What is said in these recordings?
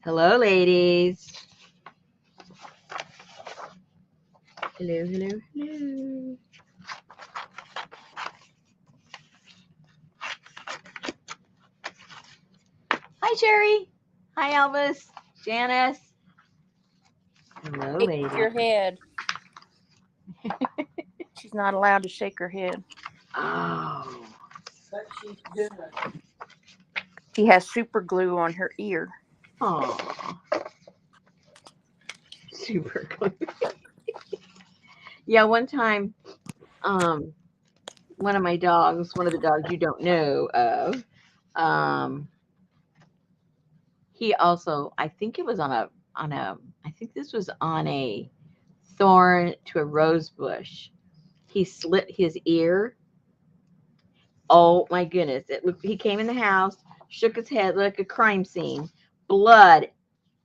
Hello, ladies. Hello, hello, hello. Hi, Sherry. Hi, Elvis. Janice. Hello, Shake ladies. your head. She's not allowed to shake her head. Oh. But she's doing. She has super glue on her ear. Oh. Super good. Yeah, one time, one of my dogs, one of the dogs you don't know of, he also, I think it was I think this was on a thorn to a rose bush. He slit his ear. Oh my goodness. He came in the house, shook his head like a crime scene, blood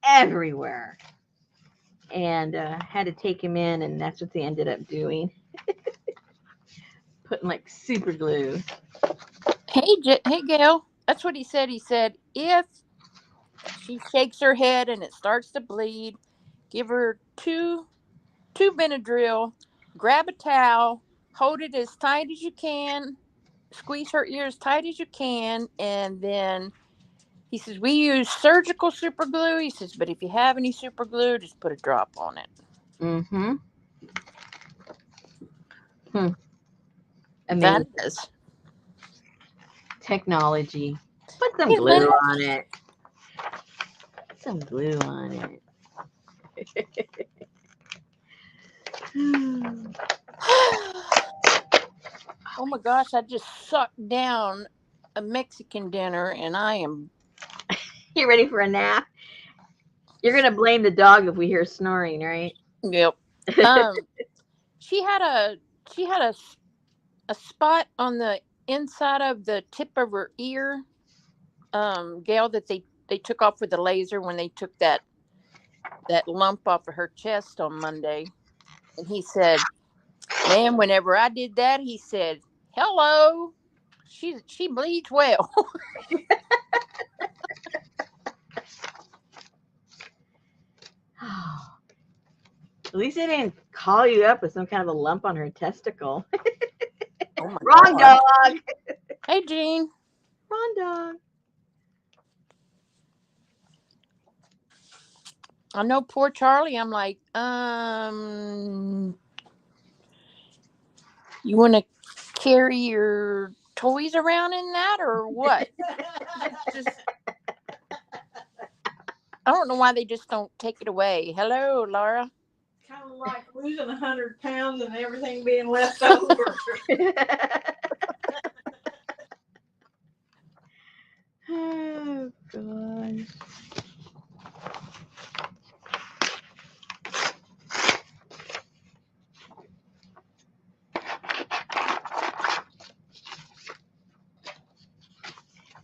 everywhere. And had to take him in, and that's what they ended up doing. Putting like super glue. Hey, Gail. That's what he said. He said if she shakes her head and it starts to bleed, give her two Benadryl, grab a towel, hold it as tight as you can, squeeze her ear as tight as you can, and then he says we use surgical super glue. He says, but if you have any super glue, just put a drop on it. Mm-hmm. That Amazing. is Technology. Put some Isn't glue it? on it. Put some glue on it. Oh my gosh, I just sucked down a Mexican dinner and I am. You ready for a nap? You're gonna blame the dog if we hear snoring, right? Yep. She had a spot on the inside of the tip of her ear, Gail, that they took off with the laser when they took that lump off of her chest on Monday. And he said, man, whenever I did that, he said, hello, she bleeds well. At least they didn't call you up with some kind of a lump on her testicle. Oh my Wrong God. dog. Hey, Jean. Wrong dog. I know poor Charlie. I'm like, you want to carry your toys around in that or what? Just, I don't know why they just don't take it away. Hello, Laura. Kind of like losing 100 pounds and everything being left over. Oh, gosh.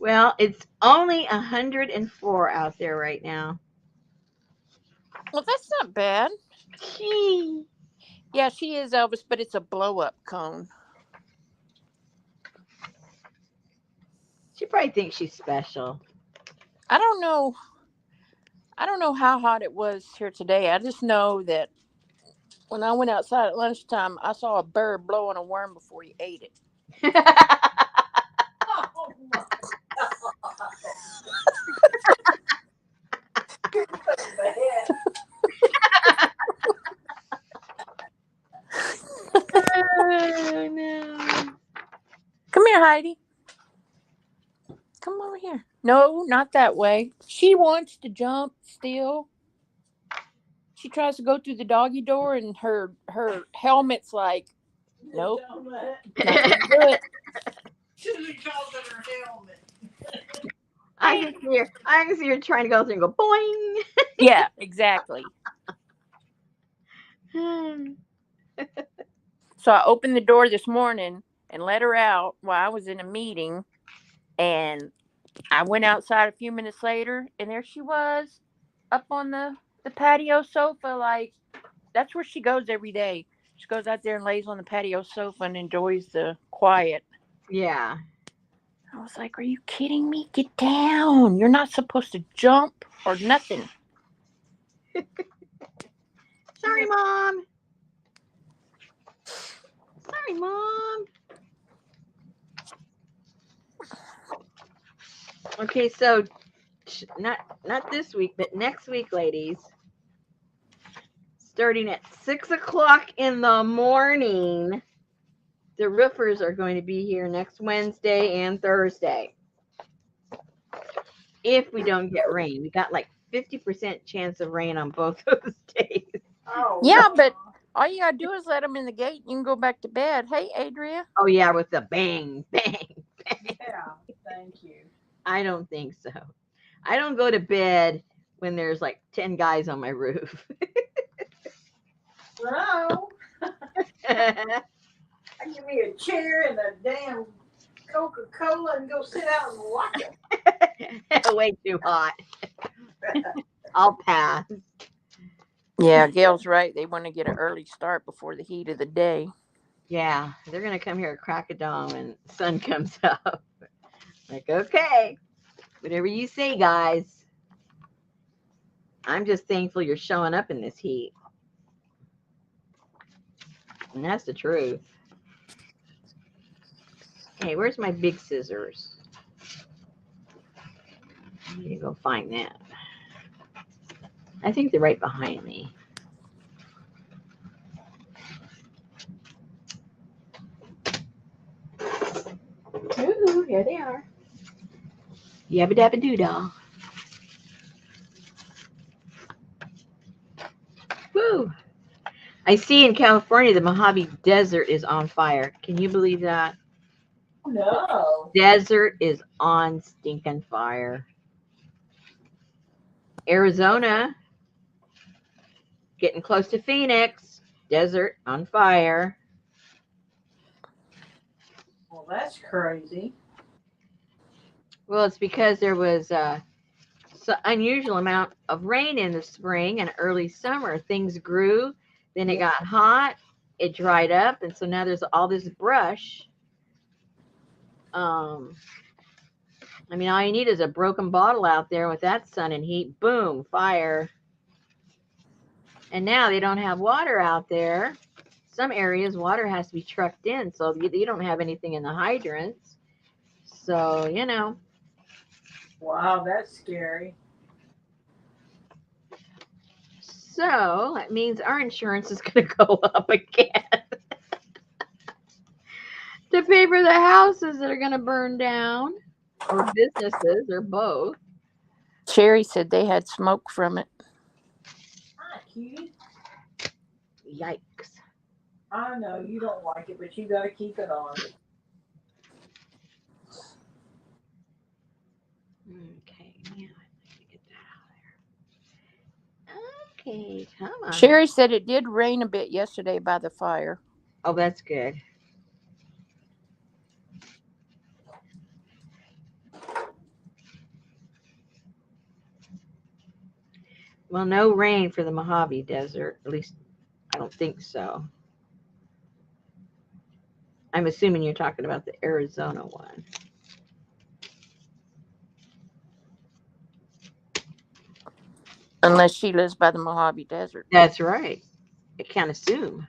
Well, it's only 104 out there right now. Well, that's not bad. Gee. Yeah, she is Elvis, but it's a blow up cone. She probably thinks she's special. I don't know. I don't know how hot it was here today. I just know that when I went outside at lunchtime, I saw a bird blowing a worm before he ate it. Oh my Oh, no. Come here, Heidi. Come over here. No, not that way. She wants to jump still. She tries to go through the doggy door, and her helmet's like, nope, Don't let not gonna do it. should have called it her helmet. I can see her trying to go through and go boing. Yeah, exactly. So I opened the door this morning and let her out while I was in a meeting, and I went outside a few minutes later, and there she was, up on the patio sofa. Like, that's where she goes every day. She goes out there and lays on the patio sofa and enjoys the quiet. Yeah. I was like, are you kidding me? Get down. You're not supposed to jump or nothing. Sorry, Mom. Sorry, Mom. Okay, so not this week, but next week, ladies. Starting at 6:00 in the morning, the roofers are going to be here next Wednesday and Thursday. If we don't get rain, we got like 50% chance of rain on both those days. Oh, Yeah, but all you gotta do is let them in the gate. You can go back to bed. Hey, Adria. Oh yeah, with the bang, bang. yeah. Thank you. I don't think so. I don't go to bed when there's like 10 guys on my roof. No. I give me a chair and a damn Coca-Cola and go sit out and watch it. Way too hot. I'll pass. Yeah, Gail's right. They want to get an early start before the heat of the day. Yeah, they're gonna come here at crack of dawn when the sun comes up. Like, okay, whatever you say, guys. I'm just thankful you're showing up in this heat. And that's the truth. Hey, where's my big scissors? I need to go find that. I think they're right behind me. Ooh, here they are. Yabba dabba doo dah. Woo! I see in California the Mojave Desert is on fire. Can you believe that? No. Desert is on stinking fire. Arizona, getting close to Phoenix. Desert on fire. Well, that's crazy. Well, it's because there was unusual amount of rain in the spring and early summer. Things grew, then it got hot, it dried up, and so now there's all this brush. I mean, all you need is a broken bottle out there with that sun and heat. Boom, fire. And now they don't have water out there. Some areas, water has to be trucked in, so you don't have anything in the hydrants. So, you know. Wow, that's scary. So that means our insurance is going to go up again to pay for the houses that are going to burn down, or businesses, or both. Sherry said they had smoke from it. Hi, cutie. Yikes. I know you don't like it, but you got to keep it on. Okay, yeah, let me get that out of there. Okay, come on. Sherry said it did rain a bit yesterday by the fire. Oh, that's good. Well, no rain for the Mojave Desert. At least, I don't think so. I'm assuming you're talking about the Arizona one. Unless she lives by the Mojave Desert. That's right. I can't assume.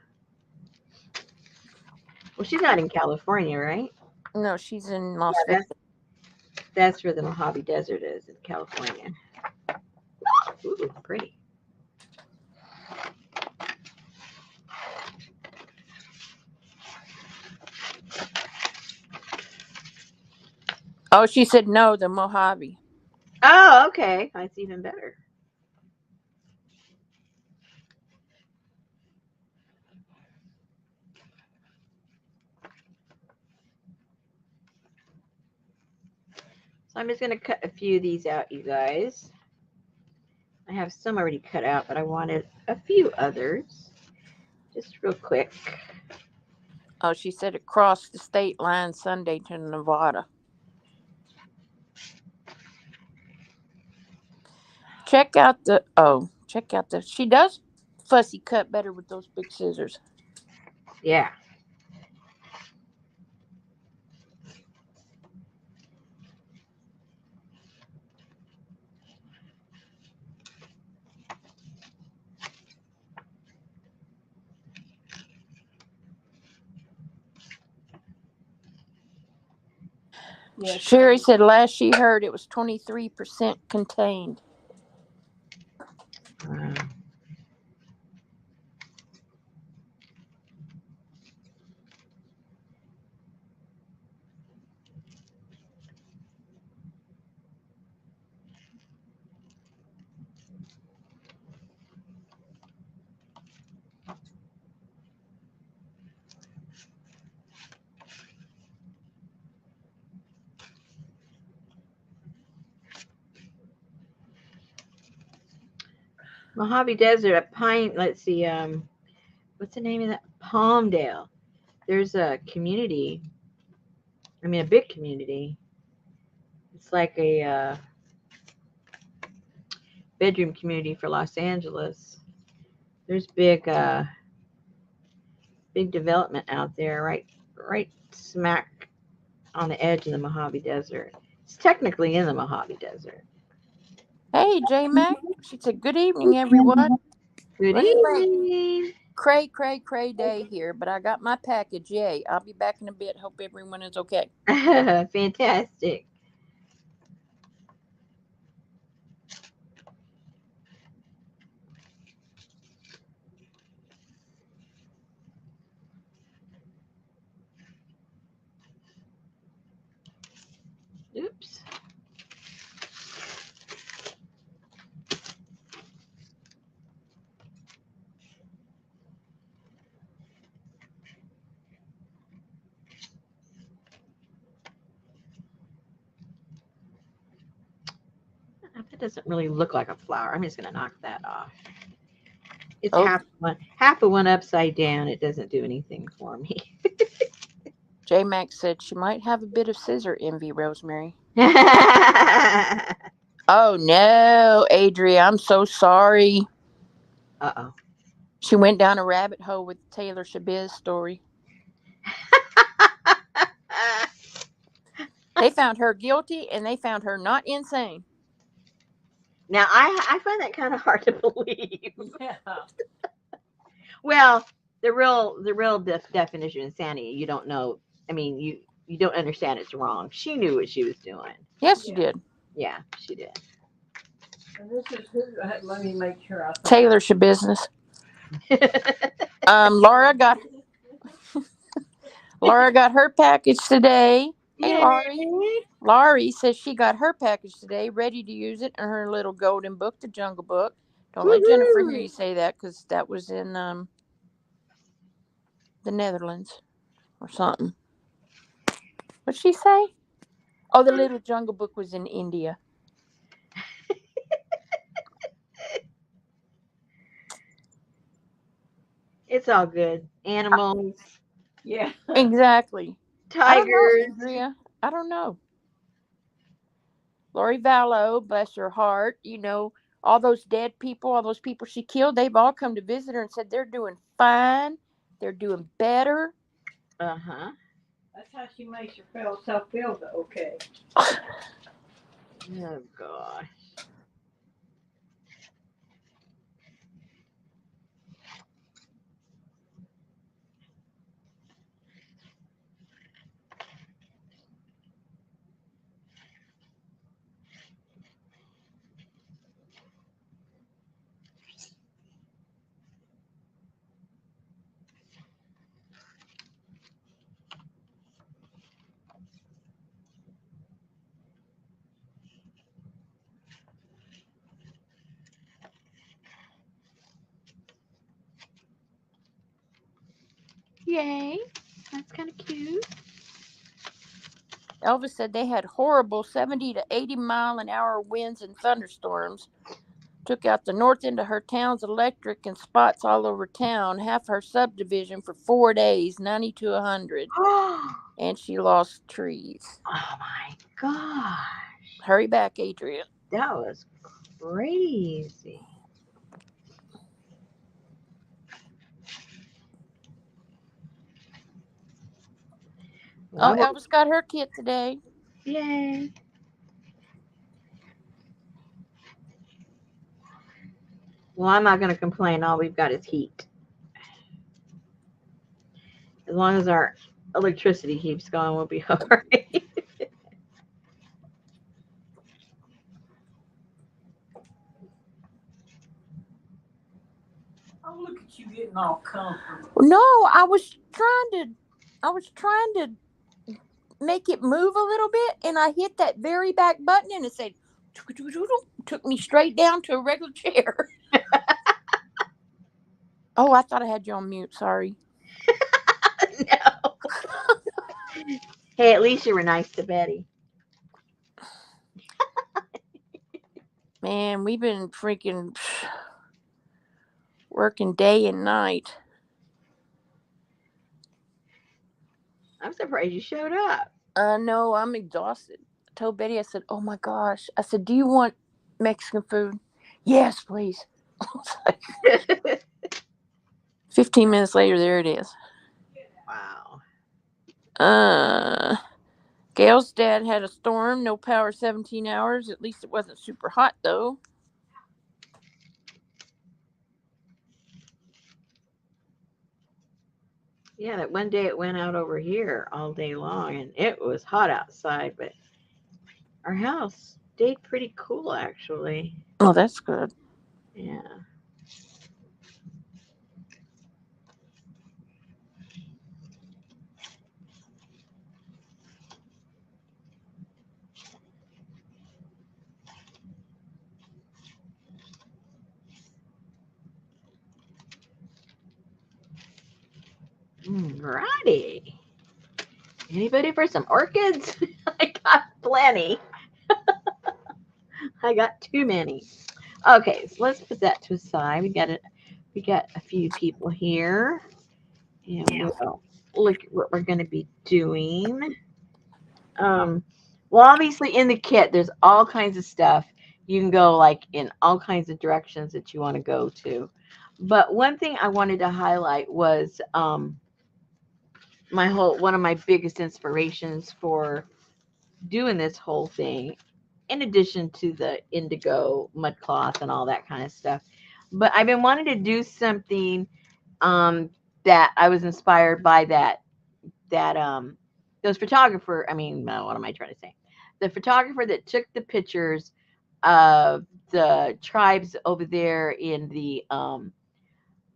Well, she's not in California, right? No, she's in Las Yeah, Vegas. that's where the Mojave Desert is, in California. Ooh, pretty. Oh, she said no, the Mojave. Oh, okay. That's even better. So I'm just going to cut a few of these out, you guys. I have some already cut out, but I wanted a few others. Just real quick. Oh, she said it crossed the state line Sunday to Nevada. Check out the she does fussy cut better with those big scissors. Yeah. Yes. Sherry said last she heard it was 23% contained. Wow. Mojave Desert, a pine. Let's see. What's the name of that? Palmdale. There's a community. I mean, a big community. It's like a bedroom community for Los Angeles. There's big development out there, right smack on the edge of the Mojave Desert. It's technically in the Mojave Desert. Hey, J Mac. She said, good evening, everyone. Good Running late. evening. Cray day here, but I got my package. Yay. I'll be back in a bit. Hope everyone is okay. Fantastic. Oops. That doesn't really look like a flower. I'm just going to knock that off. It's Oh. half of one upside down. It doesn't do anything for me. J Mac said she might have a bit of scissor envy, Rosemary. Oh no, Adria, I'm so sorry. Uh-oh. She went down a rabbit hole with the Taylor Shabiz story. They found her guilty and they found her not insane. Now I find that kind of hard to believe. Yeah. Well, the real definition of insanity, you don't know. I mean, you don't understand it's wrong. She knew what she was doing. Yes, she did. Yeah, she did. And this is who. Let me make sure I. Taylor Shabiz. Laura got her package today. Hey, Yay. Laurie. Laurie says she got her package today, ready to use it in her little golden book, the Jungle Book. Don't let Jennifer hear you say that, because that was in the Netherlands or something. What'd she say? Oh, the little Jungle Book was in India. It's all good. Animals. Yeah. Exactly. Tigers. I don't know, Andrea. I don't know. Lori Vallow, bless her heart, all those dead people, all those people she killed, they've all come to visit her and said they're doing fine. They're doing better. Uh-huh. That's how she makes herself feel okay. Oh, gosh. Yay. That's kind of cute. Elvis said they had horrible 70 to 80 mile an hour winds and thunderstorms. Took out the north end of her town's electric and spots all over town, half her subdivision for 4 days, 90 to 100. And she lost trees. Oh my gosh. Hurry back, Adrian. That was crazy. Oh, Elvis got her kit today. Yay. Well, I'm not going to complain. All we've got is heat. As long as our electricity keeps going, we'll be all right. Oh, look at you getting all comfortable. No, I was trying to make it move a little bit, and I hit that very back button, and it said, took me straight down to a regular chair. Oh, I thought I had you on mute. Sorry. No. Hey, at least you were nice to Betty. Man, we've been freaking working day and night. I'm surprised you showed up. No, I'm exhausted. I told Betty, I said, oh my gosh. I said, do you want Mexican food? Yes, please. 15 minutes later, there it is. Wow. Gail's dad had a storm, no power 17 hours. At least it wasn't super hot, though. Yeah, that one day it went out over here all day long, and it was hot outside, but our house stayed pretty cool, actually. Oh, that's good. Yeah. Righty. Anybody for some orchids? I got plenty. I got too many. Okay, so let's put that to the side. We got a few people here, and we'll look at what we're going to be doing. Well, obviously in the kit, there's all kinds of stuff. You can go like in all kinds of directions that you want to go to. But one thing I wanted to highlight was one of my biggest inspirations for doing this whole thing, in addition to the indigo mud cloth and all that kind of stuff. But I've been wanting to do something that I was inspired by those photographer. I mean, what am I trying to say? The photographer that took the pictures of the tribes over there in the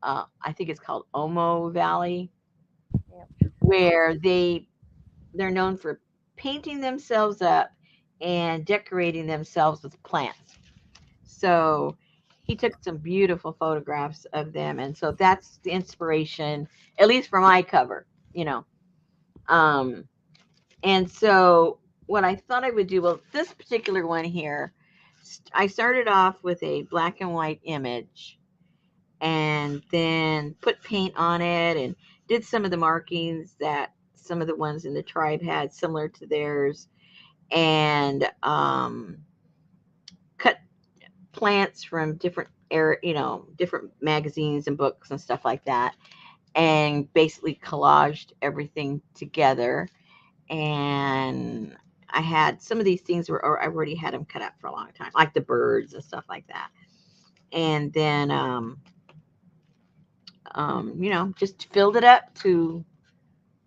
I think it's called Omo Valley, where they're known for painting themselves up and decorating themselves with plants. So he took some beautiful photographs of them, and so that's the inspiration, at least for my cover, you know. And so what I thought I would do, well, this particular one here, I started off with a black and white image, and then put paint on it and did some of the markings that some of the ones in the tribe had similar to theirs, and cut plants from different different magazines and books and stuff like that, and basically collaged everything together. And I had some of these things or I already had them cut out for a long time, like the birds and stuff like that. And then just filled it up to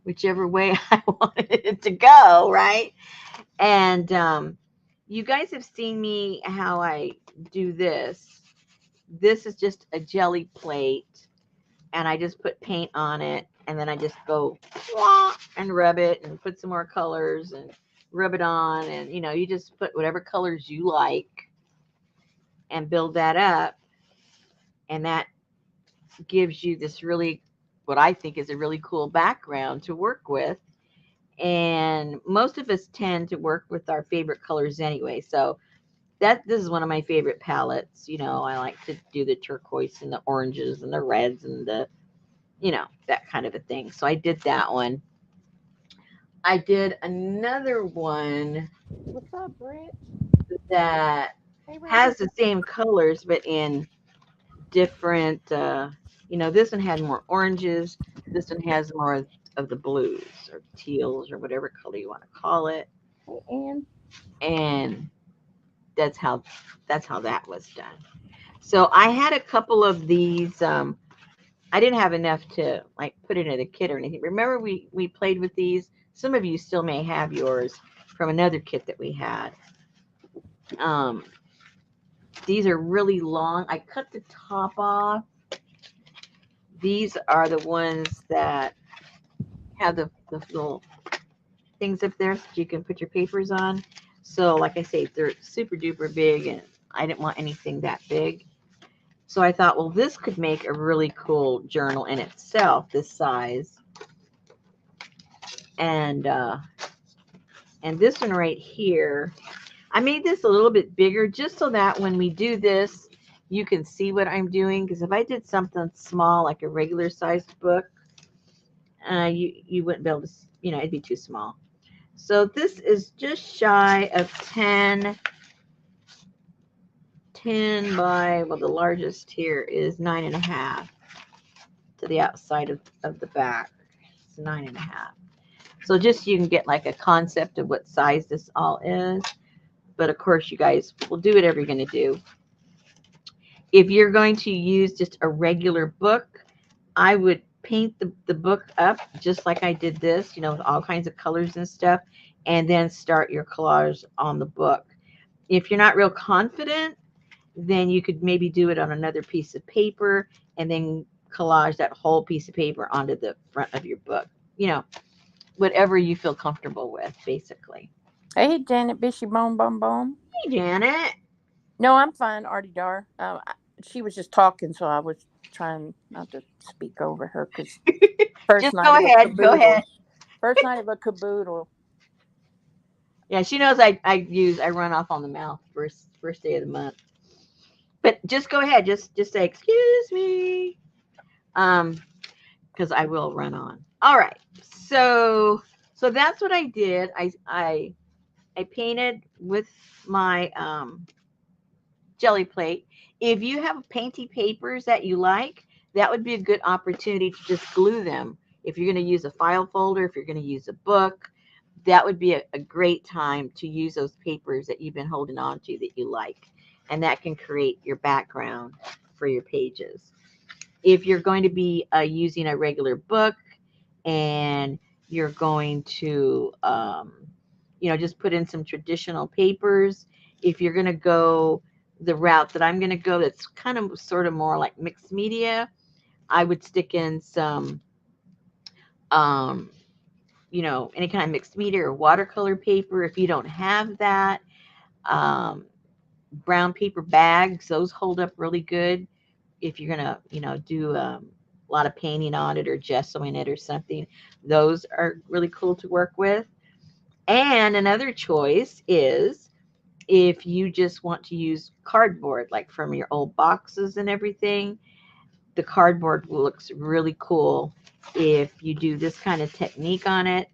whichever way I wanted it to go, right? And you guys have seen me how I do this. This is just a jelly plate, and I just put paint on it, and then I just go and rub it and put some more colors and rub it on, and you just put whatever colors you like and build that up, and that gives you this really, what I think is a really cool background to work with. And most of us tend to work with our favorite colors anyway. So this is one of my favorite palettes. I like to do the turquoise and the oranges and the reds and the, that kind of a thing. So I did that one. I did another one. What's up, Brett? That has the same colors, but in different, this one had more oranges. This one has more of the blues or teals or whatever color you want to call it. And that's how that was done. So I had a couple of these. I didn't have enough to like put it in a kit or anything. Remember we played with these. Some of you still may have yours from another kit that we had. These are really long. I cut the top off these are the ones that have the little things up there that you can put your papers on. So like I say, they're super duper big, and I didn't want anything that big. So I thought, well, this could make a really cool journal in itself, this size. And this one right here, I made this a little bit bigger just so that when we do this, you can see what I'm doing. Because if I did something small, like a regular sized book, you wouldn't be able to, it'd be too small. So this is just shy of 10 by, well, the largest here is 9.5 to the outside of the back. It's 9.5. So just so you can get like a concept of what size this all is. But of course, you guys will do whatever you're going to do. If you're going to use just a regular book, I would paint the book up just like I did this, with all kinds of colors and stuff, and then start your collage on the book. If you're not real confident, then you could maybe do it on another piece of paper and then collage that whole piece of paper onto the front of your book. Whatever you feel comfortable with, basically. Hey, Janet Bishy Bone Bone Bone. Hey, Janet. No, I'm fine, Artie Dar. She was just talking, so I was trying not to speak over her because Just go ahead. Go ahead. First night of a caboodle. Yeah, she knows I run off on the mouth first day of the month. But just go ahead. Just say, excuse me. Because I will run on. All right. So that's what I did. I painted with my jelly plate. If you have painty papers that you like, that would be a good opportunity to just glue them. If you're going to use a file folder, if you're going to use a book, that would be a great time to use those papers that you've been holding on to that you like. And that can create your background for your pages. If you're going to be using a regular book and you're going to, just put in some traditional papers, if you're going to go the route that I'm going to go, that's kind of sort of more like mixed media, I would stick in some, any kind of mixed media or watercolor paper. If you don't have that, brown paper bags, those hold up really good. If you're going to, do a lot of painting on it or gessoing it or something, those are really cool to work with. And another choice is if you just want to use cardboard, like from your old boxes and everything, the cardboard looks really cool if you do this kind of technique on it,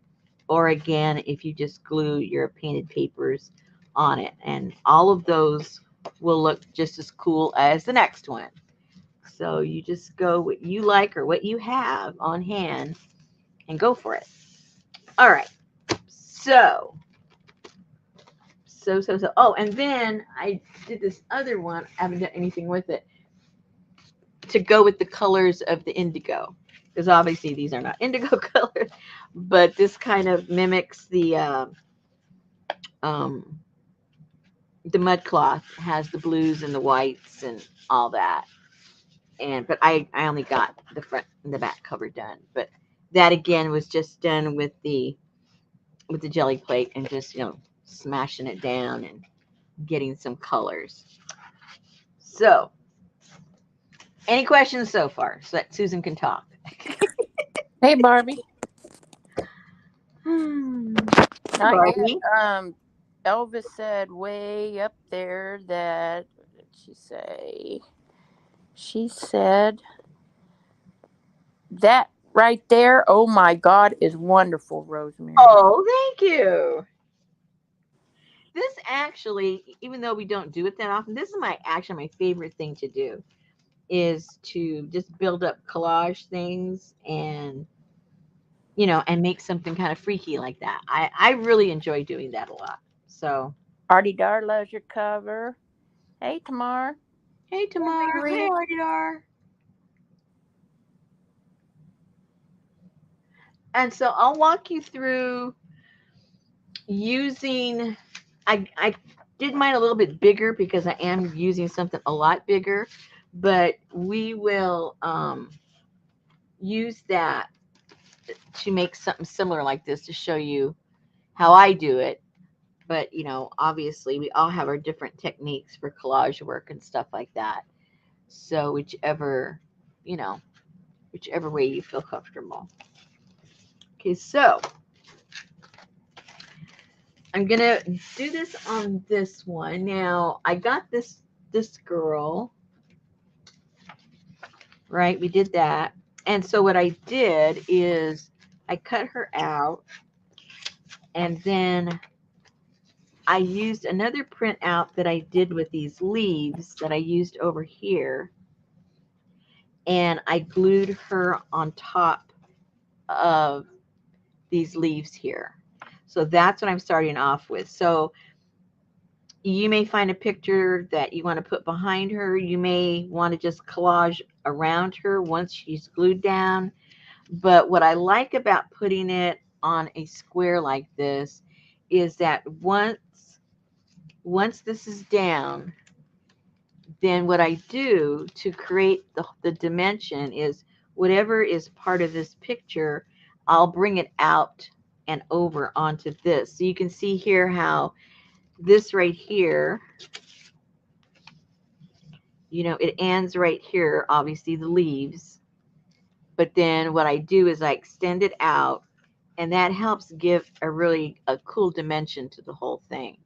or again, if you just glue your painted papers on it. And all of those will look just as cool as the next one. So you just go what you like or what you have on hand and go for it. All right. So. Oh, and then I did this other one. I haven't done anything with it to go with the colors of the indigo, because obviously these are not indigo colors, but this kind of mimics the mud cloth. Has the blues and the whites and all that. But I only got the front and the back cover done. But that again was just done with the jelly plate and just smashing it down and getting some colors. So, any questions so far so that Susan can talk? Hey, Barbie. Barbie. Elvis said way up there that, what did she say? She said that right there, oh my God, is wonderful, Rosemary. Oh, thank you. This actually, even though we don't do it that often, this is my favorite thing to do, is to just build up collage things and and make something kind of freaky like that. I really enjoy doing that a lot. So Artie Dar loves your cover. Hey, Tamar. Hey, Tamar. Hey, Artie Dar. And so I'll walk you through using, I did mine a little bit bigger because I am using something a lot bigger, but we will use that to make something similar like this to show you how I do it. But, you know, obviously we all have our different techniques for collage work and stuff like that. So whichever, you know, whichever way you feel comfortable. Okay, so I'm gonna do this on this one. Now I got this girl, right? We did that. And so what I did is I cut her out, and then I used another printout that I did with these leaves that I used over here, and I glued her on top of these leaves here. So that's what I'm starting off with. So you may find a picture that you want to put behind her. You may want to just collage around her once she's glued down. But what I like about putting it on a square like this is that once this is down, then what I do to create the dimension is whatever is part of this picture, I'll bring it out and over onto this. So you can see here how this right here, you know, it ends right here, obviously the leaves. But then what I do is I extend it out, and that helps give a cool dimension to the whole thing.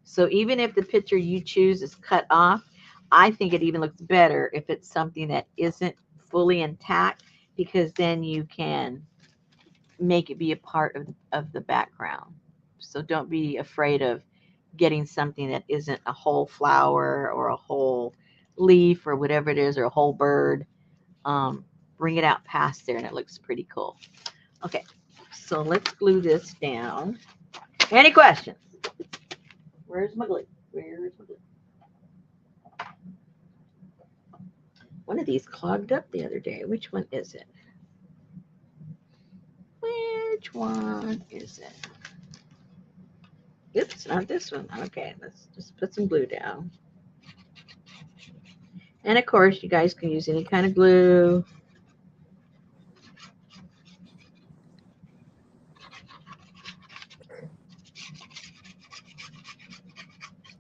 So even if the picture you choose is cut off, I think it even looks better if it's something that isn't fully intact, because then you can make it be a part of the background. So don't be afraid of getting something that isn't a whole flower or a whole leaf or whatever it is, or a whole bird. Bring it out past there and it looks pretty cool. Okay, so let's glue this down. Any questions? Where's my glue? Where's my glue? One of these clogged up the other day. Which one is it? Which one is it? Oops, not this one. Okay, let's just put some glue down. And of course, you guys can use any kind of glue.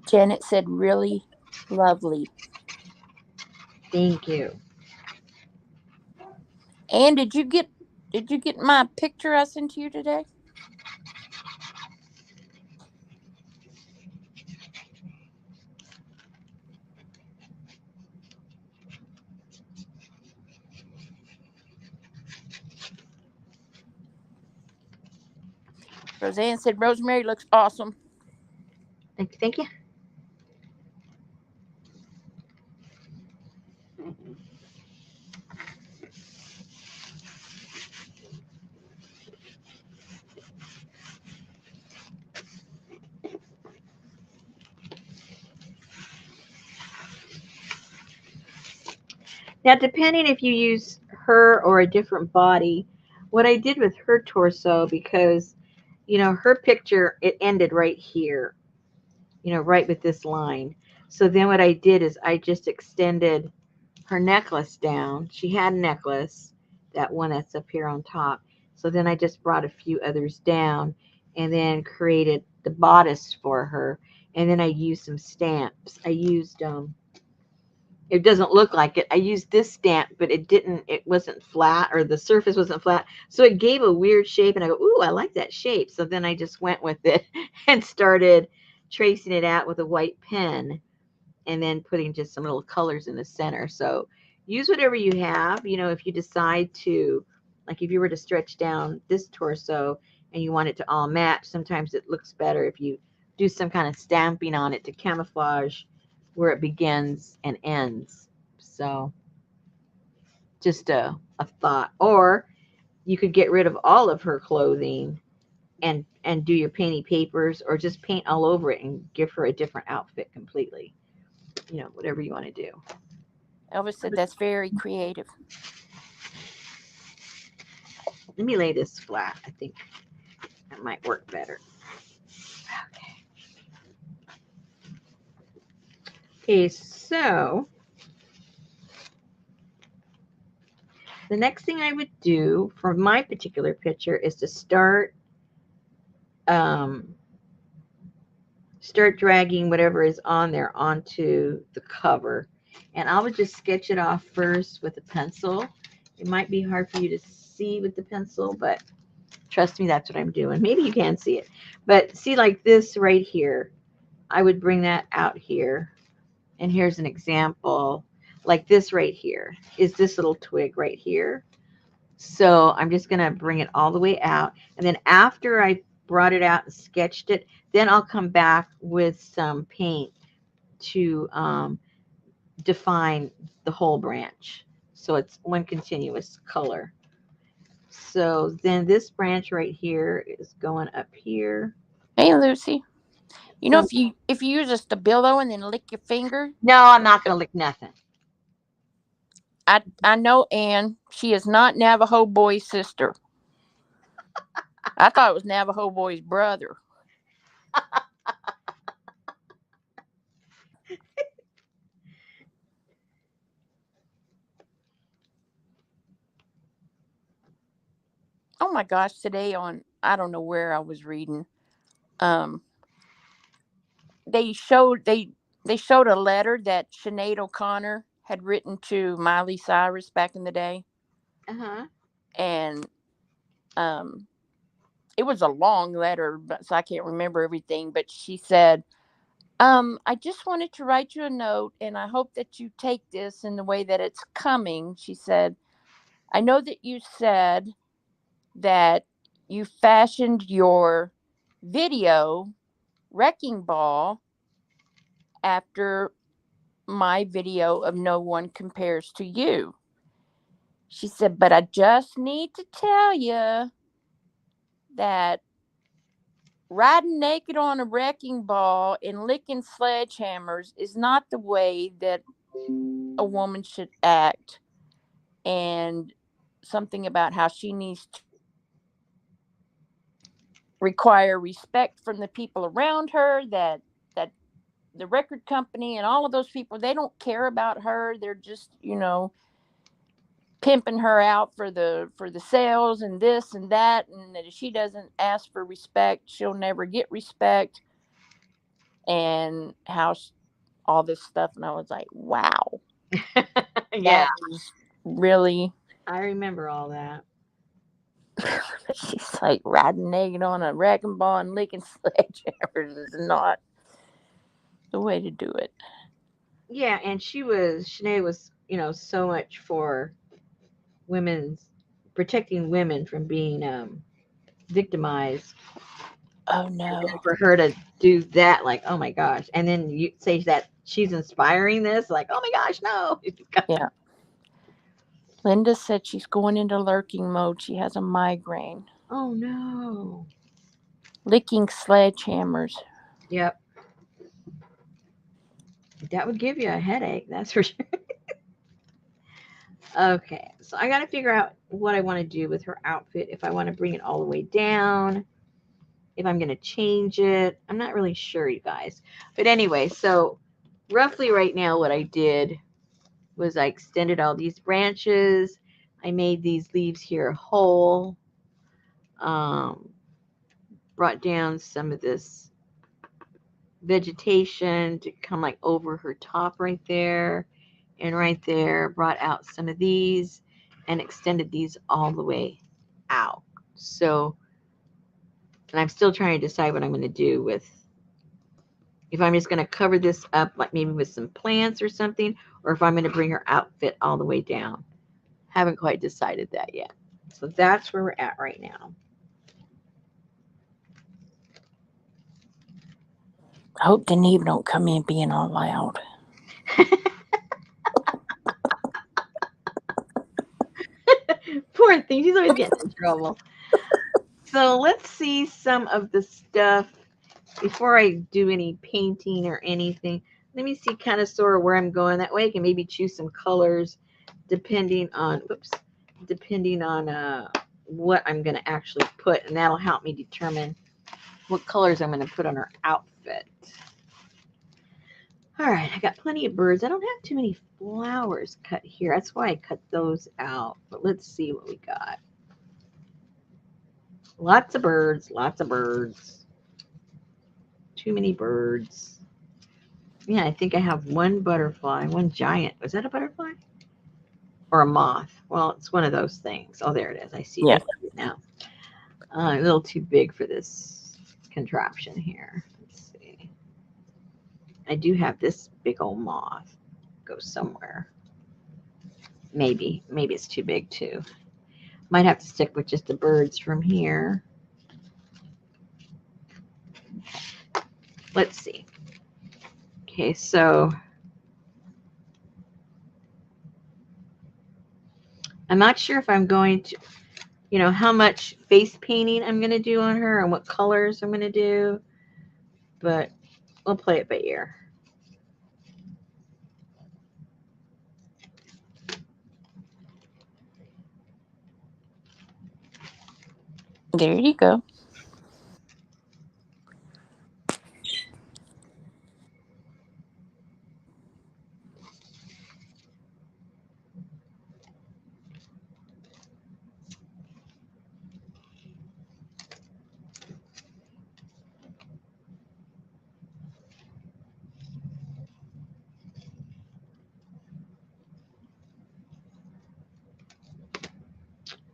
Janet said, really lovely. Thank you. And did you get my picture I sent to you today? Roseanne said Rosemary looks awesome. Thank you. Thank you. Now, depending if you use her or a different body, what I did with her torso, because, you know, her picture, it ended right here, you know, right with this line. So then what I did is I just extended her necklace down. She had a necklace, that one that's up here on top. So then I just brought a few others down and then created the bodice for her. And then I used some stamps. I used it doesn't look like it. I used this stamp, but it wasn't flat, or the surface wasn't flat. So it gave a weird shape, and I go, ooh, I like that shape. So then I just went with it and started tracing it out with a white pen, and then putting just some little colors in the center. So use whatever you have. You know, if you decide to, like if you were to stretch down this torso and you want it to all match, sometimes it looks better if you do some kind of stamping on it to camouflage where it begins and ends. So just a thought. Or you could get rid of all of her clothing and do your painting papers, or just paint all over it and give her a different outfit completely. You know, whatever you want to do. Elvis said that's very creative. Let me lay this flat. I think that might work better. Okay. Okay, so the next thing I would do for my particular picture is to start dragging whatever is on there onto the cover. And I would just sketch it off first with a pencil. It might be hard for you to see with the pencil, but trust me, that's what I'm doing. Maybe you can see it. But see, like this right here, I would bring that out here. And here's an example. Like this right here is this little twig right here. So I'm just going to bring it all the way out. And then after I brought it out and sketched it, then I'll come back with some paint to define the whole branch. So it's one continuous color. So then this branch right here is going up here. Hey, Lucy. You know, So, if you use a stabilo and then lick your finger, no, I'm not going to lick nothing. I know Ann. She is not Navajo Boy's sister. I thought it was Navajo Boy's brother. Oh my gosh! Today on, I don't know where I was reading. They showed a letter that Sinead O'Connor had written to Miley Cyrus back in the day, and it was a long letter, so I can't remember everything. But she said, I just wanted to write you a note, and I hope that you take this in the way that it's coming. She said, I know that you said that you fashioned your video Wrecking Ball after my video of No One Compares to You. She said, but I just need to tell you that riding naked on a wrecking ball and licking sledgehammers is not the way that a woman should act. And something about how she needs to require respect from the people around her, that the record company and all of those people, they don't care about her. They're just, pimping her out for the sales and this and that, and that if she doesn't ask for respect, she'll never get respect, and how all this stuff. And I was like, wow. Yeah, That is really. I remember all that. She's like, riding naked on a wrecking ball and licking sledgehammers is not the way to do it. Yeah, and Sinead was, so much for protecting women from being victimized. Oh no. For her to do that, like, oh my gosh. And then you say that she's inspiring this, like, oh my gosh, no. Yeah. Linda said she's going into lurking mode. She has a migraine. Oh no. Licking sledgehammers. Yep. That would give you a headache, that's for sure. Okay, so I got to figure out what I want to do with her outfit. If I want to bring it all the way down, if I'm going to change it. I'm not really sure, you guys. But anyway, so roughly right now what I did was I extended all these branches. I made these leaves here whole. Brought down some of this vegetation to come like over her top right there. And right there, brought out some of these and extended these all the way out. So, and I'm still trying to decide what I'm going to do with, if I'm just going to cover this up, like maybe with some plants or something, or if I'm going to bring her outfit all the way down. Haven't quite decided that yet. So that's where we're at right now. I hope Deneve don't come in being all loud. Poor thing, she's always getting in trouble. So let's see some of the stuff before I do any painting or anything. Let me see kind of sort of where I'm going. That way I can maybe choose some colors depending on what I'm going to actually put, and that'll help me determine what colors I'm going to put on her outfit. All right, I got plenty of birds. I don't have too many flowers cut here. That's why I cut those out. But let's see what we got. Lots of birds, lots of birds. Too many birds. Yeah, I think I have one butterfly, one giant. Was that a butterfly? Or a moth? Well, it's one of those things. Oh, there it is. I see Yeah. it now. A little too big for this contraption here. Let's see. I do have this big old moth. Go somewhere. Maybe it's too big too. Might have to stick with just the birds from here. Let's see. Okay, so I'm not sure if I'm going to, how much face painting I'm going to do on her and what colors I'm going to do, but we'll play it by ear. There you go.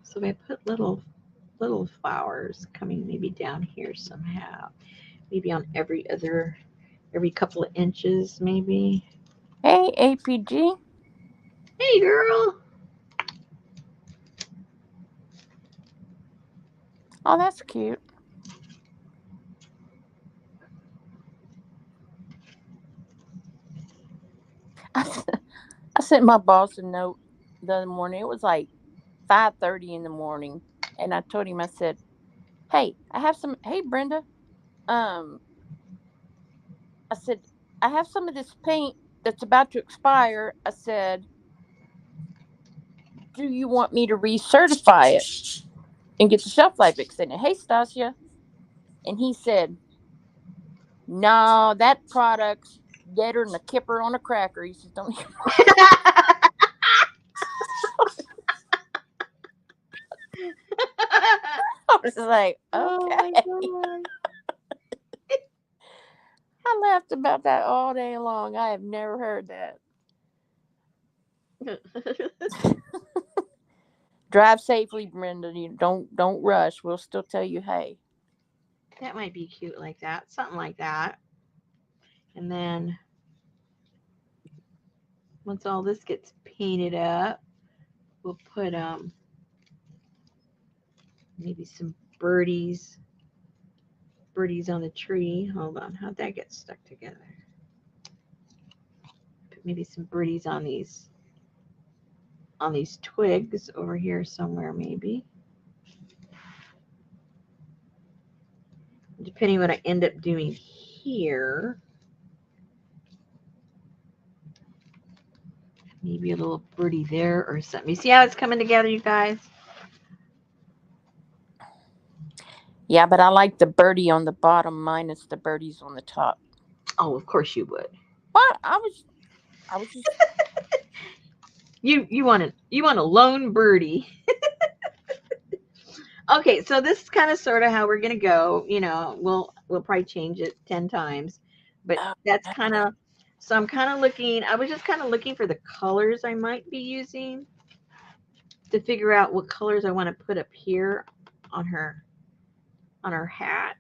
So I put little flowers coming maybe down here somehow, maybe on every couple of inches maybe. Hey, APG. Hey girl. Oh, that's cute. I sent my boss a note the other morning. It was like 5:30 in the morning, and I told him, I said, "Hey, I have some. Hey, Brenda, um, I said I have some of this paint that's about to expire. I said, do you want me to recertify it and get the shelf life extended? Hey, Stasia," and he said, "No, that product's deader than a kipper on a cracker." He says, "Don't." I was like, Oh my okay. god. I laughed about that all day long. I have never heard that. Drive safely, Brenda. You don't rush. We'll still tell you, hey. That might be cute like that. Something like that. And then once all this gets painted up, we'll put maybe some birdies on the tree. Hold on, how'd that get stuck together? Put maybe some birdies on these twigs over here somewhere maybe. Depending what I end up doing here. Maybe a little birdie there or something. You see how it's coming together, you guys? Yeah, but I like the birdie on the bottom minus the birdies on the top. Oh, of course you would. What? I was just You want a lone birdie. Okay, so this is kind of sort of how we're gonna go. We'll probably change it 10 times, but that's kind of. So I'm kind of looking. I was just kind of looking for the colors I might be using to figure out what colors I want to put up here on her hat.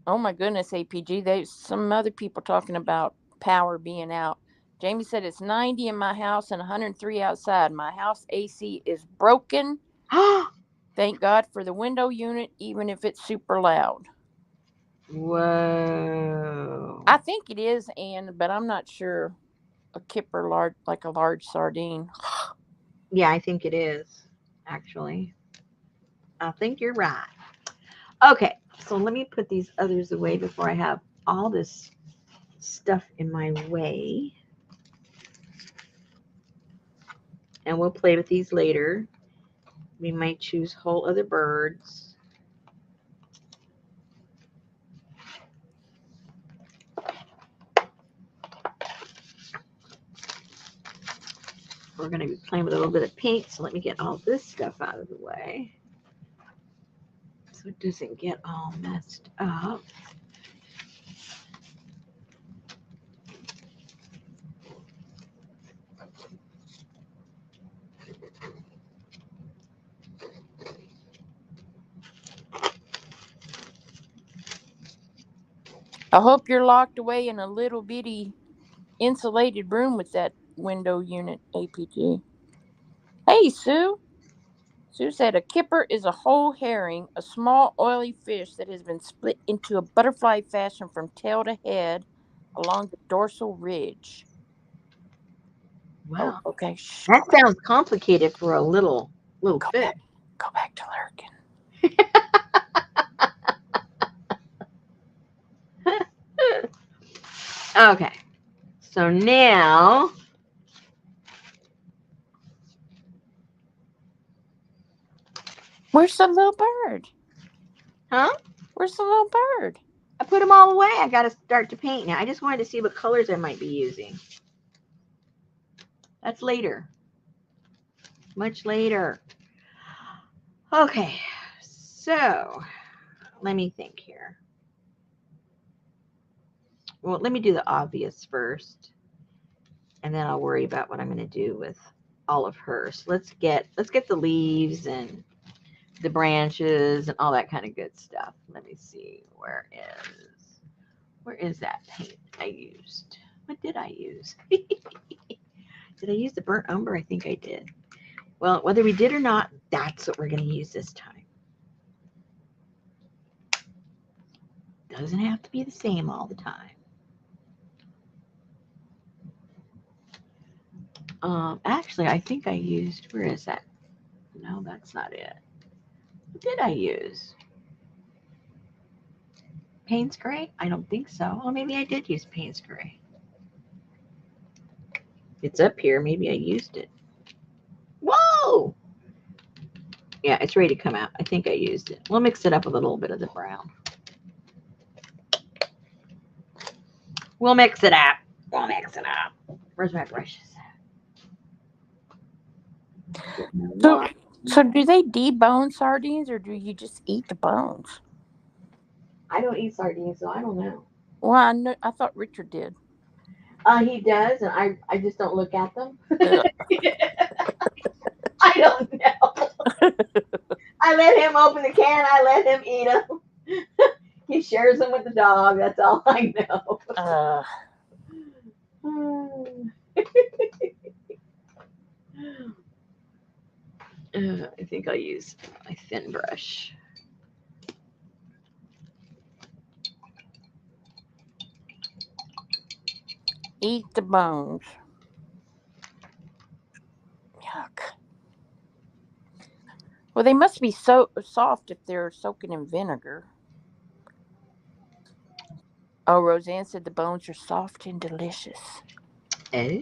oh my goodness, APG. There's some other people talking about power being out. Jamie said it's 90 in my house and 103 outside. My house AC is broken. Thank God for the window unit, even if it's super loud. Whoa. I think it is, Anne, but I'm not sure. A kipper large, like a large sardine. Yeah, I think it is, actually. I think you're right. Okay, so let me put these others away before I have all this stuff in my way. And we'll play with these later. We might choose whole other birds. we're going to be playing with a little bit of pink. So let me get all this stuff out of the way so it doesn't get all messed up. I hope you're locked away in a little bitty insulated room with that window unit, APG. Hey, Sue. Sue said a kipper is a whole herring, a small oily fish that has been split into a butterfly fashion from tail to head along the dorsal ridge. Wow. Oh, okay. Shh, That sounds complicated for a little go fish. back, go back to lurking. Okay. So now Where's the little bird? huh? Where's the little bird? I put them all away. I got to start to paint now. I just wanted to see what colors I might be using. That's later. Much later. Okay. So let me think here. Well, let me do the obvious first, and then I'll worry about what I'm going to do with all of hers. So let's get the leaves and the branches and all that kind of good stuff. Let me see. Where is that paint I used? What did I use? Did I use the burnt umber? I think I did. Well, whether we did or not, that's what we're going to use this time. Doesn't have to be the same all the time. Actually, I think I used, where is that? No, that's not it. What did I use? Payne's Gray? I don't think so. Well, maybe I did use Payne's Gray. It's up here. Maybe I used it. Whoa! Yeah, it's ready to come out. I think I used it. We'll mix it up with a little bit of the brown. We'll mix it up. Where's my brushes? So do they debone sardines or do you just eat the bones? I don't eat sardines, so I don't know. Well, I thought Richard did. He does, and I just don't look at them. Ugh. I don't know. I let him open the can. I let him eat them. He shares them with the dog. That's all I know. I think I'll use my thin brush. Eat the bones. Yuck. Well, they must be so soft if they're soaking in vinegar. Oh, Roseanne said the bones are soft and delicious. Oh.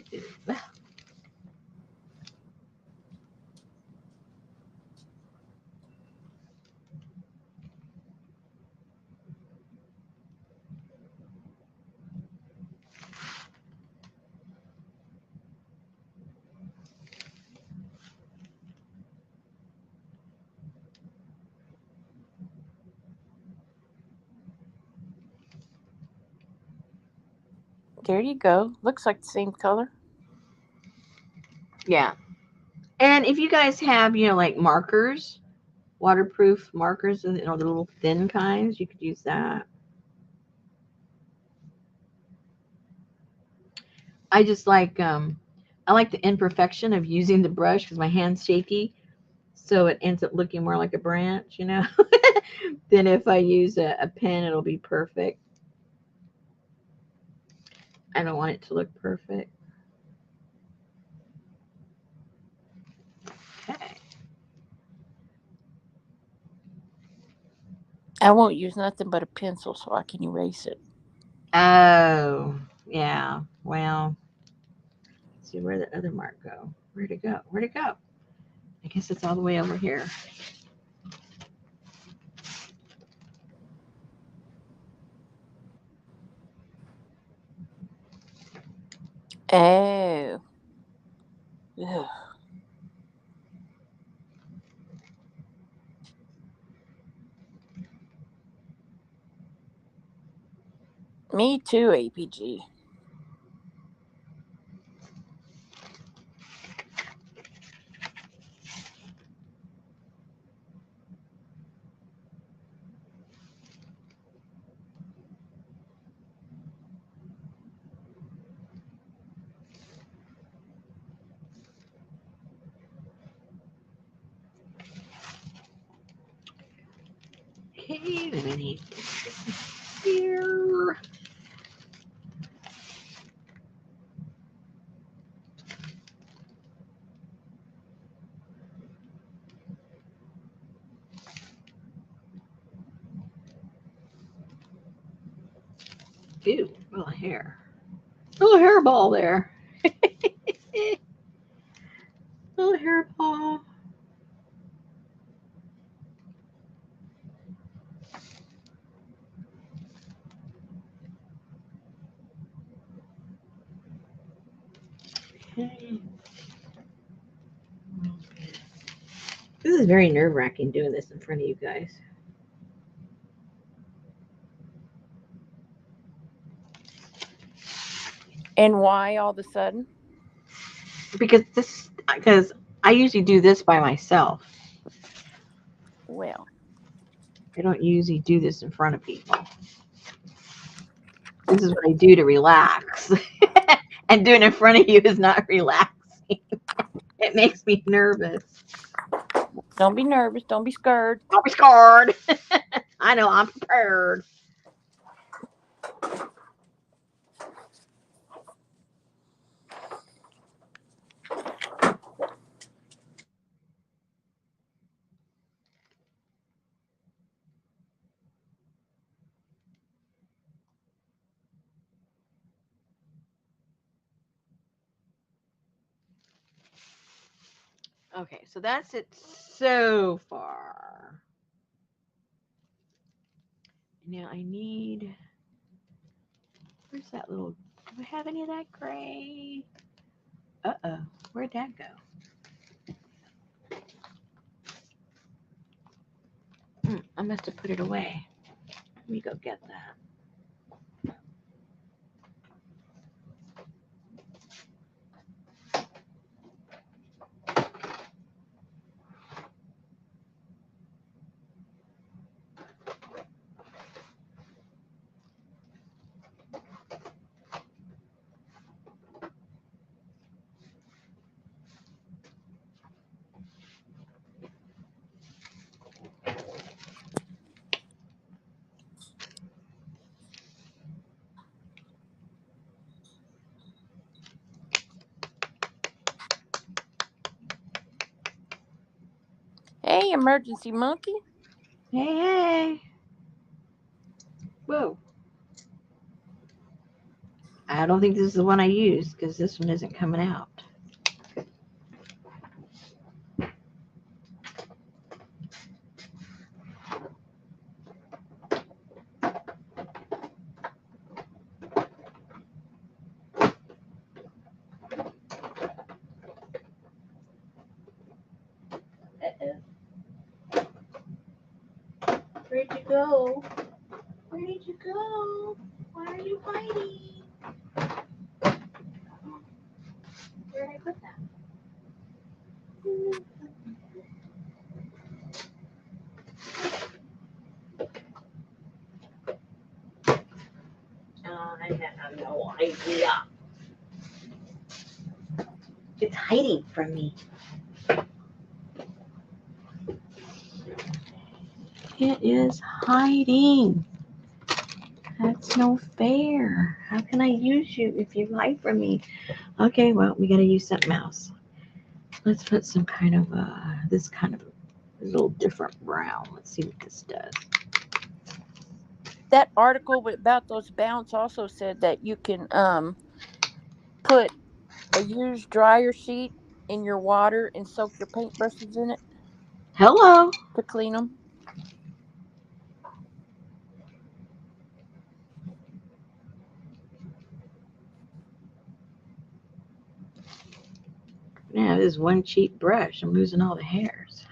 There you go. Looks like the same color. Yeah. And if you guys have, like markers, waterproof markers, the little thin kinds, you could use that. I just like I like the imperfection of using the brush because my hand's shaky, so it ends up looking more like a branch, than if I use a pen, it'll be perfect. I don't want it to look perfect. Okay. I won't use nothing but a pencil so I can erase it. Oh, yeah. Well, let's see, where did the other mark go? Where'd it go? Where'd it go? I guess it's all the way over here. Oh. Ugh. Me too, APG. Okay, then I need here. Ew, little hair. Little hairball there. Little hairball. Okay. This is very nerve-wracking doing this in front of you guys. And why all of a sudden? Because I usually do this by myself. Well, I don't usually do this in front of people. This is what I do to relax. And doing it in front of you is not relaxing. It makes me nervous. don't be nervous. Don't be scared. Don't be scared. I know, I'm prepared. Okay, so that's it so far. Now I need, where's that little, do I have any of that gray? Uh-oh, where'd that go? I must have put it away. Let me go get that. Hey, emergency monkey. Hey, hey. Whoa. I don't think this is the one I used because this one isn't coming out. Uh-oh. Where'd you go? Where did you go? Why are you hiding? Where did I put that? I have no idea. It's hiding from me. It is hiding. That's no fair. How can I use you if you hide from me? Okay, well, we got to use something else. Let's put some kind of this kind of a little different brown. Let's see what this does. That article about those bounce also said that you can put a used dryer sheet in your water and soak your paintbrushes in it Hello. to clean them. Yeah, this one cheap brush. I'm losing all the hairs.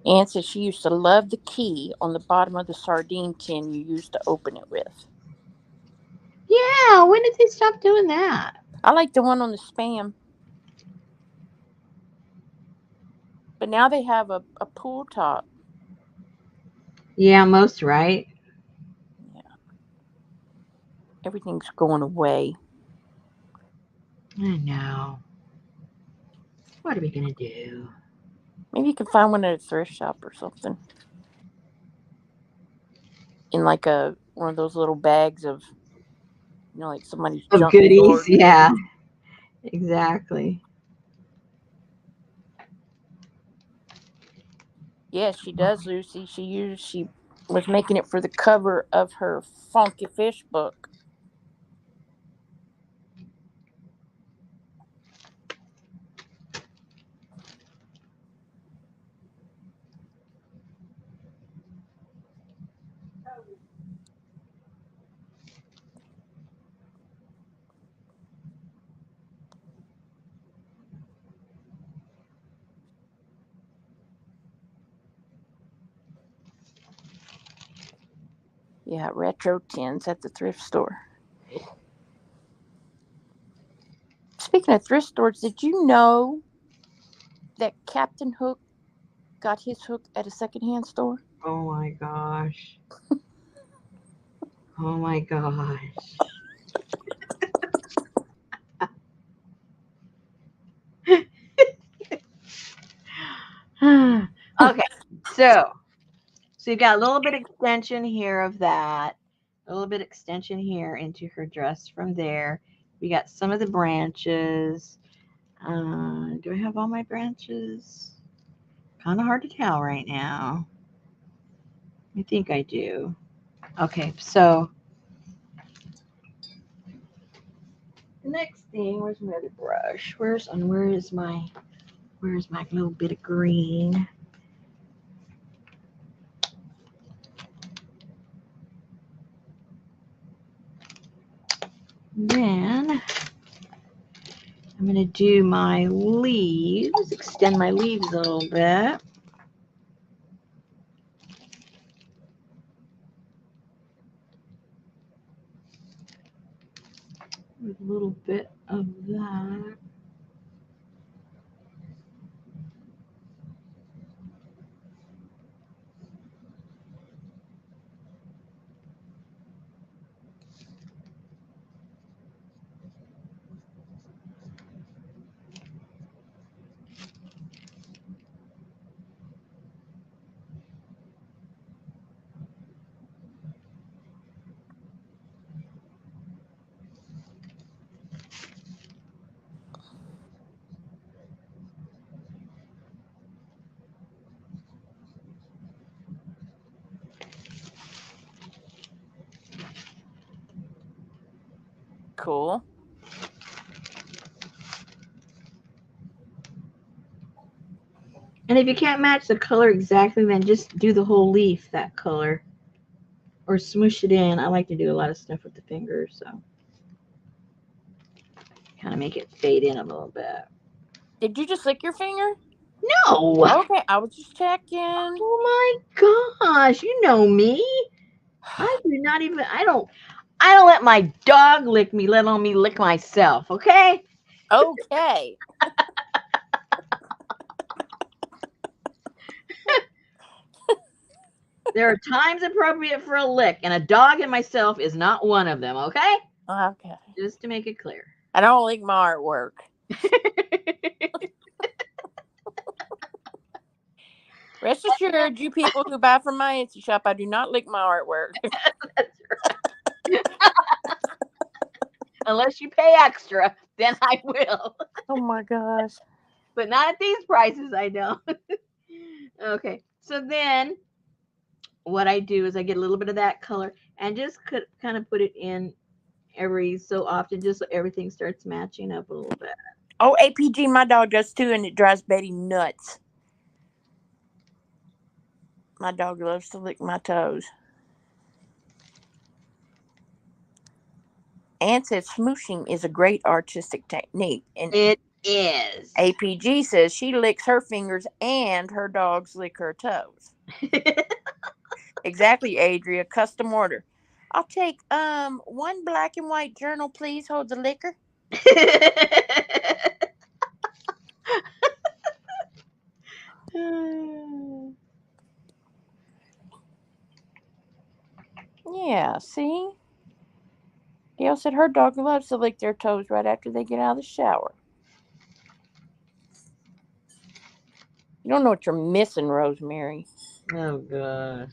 Ann says she used to love the key on the bottom of the sardine tin you used to open it with. Yeah, when did they stop doing that? I like the one on the Spam. But now they have a pull top. Yeah, most right. Yeah. Everything's going away. I know. What are we gonna do? Maybe you can find one at a thrift shop or something. In like one of those little bags of, like somebody's Of junk goodies, drawer yeah, goodies. exactly. Yes, she does, Lucy. She was making it for the cover of her Funky Fish book. Yeah, retro tins at the thrift store. Speaking of thrift stores, did you know that Captain Hook got his hook at a secondhand store? Oh my gosh. Oh my gosh. Okay, so you've got a little bit extension here of that, a little bit extension here into her dress from there. We got some of the branches. Do I have all my branches? Kind of hard to tell right now. I think I do. Okay, so the next thing, where's my other brush? Where's my little bit of green? Then I'm going to do my leaves, extend my leaves a little bit. With a little bit of that. Cool. And if you can't match the color exactly, then just do the whole leaf that color. Or smoosh it in. I like to do a lot of stuff with the fingers, so kind of make it fade in a little bit. Did you just lick your finger? No! Okay, I was just checking. Oh my gosh, you know me. I do not even I don't let my dog lick me, let alone me lick myself, okay? Okay. There are times appropriate for a lick, and a dog and myself is not one of them, okay? Okay. Just to make it clear. I don't lick my artwork. Rest assured, you people who buy from my Etsy shop, I do not lick my artwork. That's right. Unless you pay extra, then I will. Oh my gosh. But not at these prices, I don't. Okay, so then what I do is I get a little bit of that color and just kind of put it in every so often, just so everything starts matching up a little bit. Oh, APG, my dog does too, and it drives Betty nuts. My dog loves to lick my toes. Anne said smooshing is a great artistic technique. And It is. APG says she licks her fingers and her dogs lick her toes. Exactly, Adria. Custom order. I'll take one black and white journal, please. Hold the liquor. Yeah, see? Gail said her dog loves to lick their toes right after they get out of the shower. You don't know what you're missing, Rosemary. Oh, God.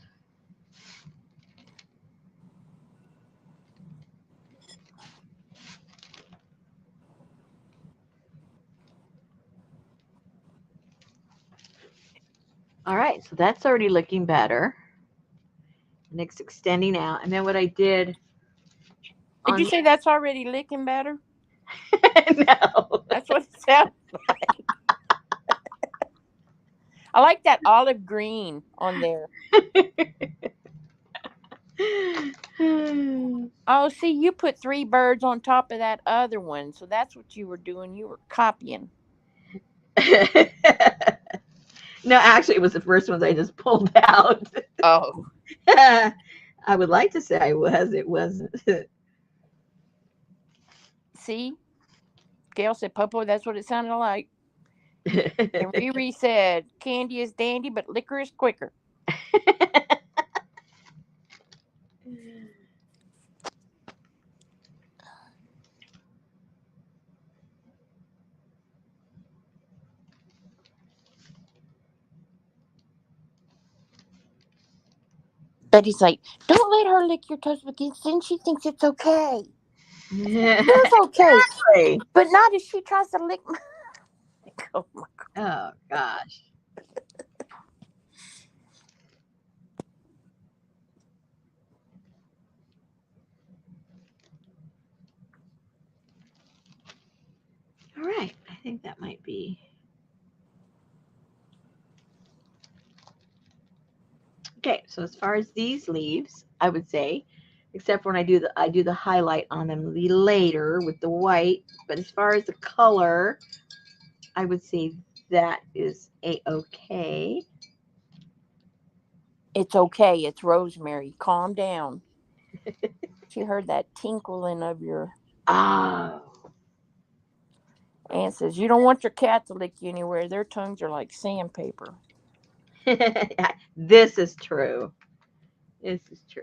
All right, so that's already looking better. And it's extending out. And then what I did Did you say that's already licking better? No. That's what it sounds like. I like that olive green on there. Oh, see, you put 3 birds on top of that other one. So that's what you were doing. You were copying. No, actually, it was the first ones I just pulled out. Oh. I would like to say I was. It wasn't. See? Gail said, Popo, that's what it sounded like. And Riri said, candy is dandy, but liquor is quicker. Betty's like, don't let her lick your toes because then she thinks it's okay. It's okay. Exactly. But not if she tries to lick my... Oh, my God. Oh, gosh. All right. I think that might be. Okay, so as far as these leaves, I would say, except when I do the highlight on them later with the white, but as far as the color, I would say that is a-okay. It's okay. It's Rosemary. Calm down. She heard that tinkling of your... Oh. Aunt says, you don't want your cat to lick you anywhere. Their tongues are like sandpaper. This is true. This is true.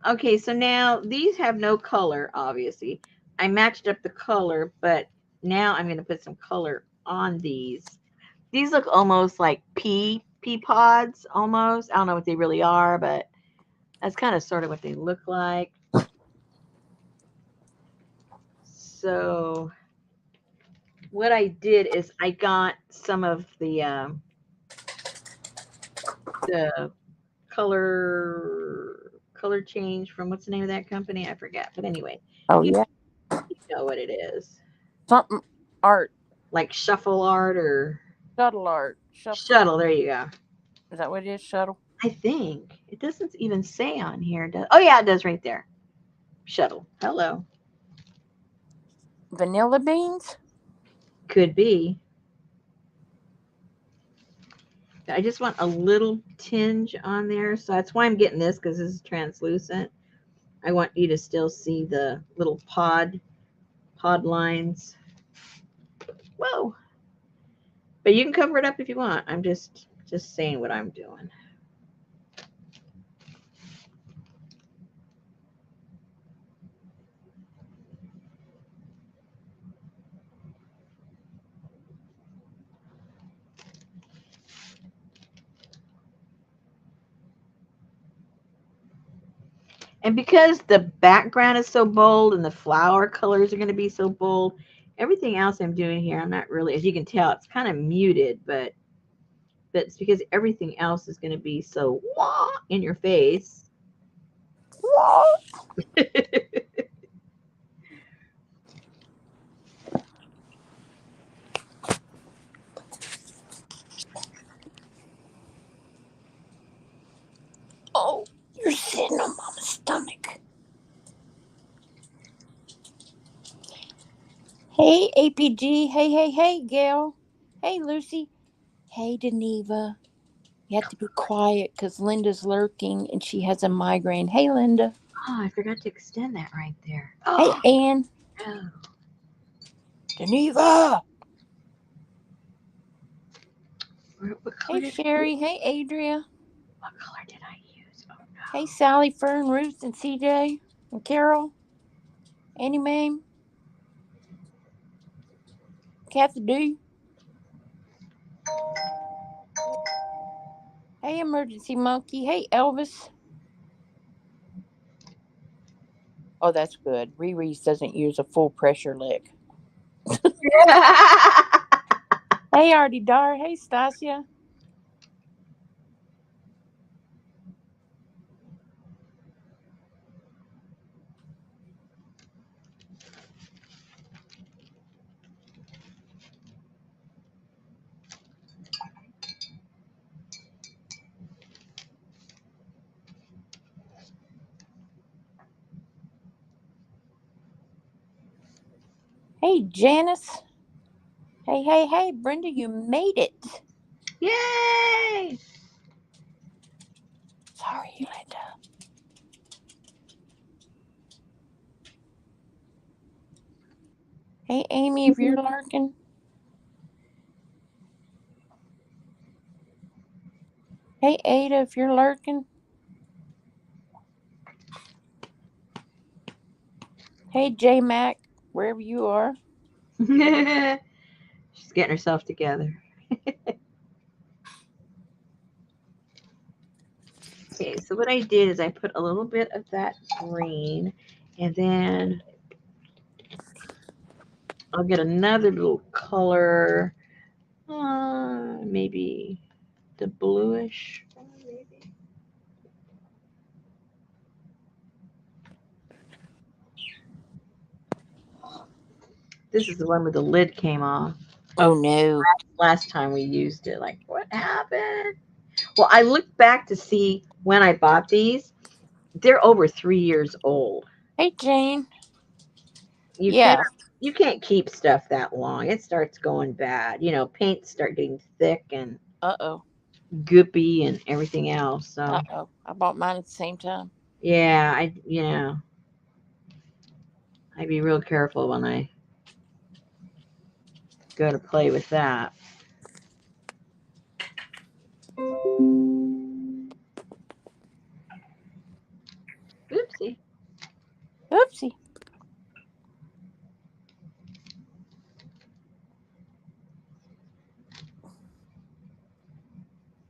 Okay, so now these have no color, obviously. I matched up the color, but now I'm going to put some color on these. These look almost like pea pods, almost. I don't know what they really are, but that's kind of sort of what they look like. So what I did is I got some of the color change from what's the name of that company? I forget. But anyway, Oh, you yeah. know what it is. Something art. Like shuffle art or Shuttle art. shuttle. There you go. Is that what it is? Shuttle? I think it doesn't even say on here. Oh yeah, it does right there. Shuttle. Hello. Vanilla beans? Could be. I just want a little tinge on there, so that's why I'm getting this, because this is translucent. I want you to still see the little pod lines. Whoa. But you can cover it up if you want. I'm just saying what I'm doing. And because the background is so bold and the flower colors are going to be so bold, everything else I'm doing here, I'm not really, as you can tell, it's kind of muted, but it's because everything else is going to be so wah in your face. Wah. Oh, you're sitting on Mama's stomach. Hey, APG. Hey, Gail. Hey, Lucy. Hey, Deneva. You have to be quiet because Linda's lurking and she has a migraine. Hey, Linda. Oh, I forgot to extend that right there. Hey, Oh, Ann. no. Deneva. What color Hey, did I use? Sherry. Hey, Adria. What color did I use? Oh, Hey, no. Sally, Fern, Ruth, and CJ. And Carol. Annie Mae. Kathy D. Hey, Emergency Monkey. Hey, Elvis. Oh, that's good. Riri's doesn't use a full pressure lick. Hey, Artie Dar. Hey, Stasia. Hey, Janice. Hey, Brenda, you made it. Yay! Sorry, Linda. Hey, Amy, if you're lurking. Hey, Ada, if you're lurking. Hey, J Mac, wherever you are. She's getting herself together. Okay, so what I did is I put a little bit of that green, and then I'll get another little color, maybe the bluish. Maybe. This is the one where the lid came off. Oh, no. Last time we used it, like what happened? Well, I looked back to see when I bought these. They're over 3 years old. Hey, Jane. You can't Yeah. you can't keep stuff that long. It starts going bad. Paints start getting thick and Uh-oh. goopy and everything else. So Uh-oh. I bought mine at the same time. yeah, I'd be real careful when I go to play with that. Oopsie. Oopsie.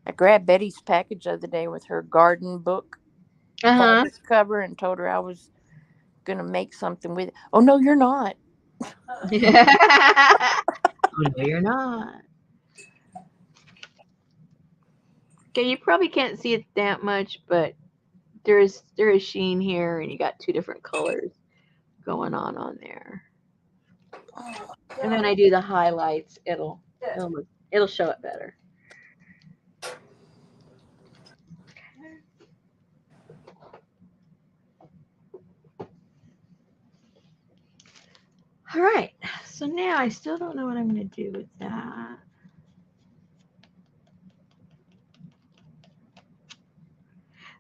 I grabbed Betty's package the other day with her garden book Uh fabric cover and told her I was going to make something with it. Oh, no, you're not. huh. Oh, no, you're not. Okay, you probably can't see it that much, but there is sheen here, and you got two different colors going on there. And then I do the highlights. It'll show it better. All right. So now I still don't know what I'm going to do with that.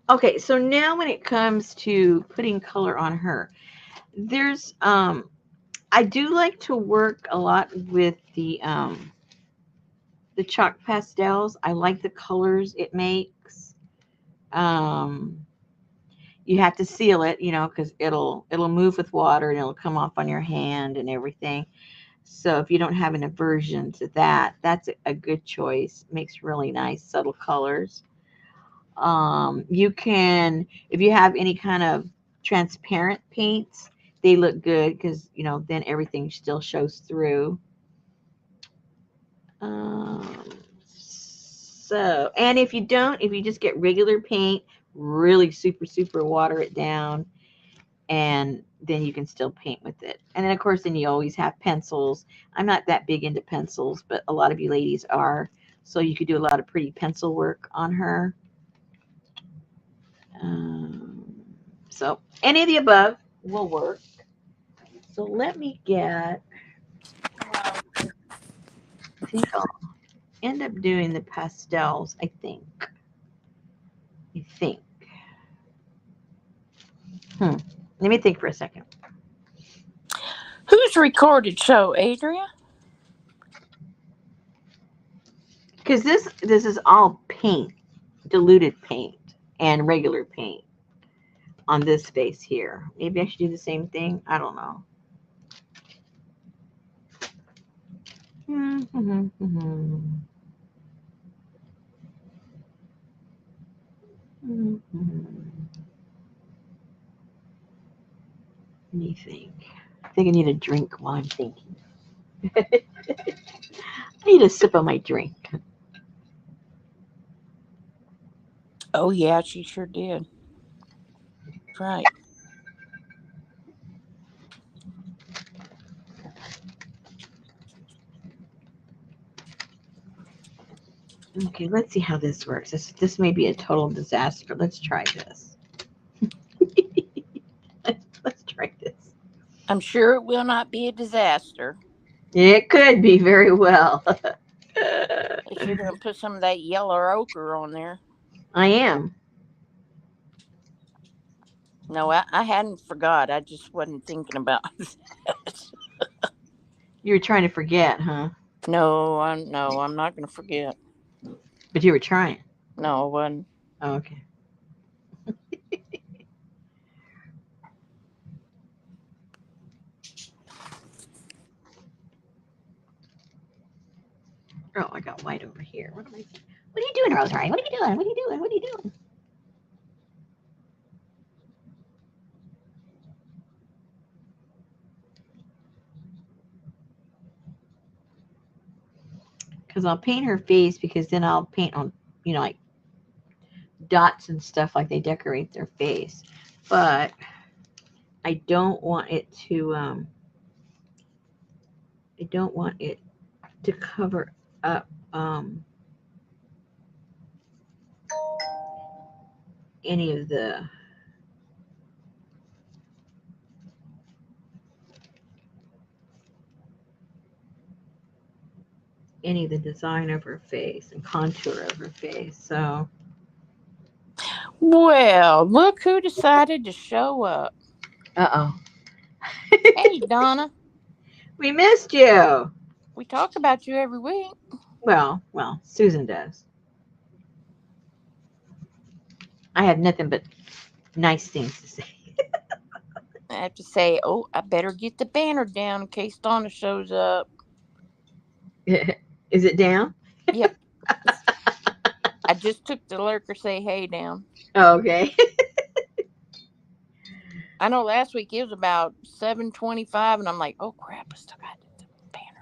Okay, so now when it comes to putting color on her, there's I do like to work a lot with the chalk pastels. I like the colors it makes. Um you have to seal it, because it'll move with water and it'll come off on your hand and everything. So if you don't have an aversion to that, that's a good choice. Makes really nice subtle colors. You can, if you have any kind of transparent paints, they look good because then everything still shows through. And if you just get regular paint, really super water it down, and then you can still paint with it. And then of course, then you always have pencils. I'm not that big into pencils, but a lot of you ladies are, so you could do a lot of pretty pencil work on her. Um, so any of the above will work. So let me get. think I'll end up doing the pastels, I think. Let me think for a second. Whose recorded show, Adria? Because this is all paint, diluted paint, and regular paint on this face here. Maybe I should do the same thing. I don't know. What do you think? I think I need a drink while I'm thinking. I need a sip of my drink. Oh, yeah, she sure did. Right. Okay, let's see how this works. This may be a total disaster. Let's try this. let's try this. I'm sure it will not be a disaster. It could be very well. If you're going to put some of that yellow ochre on there. I am. No, I hadn't forgot. I just wasn't thinking about it. You were trying to forget, huh? No, I'm not going to forget. But you were trying. No, I wasn't. Oh, okay. Oh, I got white over here. What am I saying? What are you doing, Rosemary? What are you doing? What are you doing? What are you doing? Because I'll paint her face, because then I'll paint on, like dots and stuff, like they decorate their face. But I don't want it to cover up any of the design of her face and contour of her face. So, well, look who decided to show up. Uh-oh. Hey, Donna. We missed you. We talk about you every week. Well, Susan does. I have nothing but nice things to say. I have to say, I better get the banner down in case Donna shows up. Is it down? Yep. I just took the lurker say hey down. Oh, okay. I know last week it was about 7:25, and I'm like, oh crap, I still got the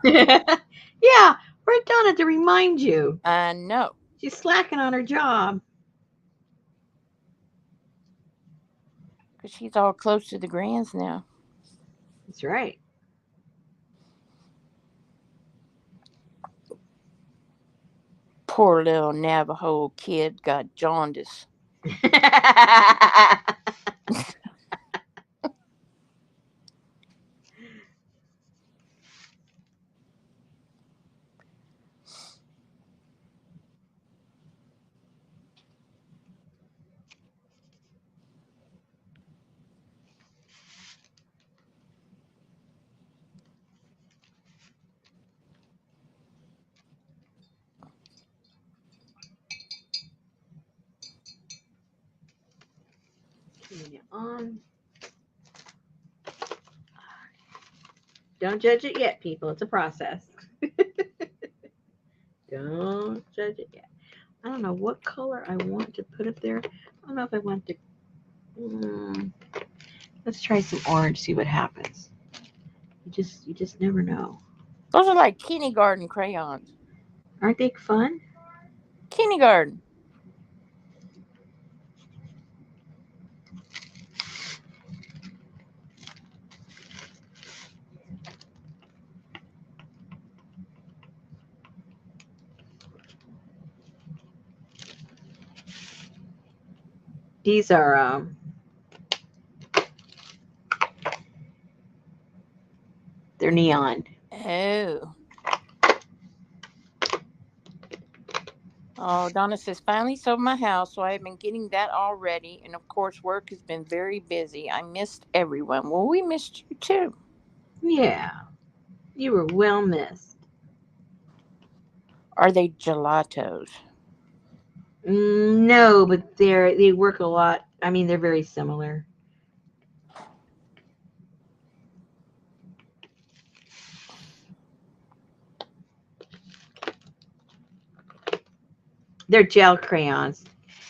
banner. Yeah, we're Donna to remind you. I know. She's slacking on her job. Because she's all close to the grands now. That's right. Poor little Navajo kid got jaundice. On. Don't judge it yet, people. It's a process. Don't judge it yet. I don't know what color I want to put up there. I don't know if I want to. Let's try some orange. See what happens. You just never know. Those are like kindergarten crayons. Aren't they fun? Kindergarten. These are they're neon. Oh. Oh, Donna says, finally sold my house, so I have been getting that already. And of course, work has been very busy. I missed everyone. Well, we missed you too. Yeah, you were well missed. Are they gelatos? No, but they work a lot. I mean, they're very similar. They're gel crayons.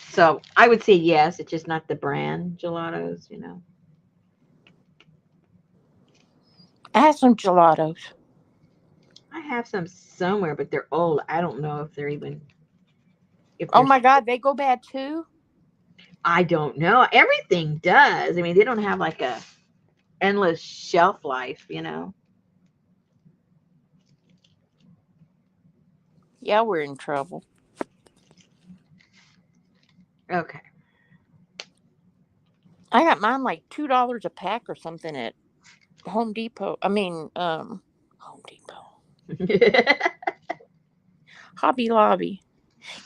So I would say yes. It's just not the brand gelatos. I have some gelatos. I have some somewhere, but they're old. I don't know if they're even if Oh they're. my God, they go bad too? I don't know. Everything does. I mean, they don't have like a endless shelf life. Yeah, we're in trouble. Okay. I got mine like $2 a pack or something at Home Depot. Home Depot. Hobby Lobby.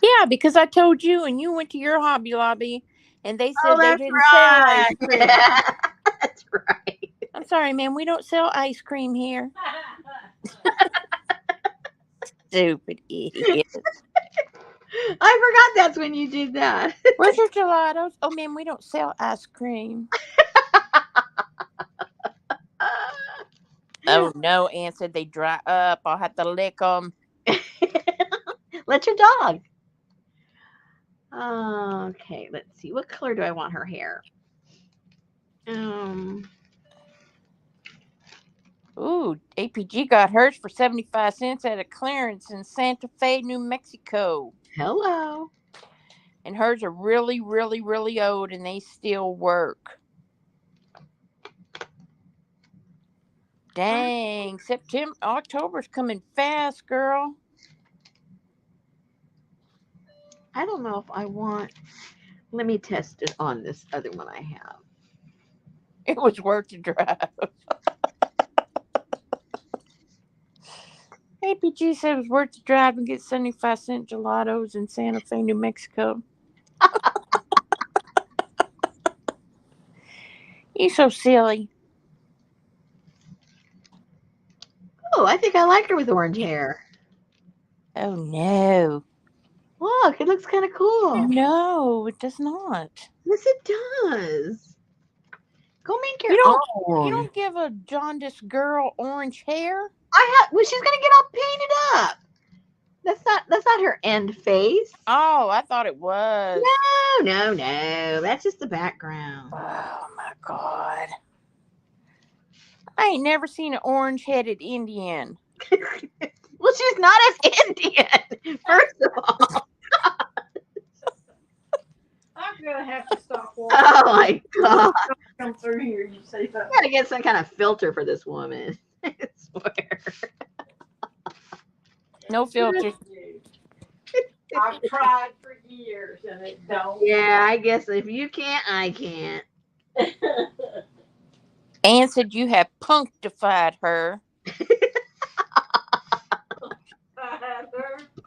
Yeah, because I told you and you went to your Hobby Lobby and they Oh, said they that's didn't sell ice right. cream. That's right. I'm sorry, man, we don't sell ice cream here. Stupid idiot. I forgot that's when you did that. Where's your gelatos? Oh, man, we don't sell ice cream. Oh, no, Ann said they dry up. I'll have to lick them. Let your dog. Okay, let's see. What color do I want her hair? Um, Ooh, APG got hers for 75 cents at a clearance in Santa Fe, New Mexico. hello. And hers are really, really, really old and they still work. Dang, October's coming fast, girl. I don't know if I want. Let me test it on this other one I have. It was worth the drive. APG said it was worth the drive and get 75-cent gelatos in Santa Fe, New Mexico. You so silly. Oh, I think I like her with orange hair. Oh no. Look, it looks kind of cool. No, it does not. Yes, it does. Go make You your don't you own. don't give a jaundiced girl orange hair? Well, she's gonna get all painted up. That's not her end face. Oh, I thought it was. No. That's just the background. Oh my God. I ain't never seen an orange headed Indian. Well, she's not as Indian, first of all. I'm gonna have to stop walking. Oh my god. Come through here, you see that? Gotta get some kind of filter for this woman. I swear. No filter. I've tried for years and it don't. Yeah, I guess if you can't, I can't. Anne said you have punctified her.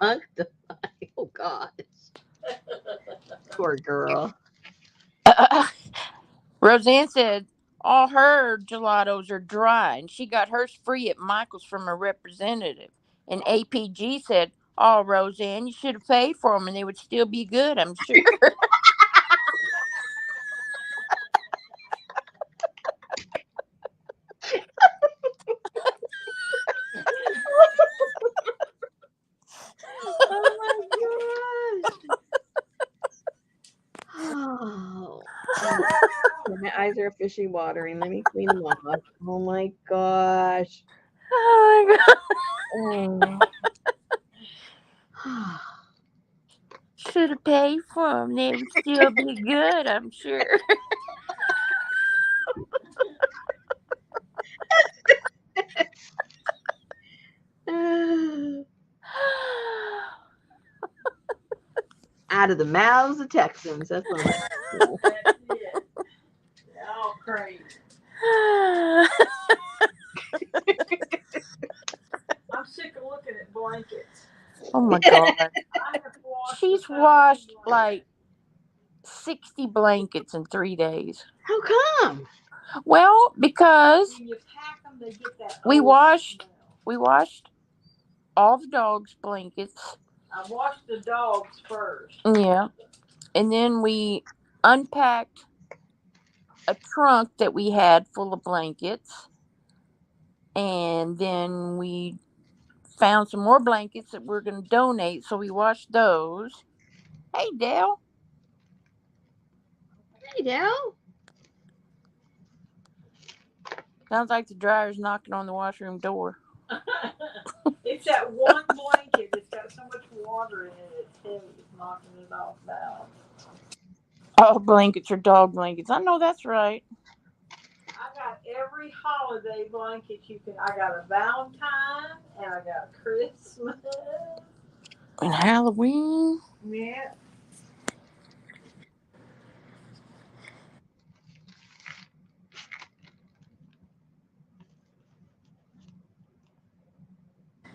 Oh gosh. Poor girl. Roseanne said all her gelatos are dry and she got hers free at Michael's from a representative. And APG said, oh, Roseanne, you should have paid for them and they would still be good, I'm sure. Oh my gosh. Oh, my eyes are officially watering. Let me clean them off. Oh my gosh. Oh my God. Oh. Should have paid for them. They would still be good, I'm sure. Out of the mouths of Texans. That's what I'm saying. That's it. They're all crazy. I'm sick of looking at blankets. Oh my God. I have washed She washed like 60 blankets in 3 days. How come? Well, because When you pack them, they get that we old washed smell. all the dogs' blankets. I washed the dogs first. Yeah. And then we unpacked a trunk that we had full of blankets. And then we found some more blankets that we're going to donate. So we washed those. Hey, Dale. Hey, Dale. Sounds like the dryer's knocking on the washroom door. It's that one blanket. It's got so much water in it. It's heavy. It's knocking it off now. All blankets are dog blankets. I know that's right. I got every holiday blanket you can. I got a Valentine and I got a Christmas. And Halloween. Yeah.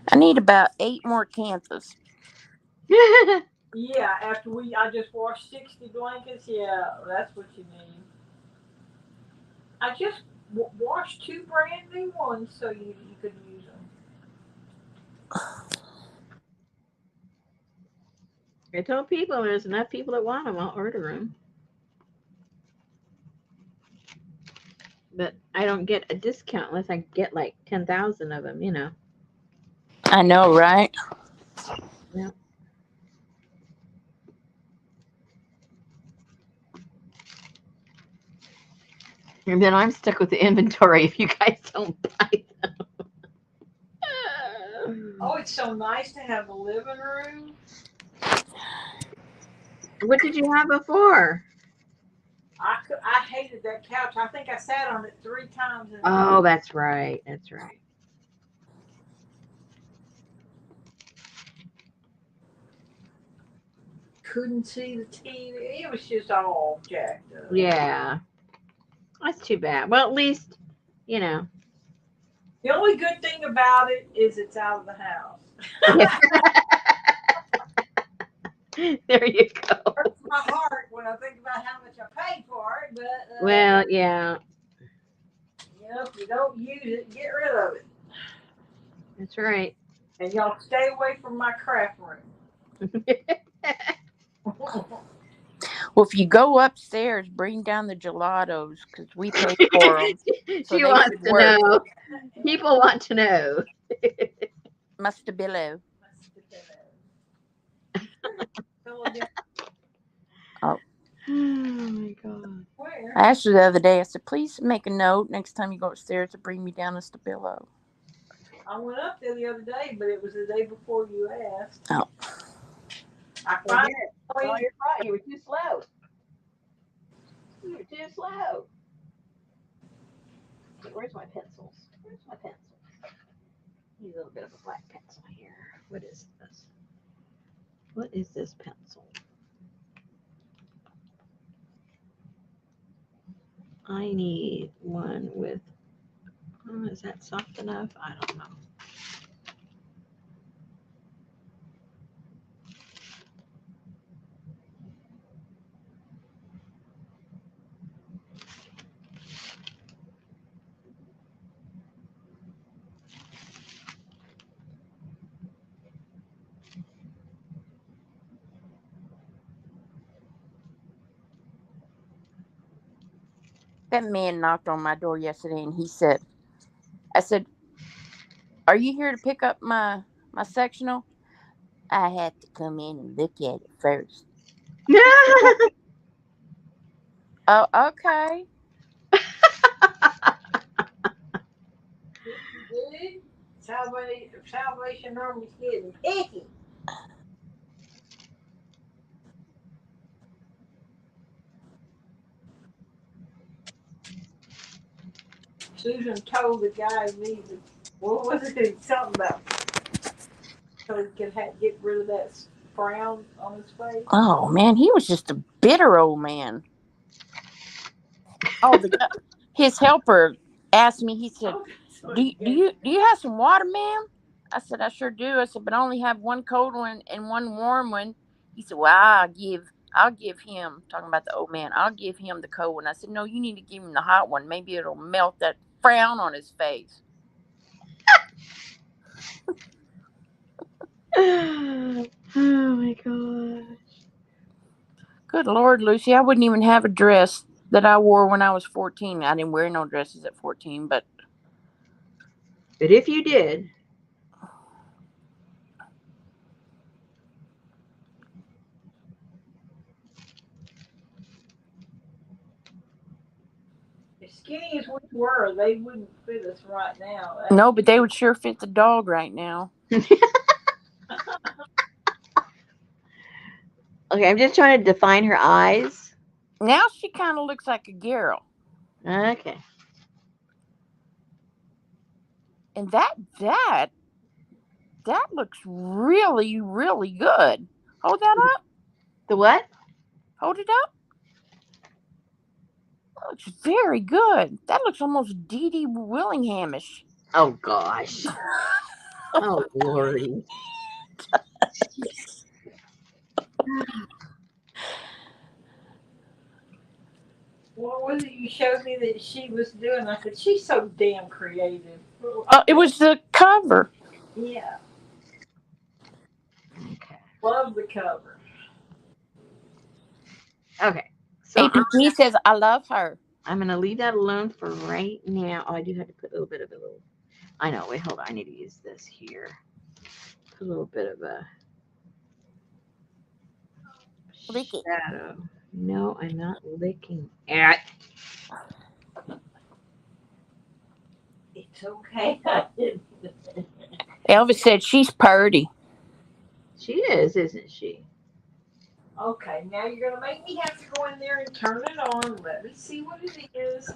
I need about 8 more canthas. Yeah, after I just washed 60 blankets. Yeah, that's what you need. I just washed 2 brand new ones so you could use them. I told people there's enough people that want them. I'll order them. But I don't get a discount unless I get like 10,000 of them, you know. I know, right? Yeah. And then I'm stuck with the inventory if you guys don't buy them. Oh, it's so nice to have a living room. What did you have before? I hated that couch. I think I sat on it 3 times. Oh, that's right. That's right. Couldn't see the TV. It was just all jacked up. Yeah. That's too bad. Well, at least, you know. The only good thing about it is it's out of the house. There you go. It hurts my heart when I think about how much I paid for it, but Well, yeah. if you don't use it, get rid of it. That's right. And y'all stay away from my craft room. Well, if you go upstairs, bring down the gelatos because we paid for them. She wants to know. People want to know. Mustabilo. Oh my God. Where? I asked her the other day, I said, please make a note next time you go upstairs to bring me down a Stabilo. I went up there the other day, but it was the day before you asked. Oh. I finally. Oh, you're right. You were too slow. You were too slow. Where's my pencils? Where's my pencils? Need a little bit of a black pencil here. What is this? What is this pencil? I need one with, is that soft enough? I don't know. That man knocked on my door yesterday and he said, I said, are you here to pick up my sectional? I have to come in and look at it first. Oh, okay. Salvation Army's getting picky. Susan told the guy needed, what was it? Something about so he could get rid of that frown on his face. Oh man, he was just a bitter old man. Oh, his helper asked me. He said, "Do you have some water, ma'am?" I said, "I sure do." I said, "But I only have one cold one and one warm one." He said, "Well, I'll give him," talking about the old man. "I'll give him the cold one." I said, "No, you need to give him the hot one. Maybe it'll melt that frown on his face." Oh my god. Good Lord, Lucy, I wouldn't even have a dress that I wore when I was 14. I didn't wear no dresses at 14, but But if you did, As skinny as we were, they wouldn't fit us right now. no, but they would sure fit the dog right now. okay, I'm just trying to define her eyes. Now she kind of looks like a girl. Okay. And that looks really, really good. Hold that up. The what? Hold it up. That looks very good. That looks almost Dee Dee Willinghamish. Oh gosh. Oh lordy. What was it you showed me that she was doing? I said, she's so damn creative. It was the cover. Yeah, Okay. love the cover. Okay. So APG says, "I love her." I'm gonna leave that alone for right now. Oh, I do have to put a little bit of a little. I know. Wait, hold on. I need to use this here. Put a little bit of a Lick it. shadow. No, I'm not licking it. It's okay. Elvis said she's purty. She is, isn't she? Okay, now you're gonna make me have to go in there and turn it on. Let me see what it is.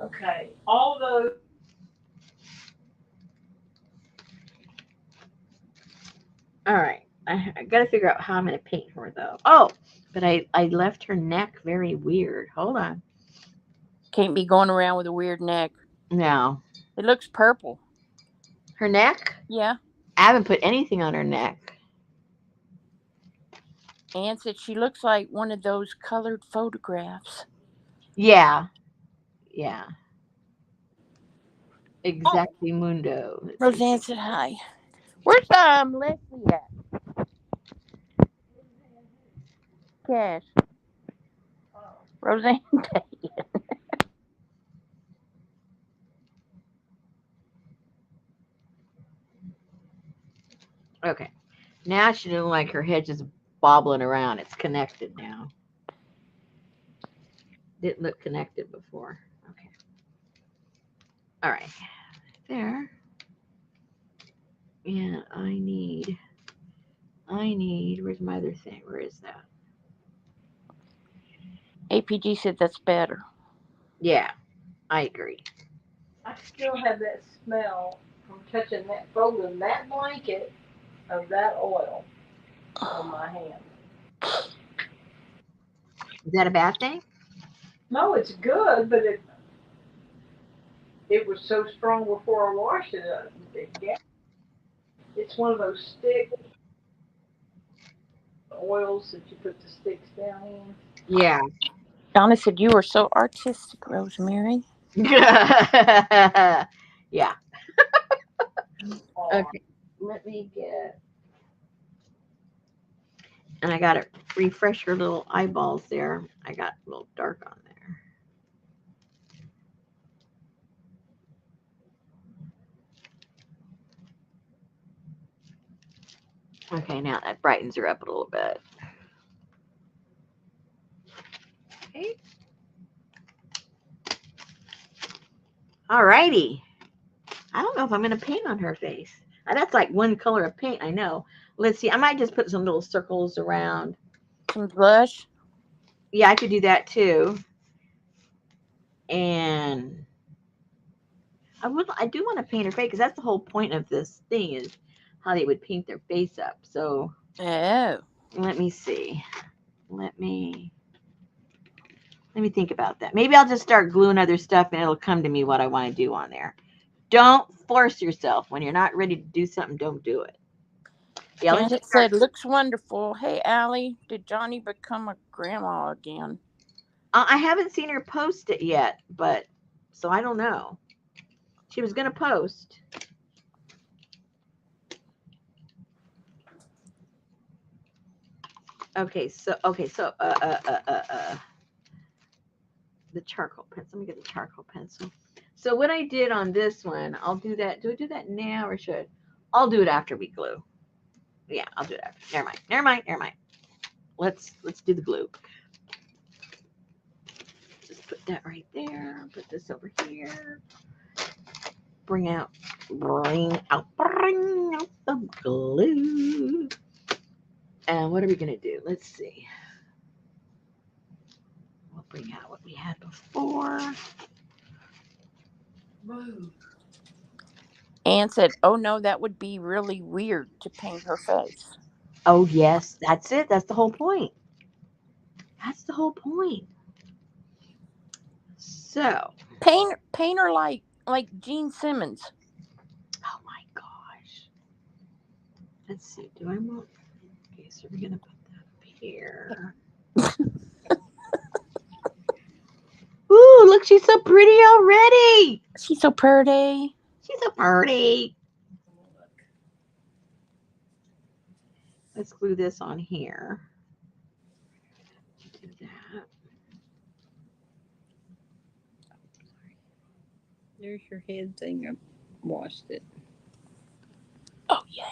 Okay, all those. All right. I got to figure out how I'm going to paint her, though. Oh, but I left her neck very weird. Hold on. Can't be going around with a weird neck. No. It looks purple. Her neck? Yeah. I haven't put anything on her neck. Ann said she looks like one of those colored photographs. Yeah. Yeah. Exactly, Mundo. Let's see. Roseanne said hi. Where's Leslie at? Cash. Roseanne. Okay. Now she doesn't like her head just bobbling around. It's connected now. Didn't look connected before. Okay. All right. There. And I need, where's my other thing? Where is that? APG said that's better. Yeah, I agree. I still have that smell from touching that folding that blanket of that oil on my hand. Is that a bad thing? No, it's good, but it was so strong before I washed it. Yeah, it's one of those stick oils that you put the sticks down in. Yeah. Donna said you were so artistic, Rosemary. yeah. Oh, Okay. Let me get, and I got to refresh her little eyeballs there. I got a little dark on there. Okay, now that brightens her up a little bit. Okay. All righty. I don't know if I'm going to paint on her face. That's like one color of paint, I know. Let's see. I might just put some little circles around. Some blush. Yeah, I could do that too. And I do want to paint her face because that's the whole point of this thing is how they would paint their face up. So Oh. let me see. Let me think about that. Maybe I'll just start gluing other stuff and it'll come to me what I want to do on there. Don't force yourself. When you're not ready to do something, don't do it. Yeah, let's Janet just start. said, looks wonderful. Hey, Allie, did Johnny become a grandma again? I haven't seen her post it yet, but so I don't know. She was gonna post. Okay, so the charcoal pencil. Let me get the charcoal pencil. So what I did on this one, I'll do that. Do I do that now or should? I'll do it after we glue. Yeah, I'll do it after. Never mind. Never mind. Never mind. Let's do the glue. Just put that right there. Put this over here. Bring out the glue. And what are we gonna do? Let's see. We'll bring out what we had before. Move. Anne said, oh no, that would be really weird to paint her face. Oh yes, that's it. That's the whole point. That's the whole point. So, Paint her like Gene Simmons. oh my gosh. Let's see. Do I want? Okay, so we're gonna put that up here. Ooh, look, she's so pretty already. She's so pretty. She's so pretty. Look. Let's glue this on here. Do that. There's your head thing. I washed it. Oh, yay.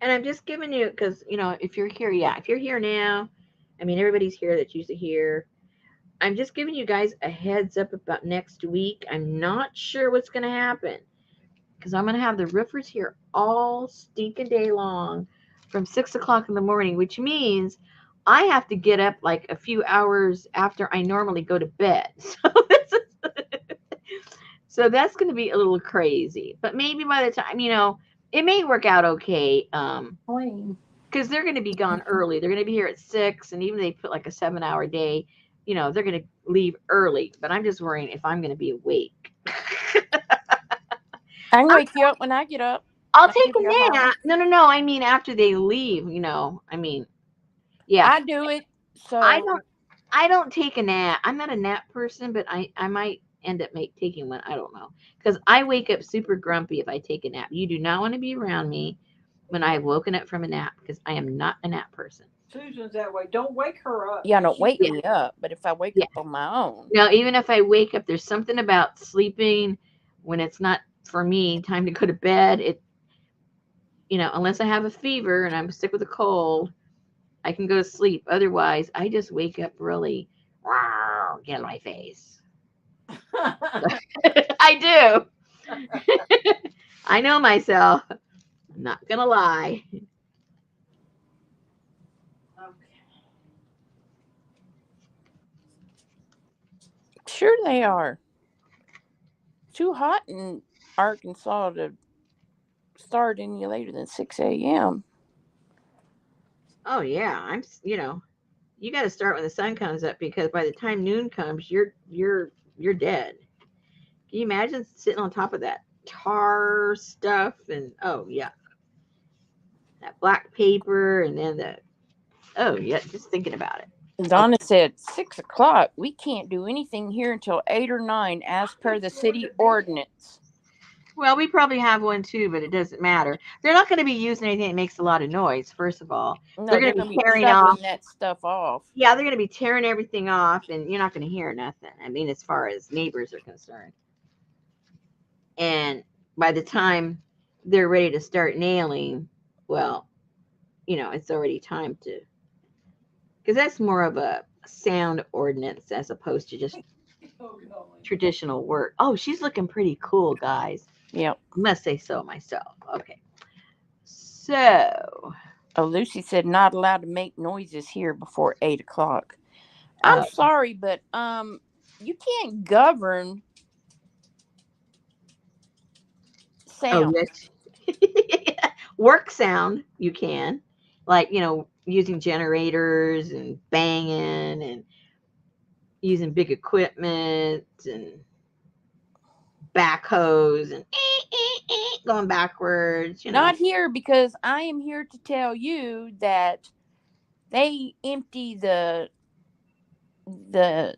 And I'm just giving you, because, if you're here, if you're here now, I mean, everybody's here that's usually here. I'm just giving you guys a heads up about next week. I'm not sure what's going to happen because I'm going to have the roofers here all stinking day long from 6 o'clock in the morning, which means I have to get up like a few hours after I normally go to bed. So that's going to be a little crazy. But maybe by the time, it may work out okay. Clean. Because they're going to be gone early. They're going to be here at 6, and even if they put like a 7-hour day, they're going to leave early. But I'm just worrying if I'm going to be awake. I can wake you up when I get up. I'll take a nap. No. I mean, after they leave, I mean, yeah. I do it. So I don't take a nap. I'm not a nap person, but I might end up taking one. I don't know. Because I wake up super grumpy if I take a nap. You do not want to be around me when I have woken up from a nap because I am not a nap person. Susan's that way. Don't wake her up. yeah, don't wake me up. But if I wake Yeah. up on my own. Now, even if I wake up, there's something about sleeping when it's not for me time to go to bed. Unless I have a fever and I'm sick with a cold, I can go to sleep. Otherwise, I just wake up really, wow, get out of my face. I do. I know myself. I'm not gonna lie. Sure they are. Too hot in Arkansas to start any later than 6 a.m. Oh yeah, you got to start when the sun comes up because by the time noon comes, you're dead. Can you imagine sitting on top of that tar stuff and oh yeah, that black paper and then just thinking about it. Donna said 6 o'clock. We can't do anything here until 8 or 9 as per the city ordinance. Well, we probably have one too, but it doesn't matter. They're not going to be using anything that makes a lot of noise. First of all, No, they're going to be tearing off that stuff off. Yeah, they're going to be tearing everything off, and you're not going to hear nothing. I mean, as far as neighbors are concerned. And by the time they're ready to start nailing, well, it's already time to, because that's more of a sound ordinance as opposed to just traditional work. Oh, she's looking pretty cool, guys. Yep. I must say so myself. Okay. So. Oh, Lucy said not allowed to make noises here before 8 o'clock. I'm sorry, but you can't govern sound. Oh, yes. Work sound you can, like using generators and banging and using big equipment and backhoes and going backwards, Not here, because I am here to tell you that they empty the the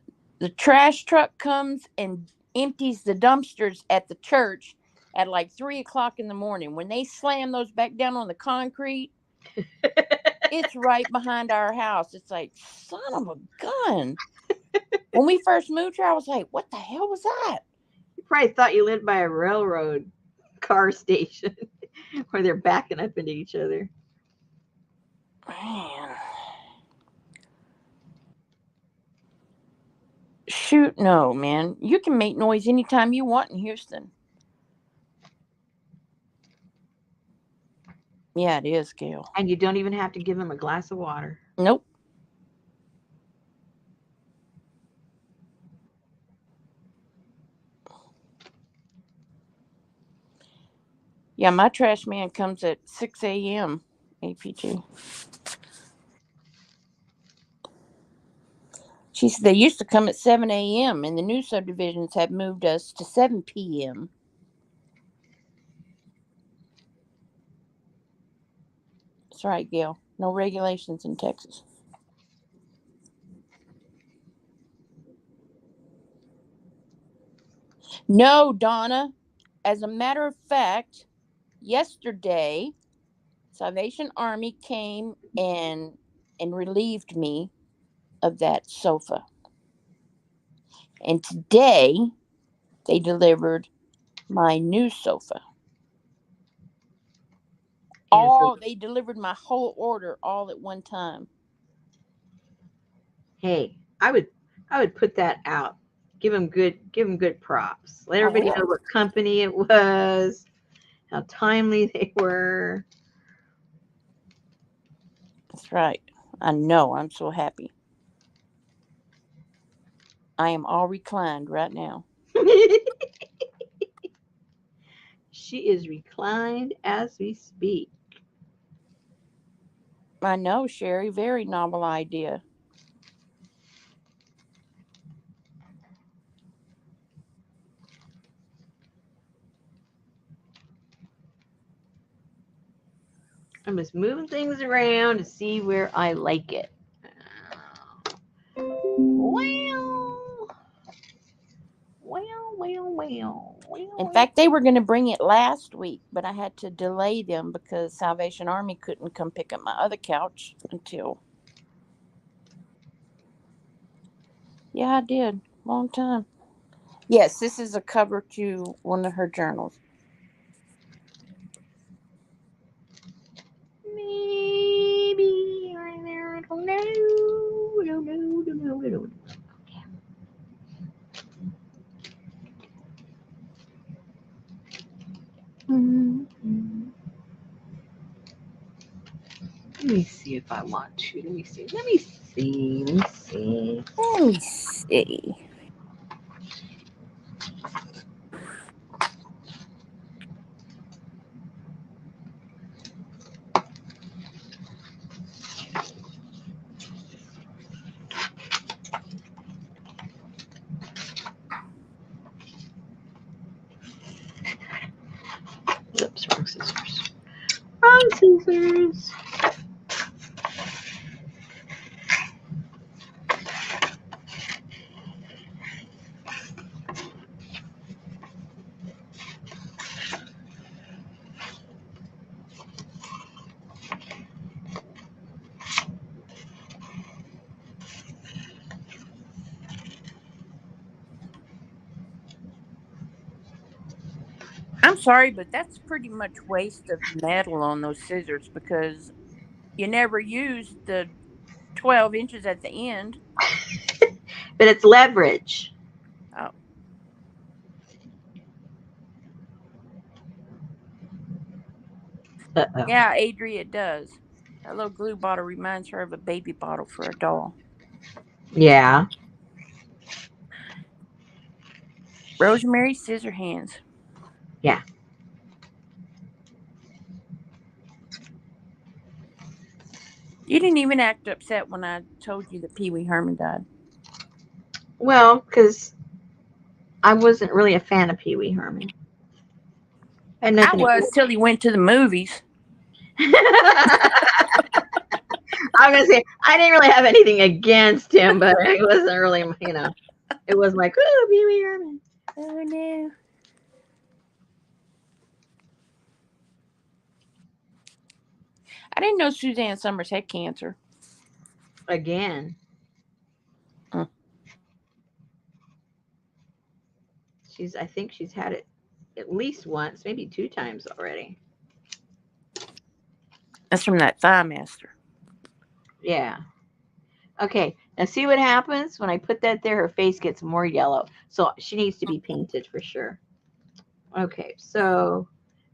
trash truck comes and empties the dumpsters at the church at like 3 o'clock in the morning. When they slam those back down on the concrete, it's right behind our house. It's like, son of a gun. When we first moved here, I was like, what the hell was that? You probably thought you lived by a railroad car station where they're backing up into each other. Man. Shoot, no, man. You can make noise anytime you want in Houston. Yeah, it is, Gail. And you don't even have to give them a glass of water. Nope. Yeah, my trash man comes at 6 a.m. APG. She said they used to come at 7 a.m. and the new subdivisions have moved us to 7 p.m. That's right, Gail. No regulations in Texas. No, Donna. As a matter of fact, yesterday, Salvation Army came and relieved me of that sofa. And today, they delivered my new sofa. They delivered my whole order all at one time. Hey, I would put that out. Give them good props. Let everybody know what company it was, how timely they were. That's right. I know. I'm so happy. I am all reclined right now. She is reclined as we speak. I know, Sherry. Very novel idea. I'm just moving things around to see where I like it. Well. In fact, they were going to bring it last week, but I had to delay them because Salvation Army couldn't come pick up my other couch until. Yeah, I did. Long time. Yes, this is a cover to one of her journals. Maybe I'm there. I don't know. Let me see if I want to. Let me see. Let me see. Oops, wrong scissors. Wrong scissors. I'm sorry, but that's pretty much waste of metal on those scissors because you never use the 12 inches at the end. But it's leverage. Oh. Uh-oh. Yeah, Adria, it does. That little glue bottle reminds her of a baby bottle for a doll. Yeah. Rosemary scissor hands. Yeah. You didn't even act upset when I told you that Pee Wee Herman died. Well, because I wasn't really a fan of Pee Wee Herman. Had I nothing to was till he went to the movies. I'm gonna say I didn't really have anything against him, but it wasn't really, it was like, ooh, Pee Wee Herman. Oh no. I didn't know Suzanne Summers had cancer. Again. Mm. I think she's had it at least once, maybe 2 times already. That's from that Thigh Master. Yeah. Okay. Now see what happens when I put that there? Her face gets more yellow. So she needs to be painted for sure. Okay. So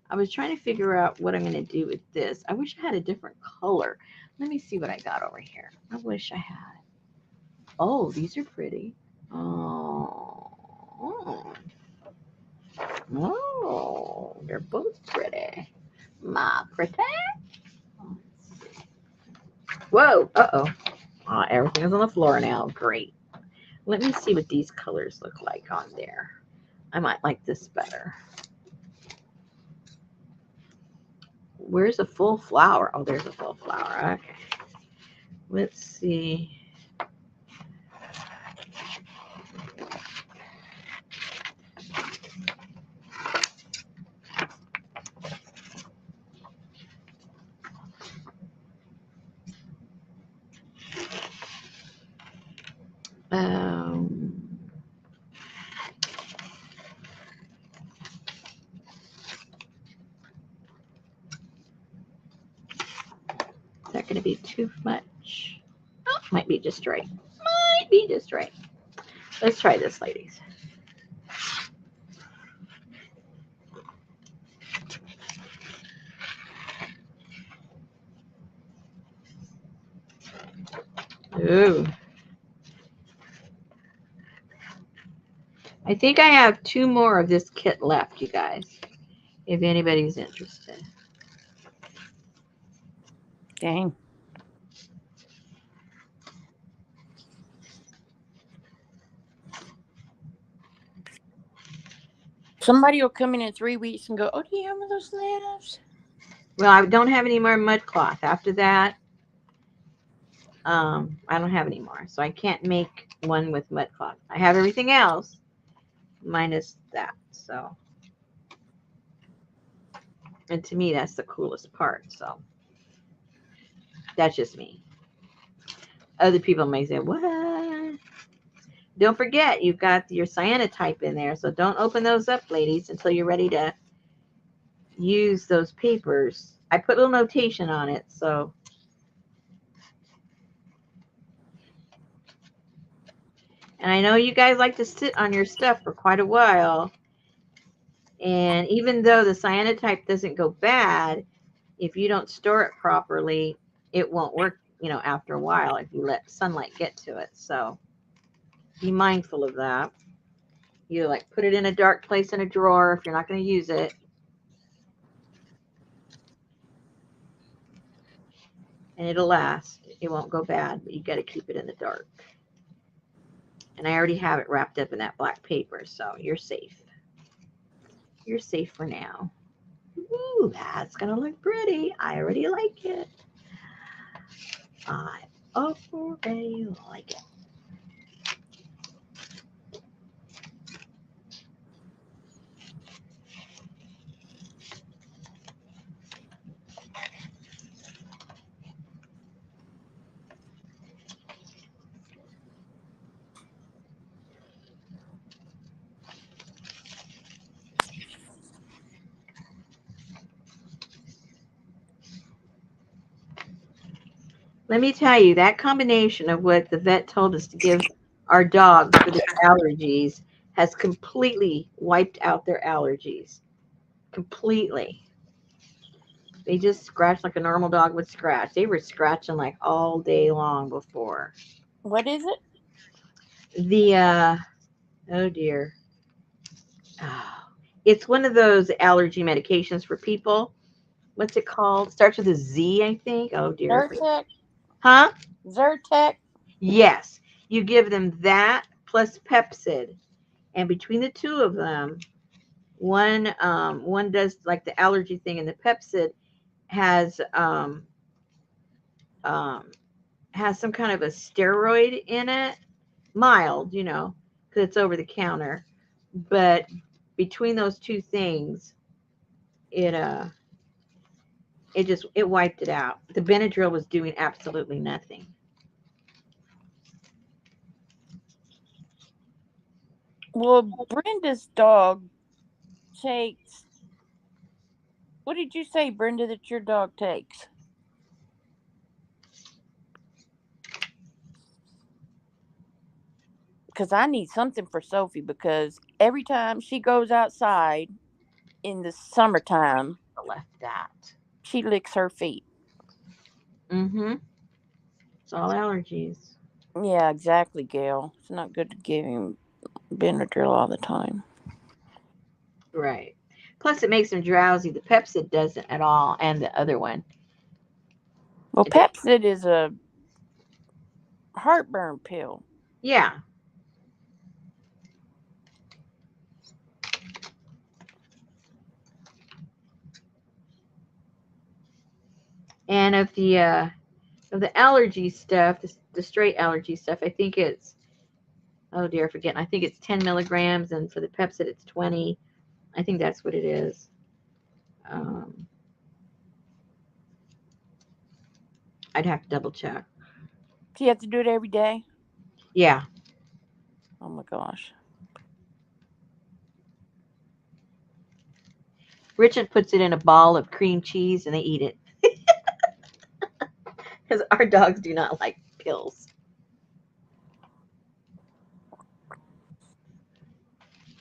I was trying to figure out what I'm going to do with this. I wish I had a different color. Let me see what I got over here. I wish I had. Oh, these are pretty. Oh. Oh, they're both pretty. My pretty. Whoa. Uh-oh. Oh, everything is on the floor now. Great. Let me see what these colors look like on there. I might like this better. Where's a full flower? Oh, there's a full flower. Okay. Let's see. Um, is that going to be too much? Oh, might be just right. Might be just right. Let's try this, ladies. Ooh. I think I have 2 more of this kit left, you guys, if anybody's interested. Dang. Somebody will come in 3 weeks and go, "Oh, do you have one of those letters?" Well, I don't have any more mud cloth. After that, I don't have any more. So I can't make one with mud cloth. I have everything else minus that. So, and to me, that's the coolest part. So that's just me. Other people may say, what? Don't forget, you've got your cyanotype in there. So don't open those up, ladies, until you're ready to use those papers. I put a little notation on it. So and I know you guys like to sit on your stuff for quite a while. And even though the cyanotype doesn't go bad, if you don't store it properly, it won't work, after a while if you let sunlight get to it. So be mindful of that. You put it in a dark place in a drawer if you're not going to use it. And it'll last. It won't go bad, but you got to keep it in the dark. And I already have it wrapped up in that black paper, so you're safe. You're safe for now. Ooh, that's going to look pretty. I already like it. I already like it. Let me tell you, that combination of what the vet told us to give our dogs for their allergies has completely wiped out their allergies. Completely. They just scratched like a normal dog would scratch. They were scratching all day long before. What is it? Oh dear. Oh, it's one of those allergy medications for people. What's it called? Starts with a Z, I think. Oh dear. Zyrtec. Huh? Zyrtec. Yes. You give them that plus Pepsid. And between the two of them, one does like the allergy thing, and the Pepsid has um, has some kind of a steroid in it, mild, because it's over the counter. But between those two things, it it wiped it out. The Benadryl was doing absolutely nothing. Well, Brenda's dog takes. What did you say, Brenda, that your dog takes? Because I need something for Sophie, because every time she goes outside in the summertime, I left that. she licks her feet. Mm-hmm. It's all allergies. Yeah, exactly, Gail. It's not good to give him Benadryl all the time. Right. Plus, it makes them drowsy. The Pepsid doesn't at all, and the other one. Well, Pepsid is a heartburn pill. Yeah. And of the allergy stuff, the straight allergy stuff, I think it's, oh dear, I forget. I think it's 10 milligrams, and for the Pepsid, it's 20. I think that's what it is. I'd have to double check. Do you have to do it every day? Yeah. Oh my gosh. Richard puts it in a ball of cream cheese and they eat it. Because our dogs do not like pills.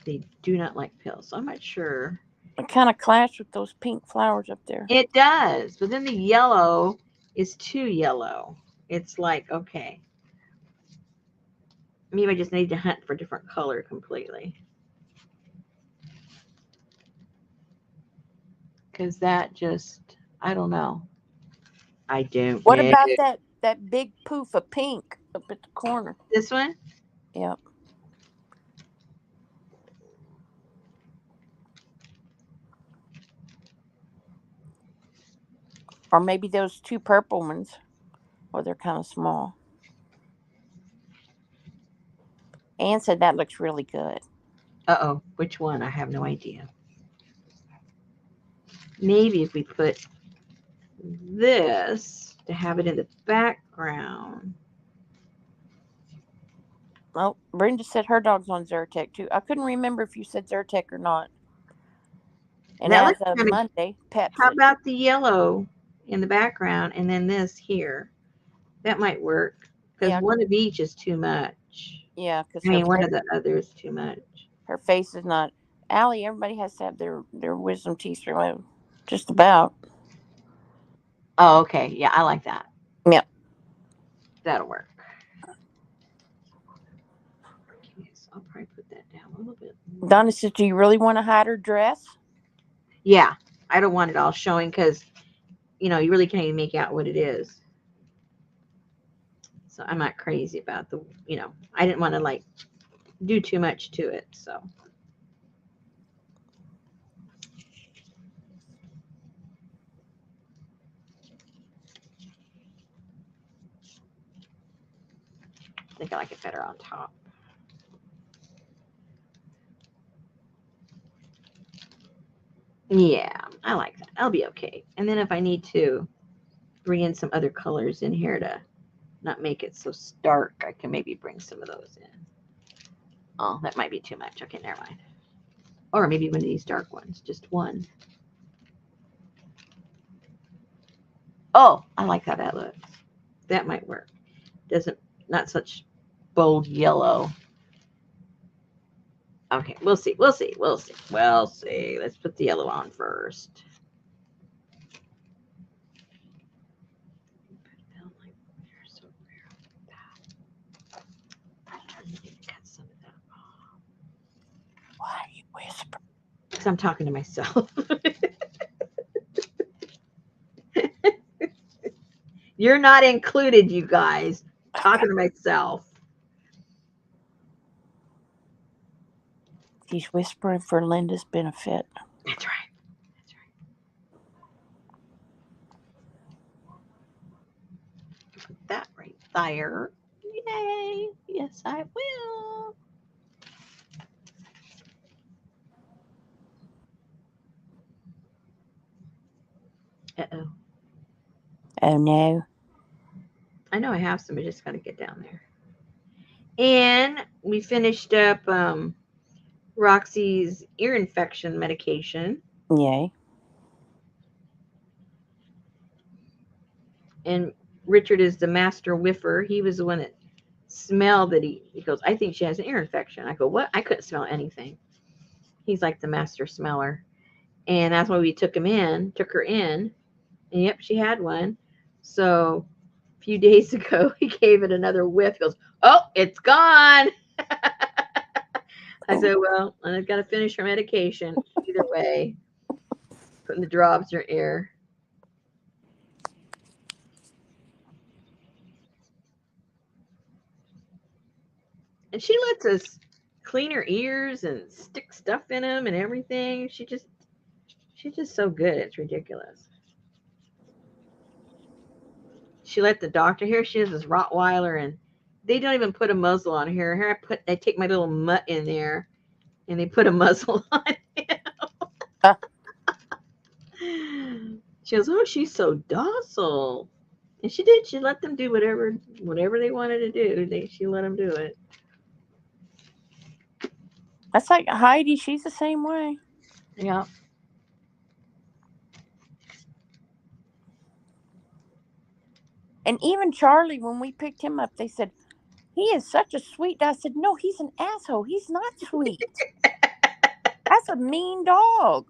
They do not like pills. So I'm not sure. It kind of clashed with those pink flowers up there. It does. But then the yellow is too yellow. It's like, okay. Maybe I just need to hunt for a different color completely. Because that just, I don't know. I don't What know. about that big poof of pink up at the corner? This one? Yep. Or maybe those two purple ones. Or they're kind of small. Anne said that looks really good. Uh-oh. Which one? I have no idea. Maybe if we put this to have it in the background. Oh, Brenda said her dog's on Zyrtec too. I couldn't remember if you said Zyrtec or not. And That as looks of kind of, Monday, how Pepsi. about the yellow in the background and then this here? That might work. Because Yeah. one of each is too much. Yeah, because I mean, one of the other is too much. her face is not. Allie, everybody has to have their wisdom teeth removed. Just about. Oh, okay. Yeah, I like that. Yep. That'll work. Okay, so I'll probably put that down a little bit more. Donna said, do you really want to hide her dress? Yeah, I don't want it all showing because, you really can't even make out what it is. So I'm not crazy about I didn't want to like do too much to it. So. I think I like it better on top. Yeah, I like that. That'll be okay. And then if I need to bring in some other colors in here to not make it so stark, I can maybe bring some of those in. Oh, that might be too much. Okay, never mind. Or maybe one of these dark ones, just one. Oh, I like how that looks. That might work. Not such bold yellow. Okay, we'll see. We'll see. We'll see. We'll see. Let's put the yellow on first. Why are you whispering? Because I'm talking to myself. You're not included, you guys. Talking to myself. She's whispering for Linda's benefit. That's right. Put that right there. Yay. Yes, I will. Uh-oh. Oh no. I know I have some, I just got to get down there. And we finished up Roxy's ear infection medication. Yay. And Richard is the master whiffer. He was the one that smelled that he goes, I think she has an ear infection. I go, what? I couldn't smell anything. He's like the master smeller. And that's why we took her in. And yep, she had one. So a few days ago, he gave it another whiff. He goes, oh, it's gone. I said, well, I've got to finish her medication. Either way, putting the drops in her ear. And she lets us clean her ears and stick stuff in them and everything. She's just so good. It's ridiculous. She let the doctor here. She has this Rottweiler, and they don't even put a muzzle on her. Here I take my little mutt in there, and they put a muzzle on him. She goes, oh, she's so docile, and she did. She let them do whatever they wanted to do. She let them do it. That's like Heidi. She's the same way. Yeah. And even Charlie, when we picked him up, they said, he is such a sweet. I said, no, he's an asshole. He's not sweet. That's a mean dog.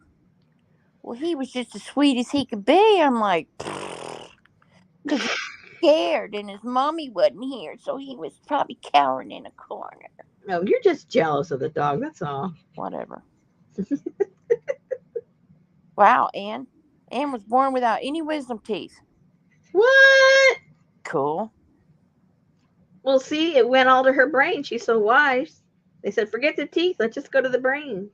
Well, he was just as sweet as he could be. I'm like, because he was scared and his mommy wasn't here. So he was probably cowering in a corner. No, you're just jealous of the dog. That's all. Whatever. Wow, Anne. Anne was born without any wisdom teeth. What? Cool. Well, see, it went all to her brain. She's so wise. They said, forget the teeth. Let's just go to the brain.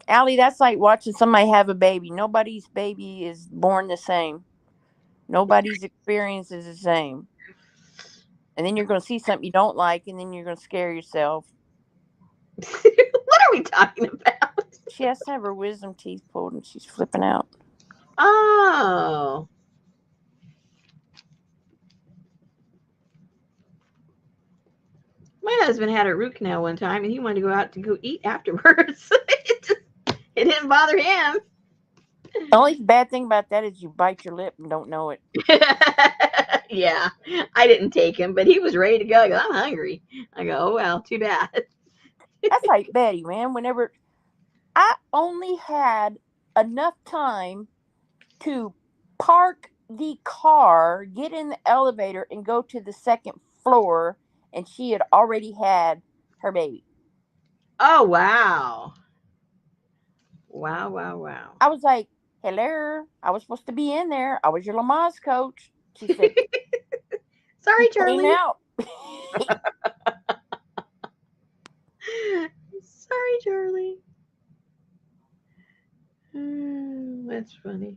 Allie, that's like watching somebody have a baby. Nobody's baby is born the same. Nobody's experience is the same. And then you're going to see something you don't like, and then you're going to scare yourself. What are we talking about? She has to have her wisdom teeth pulled, and she's flipping out. Oh. My husband had a root canal one time, and he wanted to go out to go eat afterwards. It didn't bother him. The only bad thing about that is you bite your lip and don't know it. Yeah, I didn't take him, but he was ready to go. I go, I'm hungry. I go, oh, well, too bad. That's like Betty, man. Whenever I only had enough time to park the car, get in the elevator, and go to the second floor, and she had already had her baby. Oh, wow. Wow. I was like, hello, I was supposed to be in there. I was your Lamaze coach. She said, sorry, Charlie. Out. Sorry, Charlie. That's funny.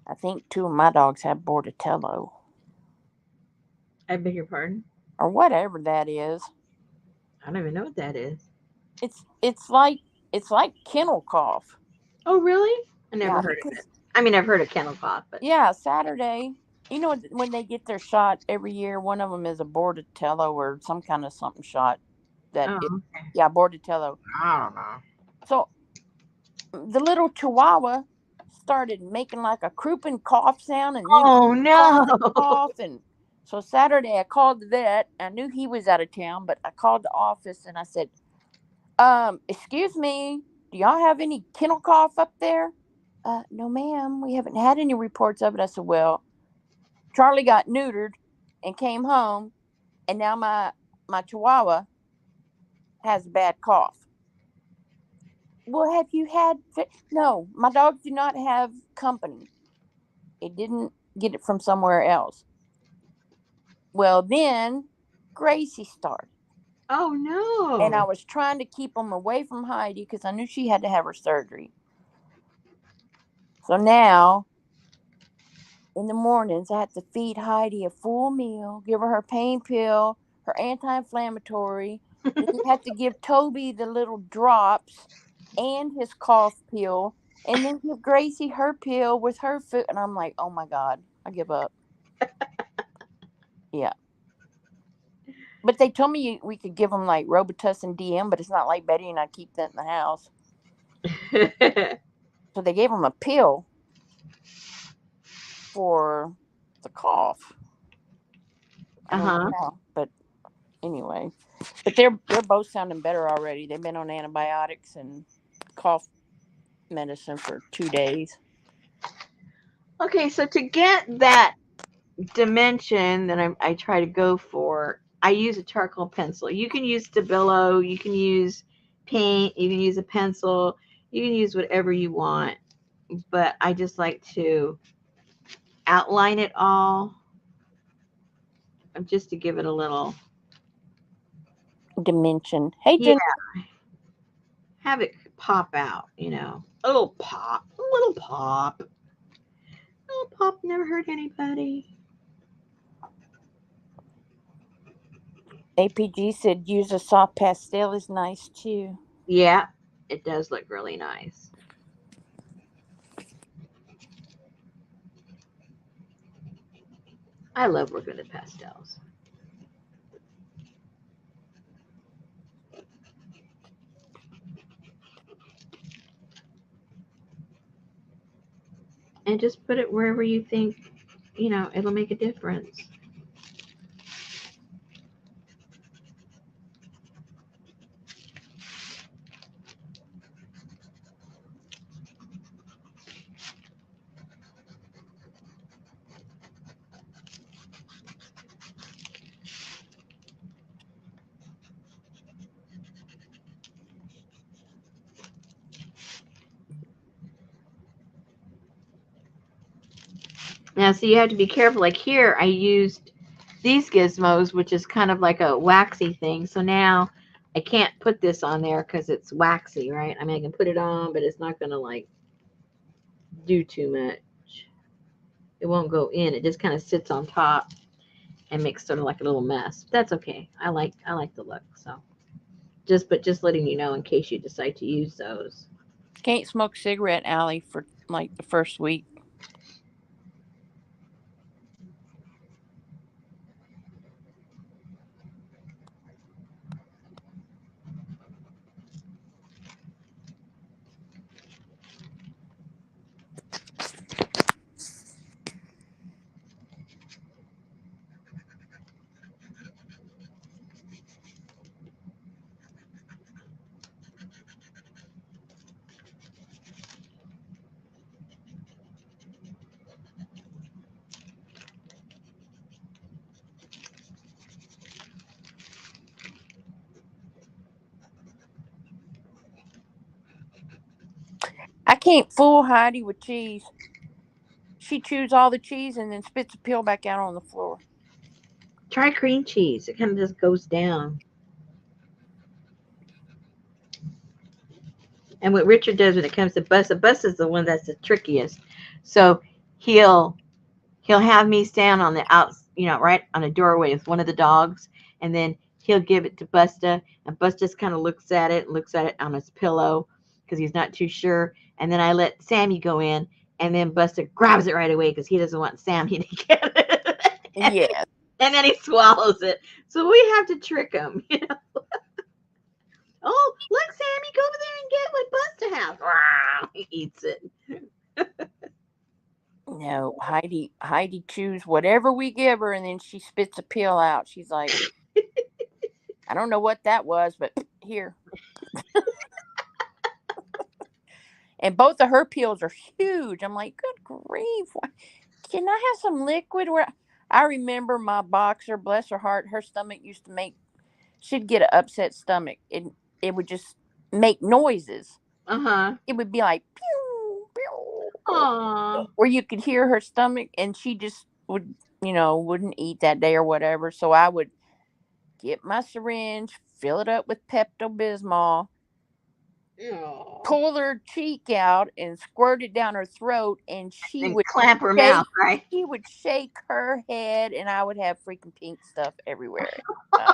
I think 2 of my dogs have Bordatello. I beg your pardon? Or whatever that is. I don't even know what that is. It's like kennel cough. Oh, really? I never heard of it. I mean, I've heard of kennel cough, but yeah, Saturday. You know when they get their shot every year, one of them is a Bordatello or some kind of something shot. Okay. Yeah, Bordatello. I don't know. So the little Chihuahua started making like a crouping cough sound, and oh no, cough and So Saturday I called the vet. I knew he was out of town, but I called the office and I said, excuse me, do y'all have any kennel cough up there? No, ma'am, we haven't had any reports of it. I said, well, Charlie got neutered and came home, and now my Chihuahua has a bad cough. Well, have you had? No, my dogs do not have company. It didn't get it from somewhere else. Well, then Gracie started. Oh And I no. was trying to keep them away from Heidi because I knew she had to have her surgery. So now, in the mornings, I have to feed Heidi a full meal, give her pain pill, her anti-inflammatory. Then you have to give Toby the little drops and his cough pill, and then give Gracie her pill with her food. And I'm like, oh my God, I give up. Yeah. But they told me we could give them like Robitussin DM, but it's not like Betty and I keep that in the house. So they gave them a pill for the cough. I don't know how, but anyway. But they're both sounding better already. They've been on antibiotics and cough medicine for 2 days. Okay, so to get that dimension that I try to go for, I use a charcoal pencil. You can use Stabilo, you can use paint, you can use a pencil, you can use whatever you want. But I just like to outline it all just to give it a little Dimension. Hey, yeah, Jen. have it pop out, a little pop, a little pop. A little pop never hurt anybody. APG said use a soft pastel is nice too. Yeah, it does look really nice. I love working with pastels. And just put it wherever you think, it'll make a difference. Now, so you have to be careful. Like here, I used these gizmos, which is kind of like a waxy thing. So now I can't put this on there because it's waxy, right? I mean, I can put it on, but it's not going to like do too much. It won't go in. It just kind of sits on top and makes sort of like a little mess. That's okay. I like the look. So just letting you know in case you decide to use those. Can't smoke cigarette, Allie, for like the first week. I can't fool Heidi with cheese. She chews all the cheese and then spits the peel back out on the floor. Try cream cheese. It kind of just goes down. And what Richard does when it comes to Bus is the one that's the trickiest. So he'll have me stand on the right on the doorway with one of the dogs, and then he'll give it to Busta, and Busta just kind of looks at it on his pillow because he's not too sure. And then I let Sammy go in, and then Busta grabs it right away because he doesn't want Sammy to get it. Yeah. And then he swallows it. So we have to trick him, Oh, look, Sammy, go over there and get what Busta has. He eats it. No, Heidi chews whatever we give her, and then she spits a pill out. She's like, I don't know what that was, but here. And both of her pills are huge. I'm like, good grief. Can I have some liquid? Where I remember my boxer, bless her heart, her stomach used to make, she'd get an upset stomach. It would just make noises. Uh-huh. It would be like, pew, pew, Aw. where you could hear her stomach, and she just would, wouldn't eat that day or whatever. So I would get my syringe, fill it up with Pepto-Bismol, Aw. pull her cheek out and squirt it down her throat, and And clamp her shake mouth, right? she would shake her head, and I would have freaking pink stuff everywhere. Uh,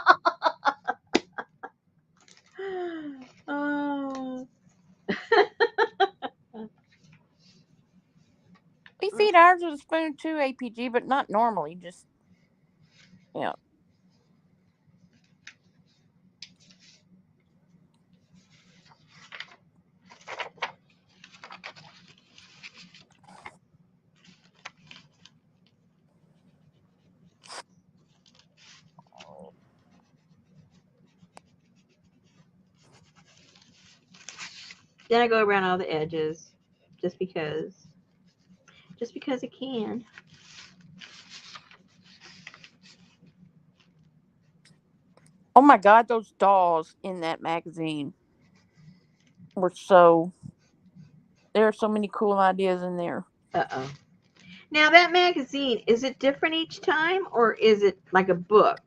Oh. we feed ours with a spoon too, APG, but not normally. Just you know. Then I go around all the edges, just because I can. Oh my God, those dolls in that magazine were so. There are so many cool ideas in there. Uh-oh. Now that magazine, is it different each time, or is it like a book?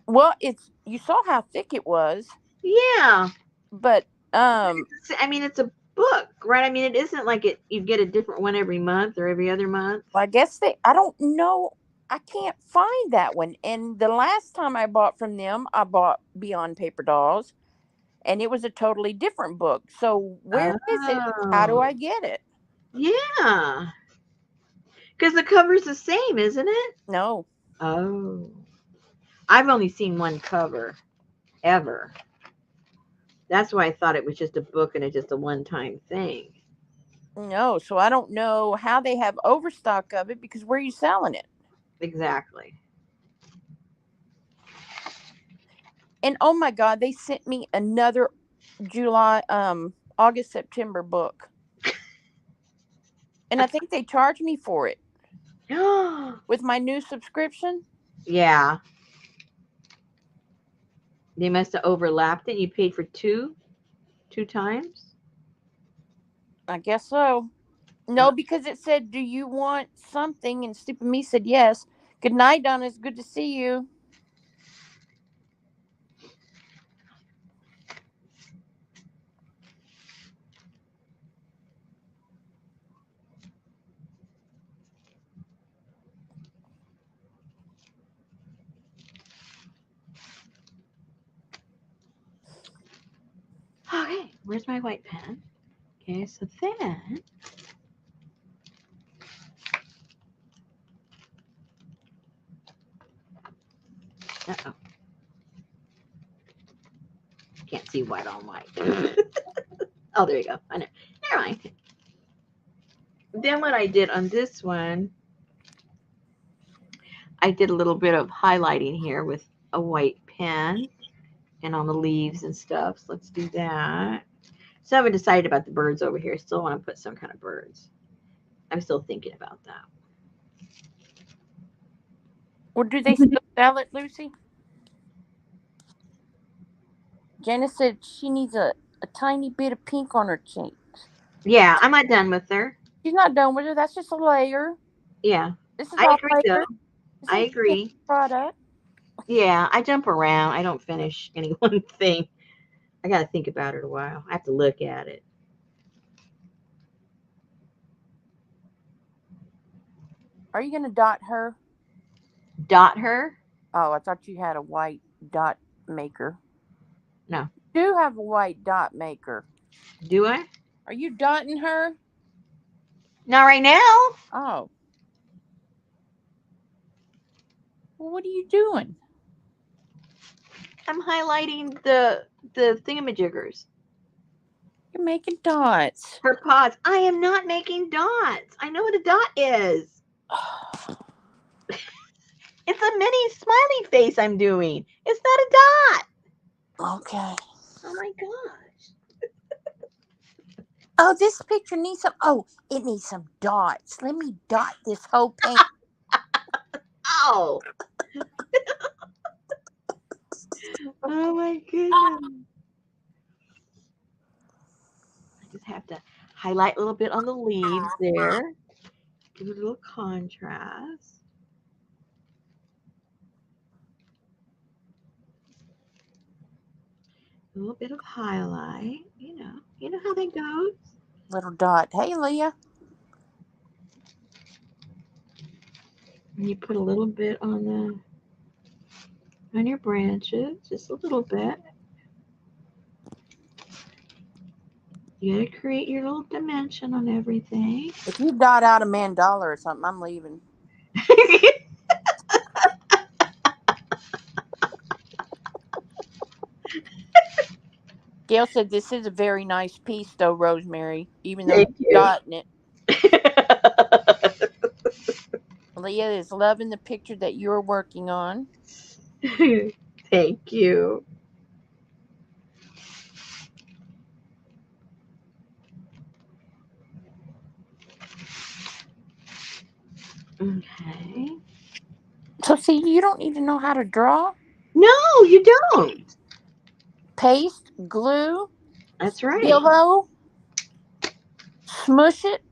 Well, you saw how thick it was, Yeah. but I mean, it's a book, right? I mean, it isn't like you get a different one every month or every other month. I guess I don't know. I can't find that one. And the last time I bought from them, I bought Beyond Paper Dolls, and it was a totally different book. So where is it? How do Oh. I get it? Yeah. Because the cover's the same, isn't it? No. Oh. I've only seen one cover ever. That's why I thought it was just a book and it's just a one-time thing. No. So I don't know how they have overstock of it, because where are you selling it? Exactly. And oh my God, they sent me another August, September book. And I think they charged me for it with my new subscription. Yeah. They must have overlapped it. You paid for two times? I guess so. No, because it said, do you want something? And stupid me said yes. Good night, Donna. It's good to see you. Okay, where's my white pen? Okay, so then uh-oh. Can't see white on white. Oh, there you go. I know. Never mind. Then what I did on this one, I did a little bit of highlighting here with a white pen and on the leaves and stuff. So let's do that. So I haven't decided about the birds over here. Still want to put some kind of birds. I'm still thinking about that. Or do they still sell it, Lucy? Janice said she needs a tiny bit of pink on her cheeks. Yeah, I'm not done with her. She's not done with her. That's just a layer. Yeah, This is I all agree layer. though. This I ain't the agree. product. Yeah, I jump around. I don't finish any one thing. I got to think about it a while. I have to look at it. Are you going to dot her? Dot her? Oh, I thought you had a white dot maker. No. You do have a white dot maker. Do I? Are you dotting her? Not right now. Oh. Well, what are you doing? I'm highlighting the thingamajiggers. You're making dots. Her paws. I am not making dots. I know what a dot is. It's a mini smiley face I'm doing. It's not a dot. Okay. Oh my gosh. Oh, this picture needs some. Oh, it needs some dots. Let me dot this whole paint. Oh. Oh my goodness. I just have to highlight a little bit on the leaves there. Give it a little contrast. A little bit of highlight. You know how that goes. Little dot. Hey, Leah. And you put a little bit on your branches, just a little bit. You gotta create your little dimension on everything. If you dot out a mandala or something, I'm leaving. Gail said this is a very nice piece, though, Rosemary, even though Thank you're you. dotting it. Leah is loving the picture that you're working on. Thank you. Okay. So, see, you don't need to know how to draw. No, you don't. Paste, glue, That's right. pillow, smush it.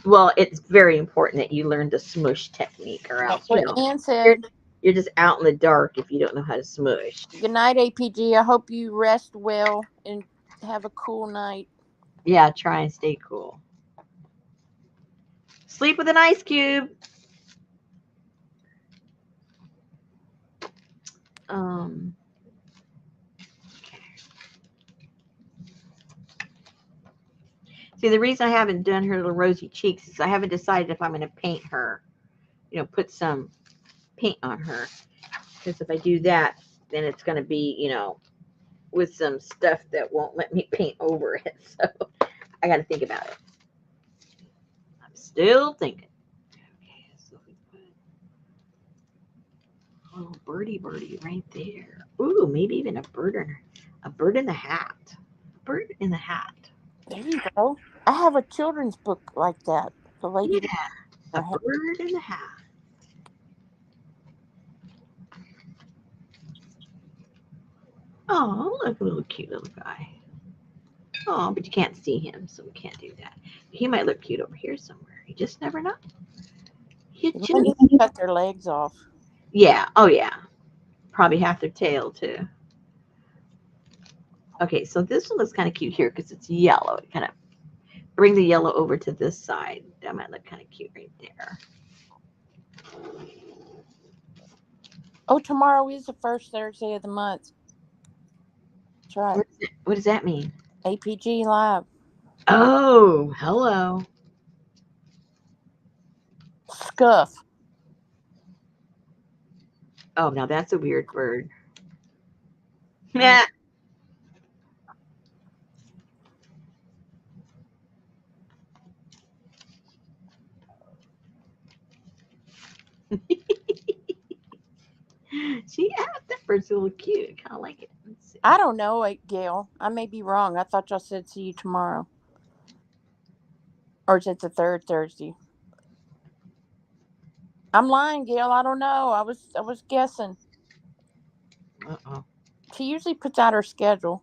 Well, it's very important that you learn the smush technique, or That's else, what Ann you're, said. you're just out in the dark if you don't know how to smush. Good night, APG. I hope you rest well and have a cool night. Yeah, try and stay cool. Sleep with an ice cube. Um. See, the reason I haven't done her little rosy cheeks is I haven't decided if I'm going to paint her. Put some paint on her. Because if I do that, then it's going to be, with some stuff that won't let me paint over it. So I got to think about it. I'm still thinking. Okay, so we put a little birdie right there. Ooh, maybe even a bird in the hat. A bird in the hat. There you go. I have a children's book like that. The lady. Yeah, a bird in the hat. Oh, look, a little cute little guy. Oh, but you can't see him, so we can't do that. He might look cute over here somewhere. You just never know. You You just, might need to cut their legs off. yeah. Oh, yeah. Probably half their tail too. Okay, so this one looks kind of cute here because it's yellow. It kind of bring the yellow over to this side. That might look kind of cute right there. Oh, tomorrow is the first Thursday of the month. That's right. What does that mean? APG Live. Oh, hello. Scuff. Oh, now that's a weird bird. Mm. Nah. That bird's a little cute. I kind of like it. Let's see. I don't know, Gail. I may be wrong. I thought y'all said see you tomorrow. Or is it the third Thursday? I'm lying, Gail. I don't know. I was guessing. Uh-oh. She usually puts out her schedule.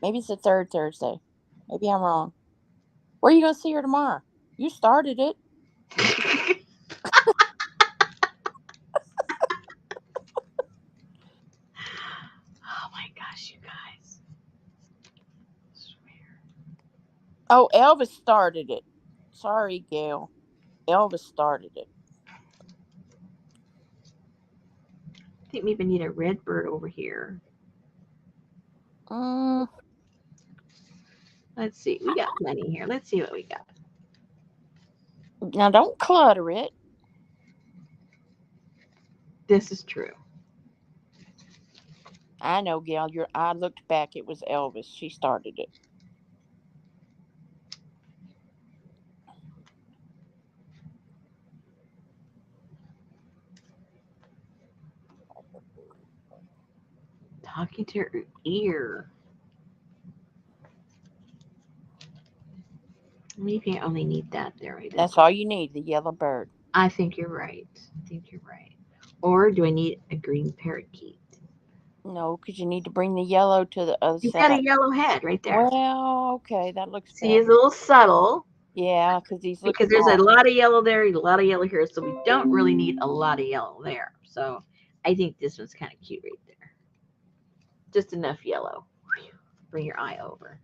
Maybe it's the third Thursday. Maybe I'm wrong. Where are you going to see her tomorrow? You started it. Oh my gosh, you guys. I swear. Oh, Elvis started it. Sorry, Gail. Elvis started it. I think we even need a red bird over here. Let's see. We got plenty here. Let's see what we got. Now, don't clutter it. This is true. I know, Gail. I looked back. It was Elvis. She started it. Talking to her ear. Maybe I only need that there. Right? That's all you need. The yellow bird. I think you're right. I think you're right. Or do I need a green parakeet? No, because you need to bring the yellow to the other He's got a side. yellow head right there. Well, okay, that looks See, better. he's a little subtle Yeah, because he's looking because there's a off. lot of yellow there, a lot of yellow here, so we don't really need a lot of yellow there. So I think this one's kind of cute right there. Just enough yellow. Bring your eye over.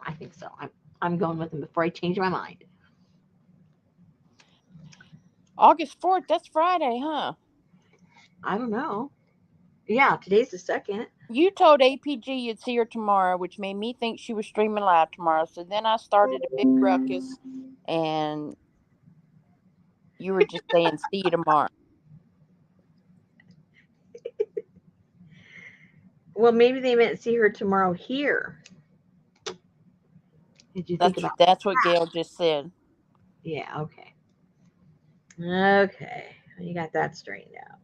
I think so. I'm going with him before I change my mind. August 4th, that's Friday, huh? I don't know. Yeah, today's the 2nd. You told APG you'd see her tomorrow, which made me think she was streaming live tomorrow. So then I started a big ruckus, and you were just saying, see you tomorrow. Well, maybe they meant see her tomorrow here. Did you think about That's what Gail just said. Yeah, okay. Okay. You got that straightened out.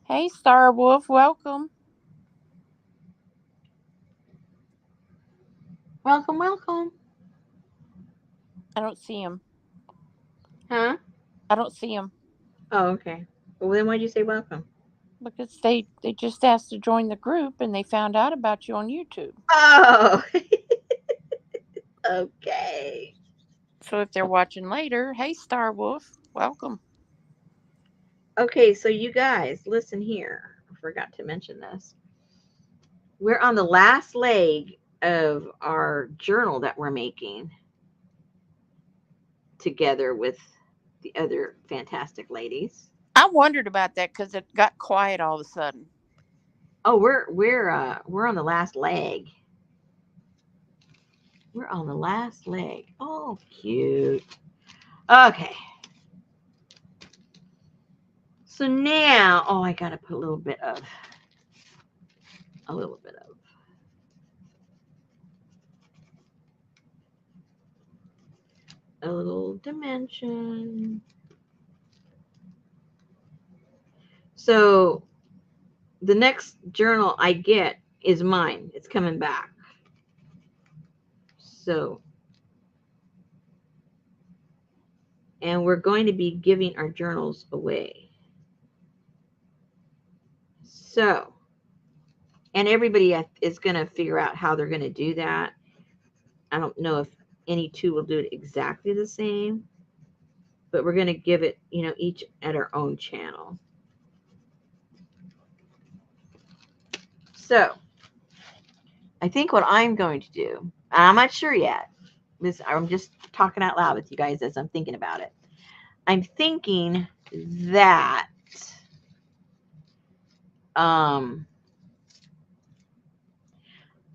Hey, Star Wolf, welcome. Welcome, welcome. I don't see him. Huh? I don't see him. Oh, okay. Well, then why'd you say welcome? Because they just asked to join the group, and they found out about you on YouTube. Oh. Okay. So if they're watching later, hey, Star Wolf, welcome. Okay, so you guys, listen here. I forgot to mention this. We're on the last leg of our journal that we're making together with the other fantastic ladies. I wondered about that because it got quiet all of a sudden. Oh, we're on the last leg. We're on the last leg. Oh, cute. Okay. So now, oh, I gotta put a little bit of a little dimension. So the next journal I get is mine. It's coming back. So, and we're going to be giving our journals away. So, and everybody is going to figure out how they're going to do that. I don't know if any two will do it exactly the same, but we're going to give it, each at our own channel. So, I think what I'm going to do, I'm not sure yet. I'm just talking out loud with you guys as I'm thinking about it. I'm thinking that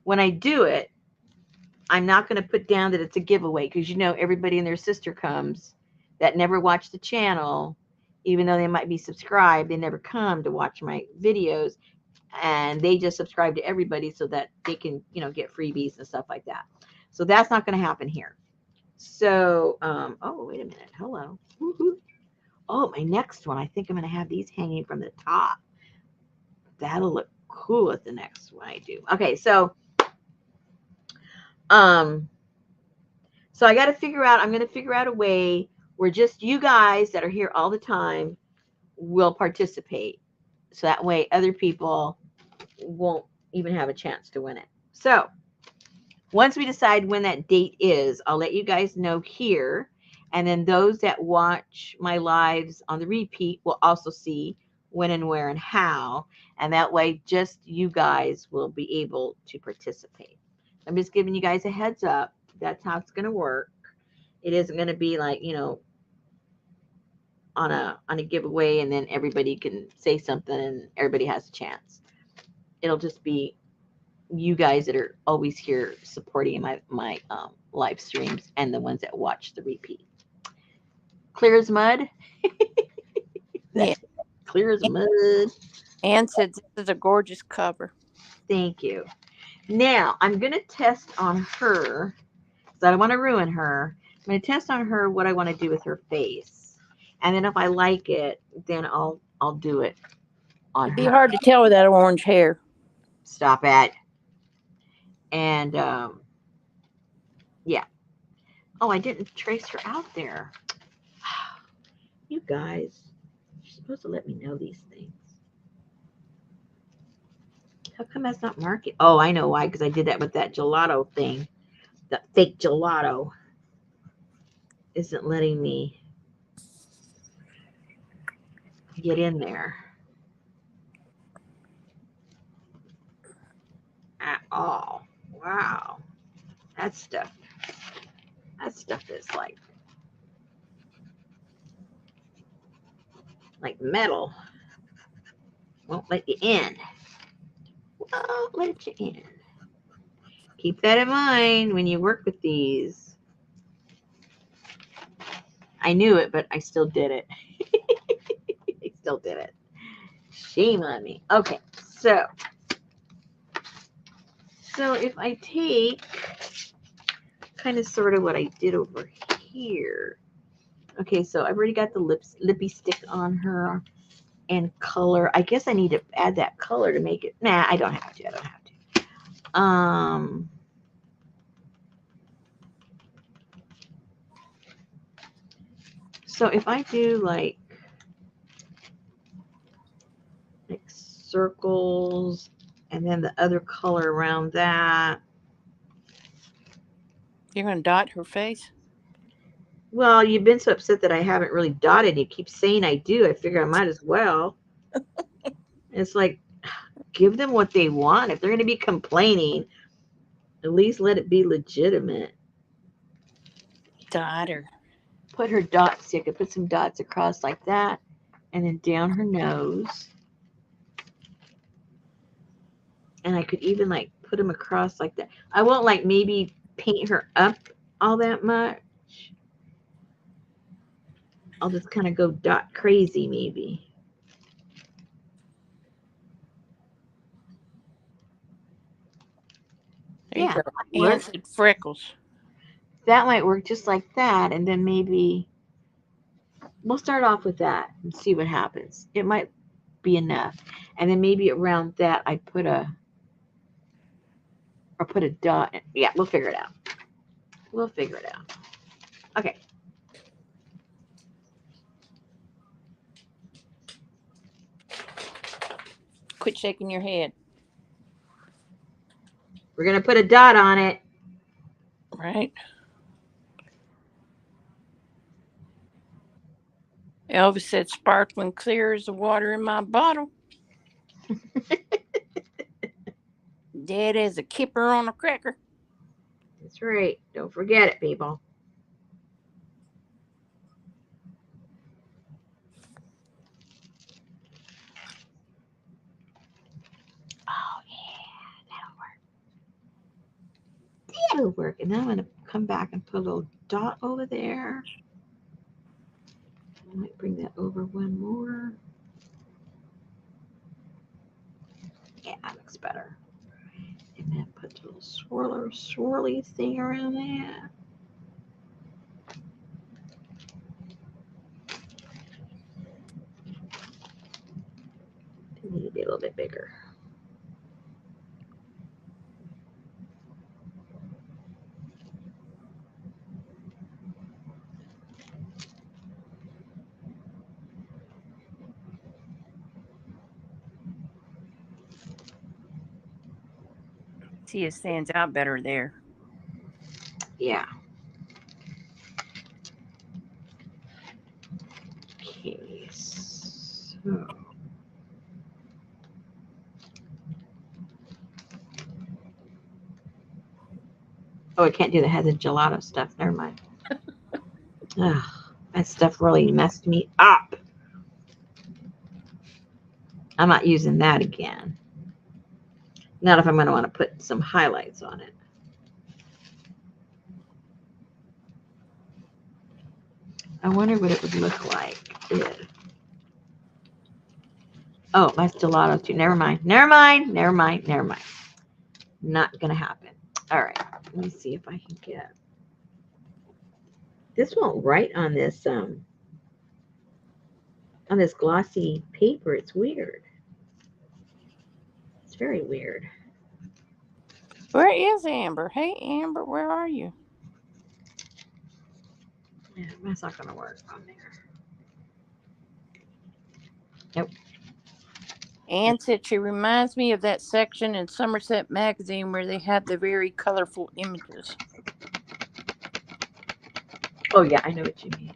when I do it, I'm not going to put down that it's a giveaway because everybody and their sister comes that never watch the channel, even though they might be subscribed, they never come to watch my videos, and they just subscribe to everybody so that they can get freebies and stuff like that. So that's not going to happen here. So oh, wait a minute. Hello. Woo-hoo. Oh, my next one, I think I'm going to have these hanging from the top. That'll look cool at the next one I do. Okay, so I got to figure out, I'm going to figure out a way where just you guys that are here all the time will participate. So that way other people won't even have a chance to win it. So once we decide when that date is, I'll let you guys know here. And then those that watch my lives on the repeat will also see when and where and how. And that way just you guys will be able to participate. I'm just giving you guys a heads up. That's how it's going to work. It isn't going to be like, on a giveaway and then everybody can say something and everybody has a chance. It'll just be you guys that are always here supporting my live streams and the ones that watch the repeat. Clear as mud. Yeah. clear as mud. Anne said this is a gorgeous cover. Thank you. Now, I'm going to test on her, because I don't want to ruin her. I'm going to test on her what I want to do with her face. And then if I like it, then I'll do it on It'd be her. hard to tell with that orange hair. Stop it. And, yeah. Oh, I didn't trace her out there. You guys, you're supposed to let me know these things. How come that's not marking? Oh, I know why, because I did that with that gelato thing. That fake gelato isn't letting me get in there at all. Wow. That stuff is like metal. Won't let you in. Won't let you in. Keep that in mind when you work with these. I knew it, but I still did it. I still did it. Shame on me. Okay, so if I take kind of sort of what I did over here. Okay, so I've already got the lippy stick on her and color. I guess I need to add that color to make it. Nah, I don't have to. So if I do like circles and then the other color around that. You're going to dot her face? Well, you've been so upset that I haven't really dotted. You keep saying I do. I figure I might as well. It's like, give them what they want. If they're going to be complaining, at least let it be legitimate. Dot her. Put her dots. So I could put some dots across like that. And then down her nose. And I could even like put them across like that. I won't like maybe paint her up all that much. I'll just kind of go dot crazy maybe. There you go. Anne said freckles. That might work just like that. And then maybe we'll start off with that and see what happens. It might be enough. And then maybe around that I put a dot. Yeah, we'll figure it out. We'll figure it out. Okay. Quit shaking your head. We're going to put a dot on it. Right. Elvis said sparkling clear as the water in my bottle. Dead as a kipper on a cracker. That's right. Don't forget it, people. Oh, yeah. That'll work. And then I'm going to come back and put a little dot over there. I might bring that over one more. Yeah, that looks better. And then put a little swirly thing around that. It need to be a little bit bigger. See, it stands out better there. Yeah. Okay. So. Oh, I can't do the head of gelato stuff. Never mind. Ugh, that stuff really messed me up. I'm not using that again. Not if I'm going to want to put some highlights on it. I wonder what it would look like if Oh, my stiletto too. Never mind. Never mind. Never mind. Never mind. Not gonna happen. All right. Let me see if I can get. This won't write on this glossy paper. It's weird. It's very weird. Where is Amber? Hey, Amber, where are you? Yeah, that's not gonna work on there. Nope. Anne said she reminds me of that section in Somerset magazine where they have the very colorful images. Oh yeah, I know what you mean.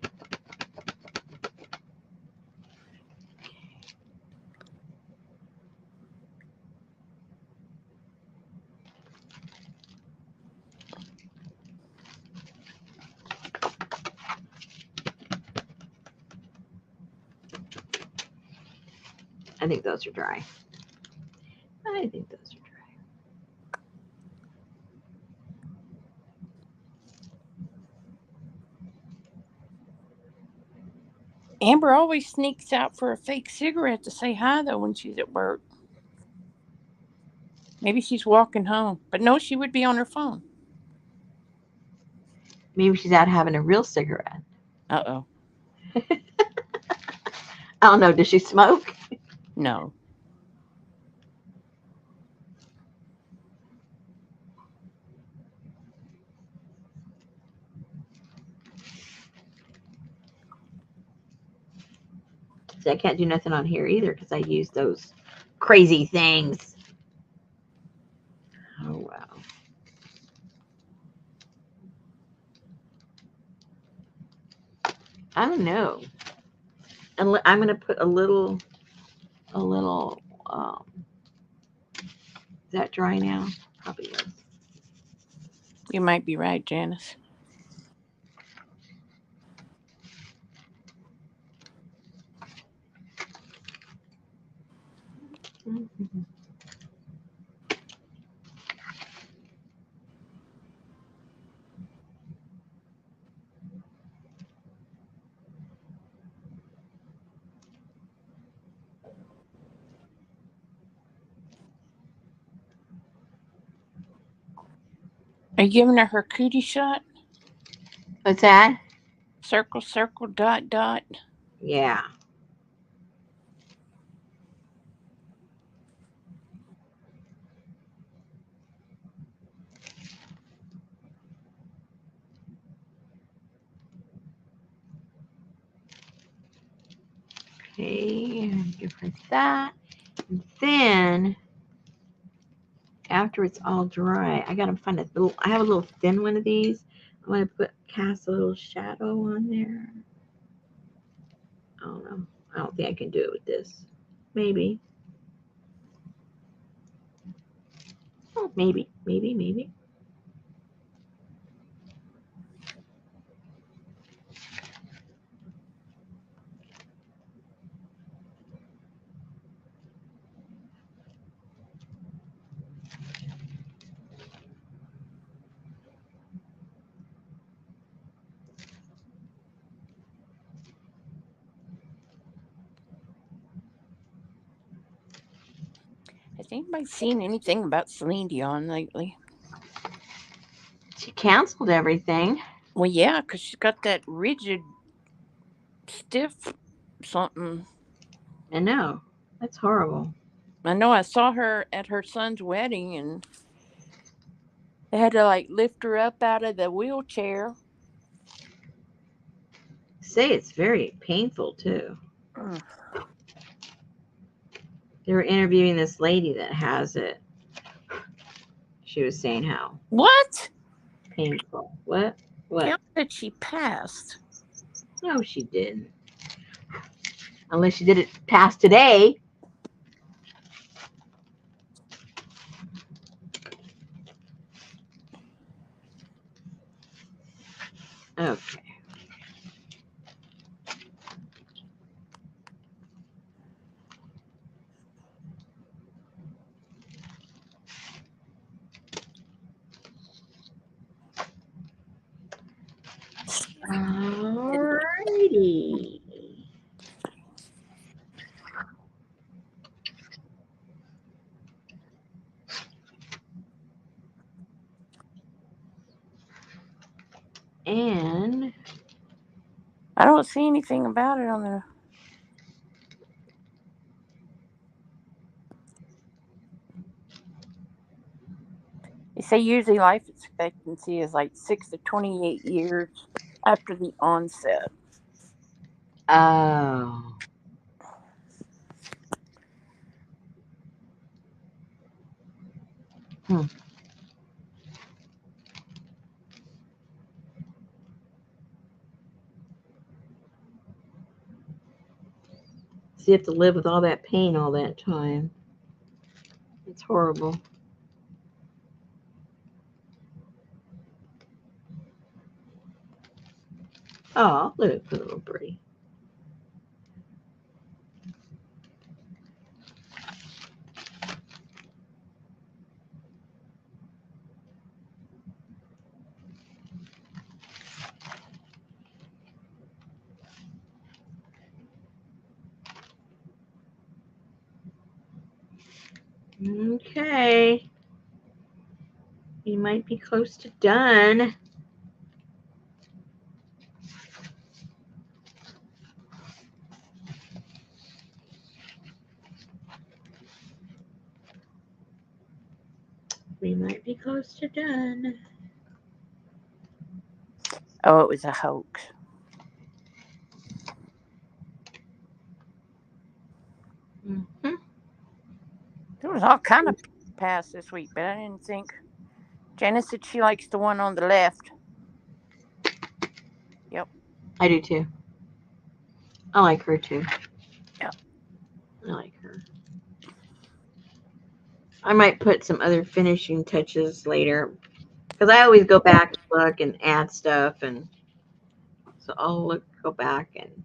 I think those are dry. I think those are dry. Amber always sneaks out for a fake cigarette to say hi, though, when she's at work. Maybe she's walking home. But no, she would be on her phone. Maybe she's out having a real cigarette. Uh-oh. I don't know. Does she smoke? No. See, I can't do nothing on here either because I use those crazy things. Oh, wow. I don't know. And I'm going to put a little, is that dry now? Probably is. You might be right, Janice. Mm-hmm. Are you giving her cootie shot? What's that? Circle, circle, dot, dot. Yeah. Okay, give her that. And then after it's all dry, I gotta find a little. I have a little thin one of these. I'm gonna cast a little shadow on there. I don't know. I don't think I can do it with this. Maybe. Oh, maybe. Has anybody seen anything about Celine Dion lately? She canceled everything. Well, yeah, because she's got that rigid, stiff something. I know. That's horrible. I know I saw her at her son's wedding, and they had to, like, lift her up out of the wheelchair. Say it's very painful too. Mm. They were interviewing this lady that has it. She was saying how What? painful. What? What? How did she pass? No, she didn't. Unless she did it past today. Okay. Alrighty. And I don't see anything about it on the. They say usually life expectancy is like 6 to 28 years after the onset. oh, hmm. So you have to live with all that pain all that time. It's horrible. Oh, look at the little birdie. Okay. You might be close to done. We might be close to done. Oh, it was a hoax. Mm-hmm. There was all kind of pass this week, but I didn't think. Janice said she likes the one on the left. Yep. I do too. I like her too. Yep. I like her. I might put some other finishing touches later because I always go back and look and add stuff, and so I'll go back and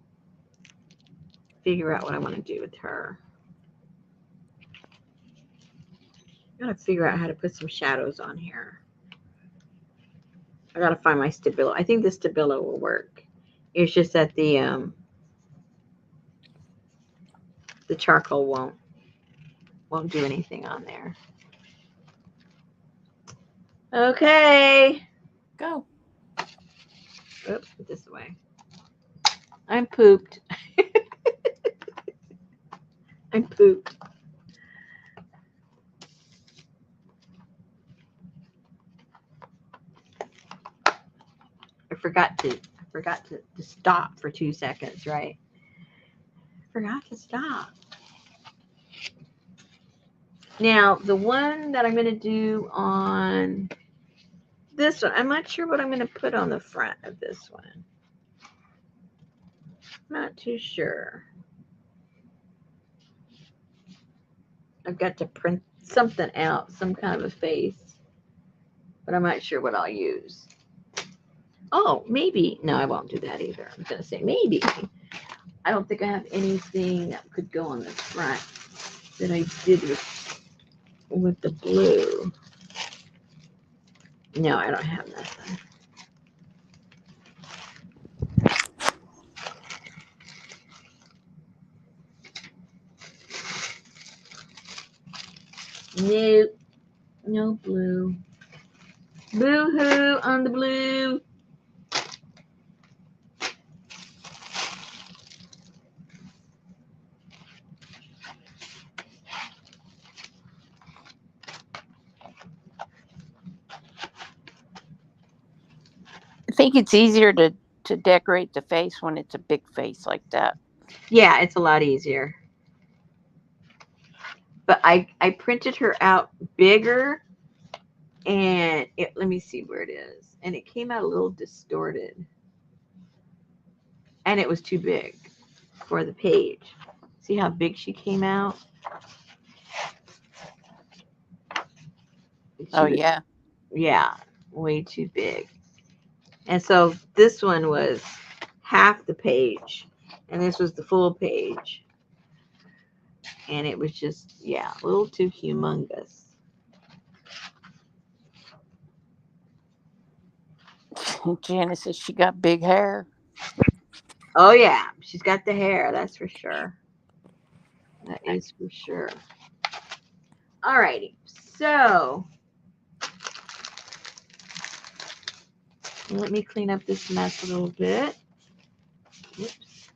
figure out what I want to do with her. I gotta figure out how to put some shadows on here. I gotta find my Stabilo. I think the Stabilo will work. It's just that the charcoal won't do anything on there. Okay. Go. Oops, put this away. I'm pooped. I'm pooped. I forgot to stop for 2 seconds, right? Forgot to stop. Now, the one that I'm going to do on this one, I'm not sure what I'm going to put on the front of this one. Not too sure. I've got to print something out, some kind of a face, but I'm not sure what I'll use. Oh, maybe. No, I won't do that either. I'm going to say maybe. I don't think I have anything that could go on the front that I did with the blue. No, I don't have nothing. Nope. No blue. Boo-hoo on the blue. I think it's easier to decorate the face when it's a big face like that. Yeah, it's a lot easier. But I printed her out bigger, and let me see where it is. And it came out a little distorted. And it was too big for the page. See how big she came out? Oh, yeah. Yeah, way too big. And so this one was half the page, and this was the full page. And it was just, yeah, a little too humongous. Janice says she got big hair. Oh, yeah, she's got the hair, that's for sure. That is for sure. All righty, so Let me clean up this mess a little bit. Oops.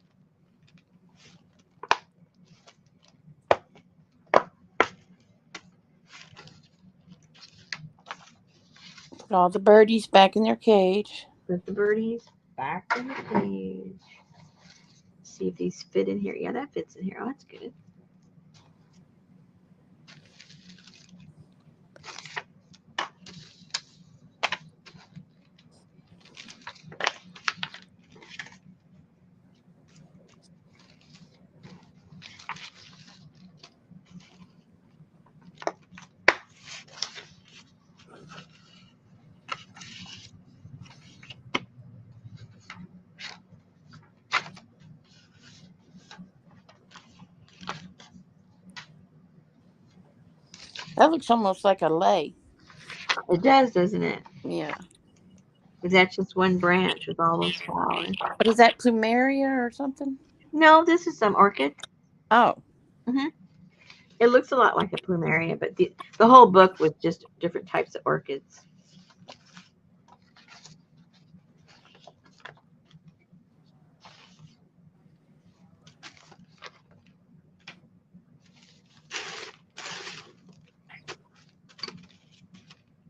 Put all the birdies back in their cage. Put the birdies back in the cage. See if these fit in here. Yeah, that fits in here. Oh, that's good. That looks almost like a lei. It does, doesn't it? Yeah. Because that's just one branch with all those flowers. What is that, plumeria or something? No, this is some orchid. Oh. Hmm. It looks a lot like a plumeria, but the whole book was just different types of orchids.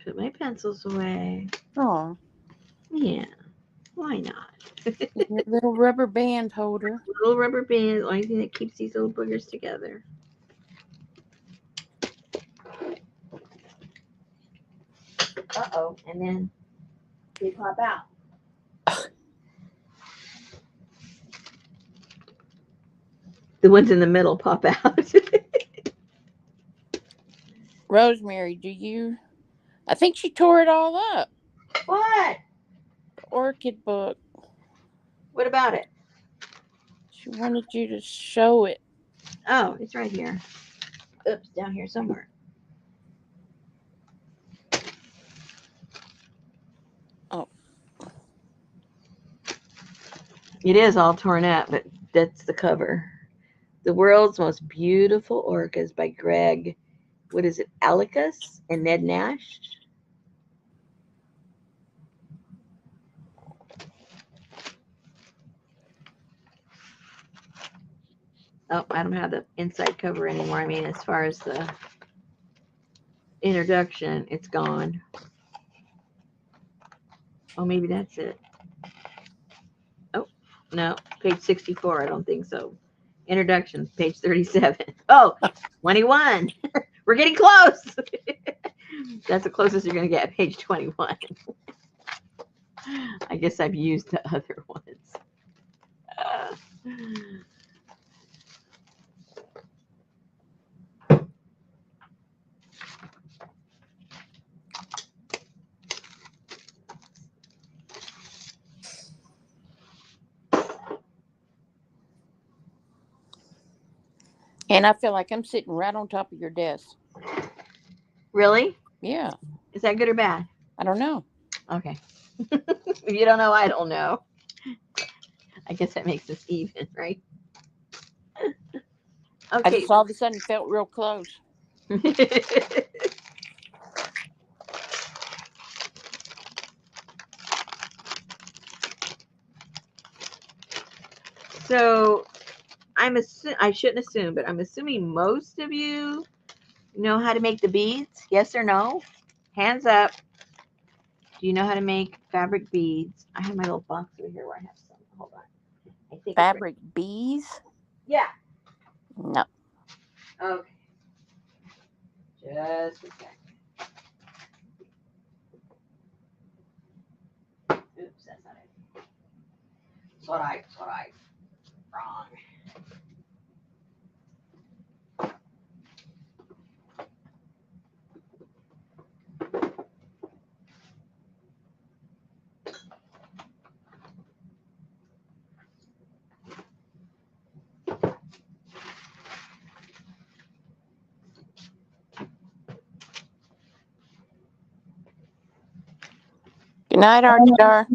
Put my pencils away. Oh. Yeah, why not? Your little rubber band holder. Little rubber band, the only thing that keeps these little boogers together. Uh-oh, and then they pop out. The ones in the middle pop out. Rosemary, I think she tore it all up. What? The orchid book. What about it? She wanted you to show it. Oh, it's right here. Oops, down here somewhere. Oh. It is all torn up, but that's the cover. The World's Most Beautiful Orchids by Greg, what is it, Alicus and Ned Nash? Oh, I don't have the inside cover anymore. I mean, as far as the introduction, it's gone. Oh, maybe that's it. Oh, no, page 64. I don't think so. Introduction, page 37. Oh, 21. We're getting close. That's the closest you're going to get, page 21. I guess I've used the other ones. And I feel like I'm sitting right on top of your desk. Really? Yeah. Is that good or bad? I don't know. Okay. If you don't know, I don't know. I guess that makes us even, right? I Okay. just all of a sudden felt real close. So I shouldn't assume, but I'm assuming most of you know how to make the beads. Yes or no? Hands up. Do you know how to make fabric beads? I have my little box over here where I have some. Hold on. I think Fabric bees? Yeah. No. Okay. Just a second. Oops, that's not it. It's all right. Wrong. Good night, Archidar.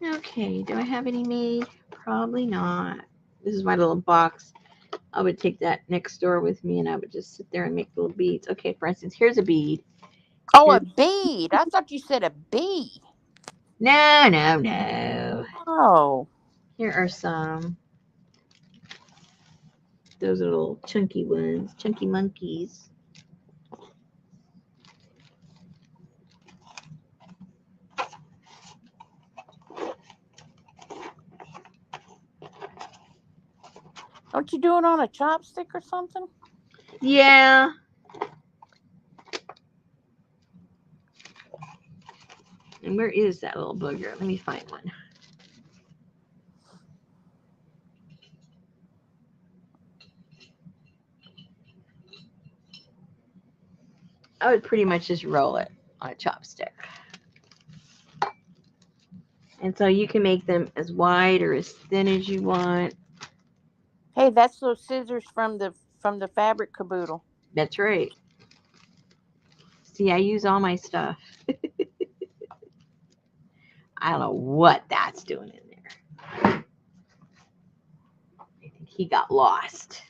Okay, do I have any made? Probably not. This is my little box. I would take that next door with me and I would just sit there and make little beads. Okay, for instance, here's a bead. Oh, a bead. I thought you said a bee. No, no, no. Oh. Here are some. Those are little chunky ones, chunky monkeys. Don't you do it on a chopstick or something? Yeah. And where is that little booger? Let me find one. I would pretty much just roll it on a chopstick. And so you can make them as wide or as thin as you want. Hey, that's those scissors from the fabric caboodle. That's right. See, I use all my stuff. I don't know what that's doing in there. I think he got lost.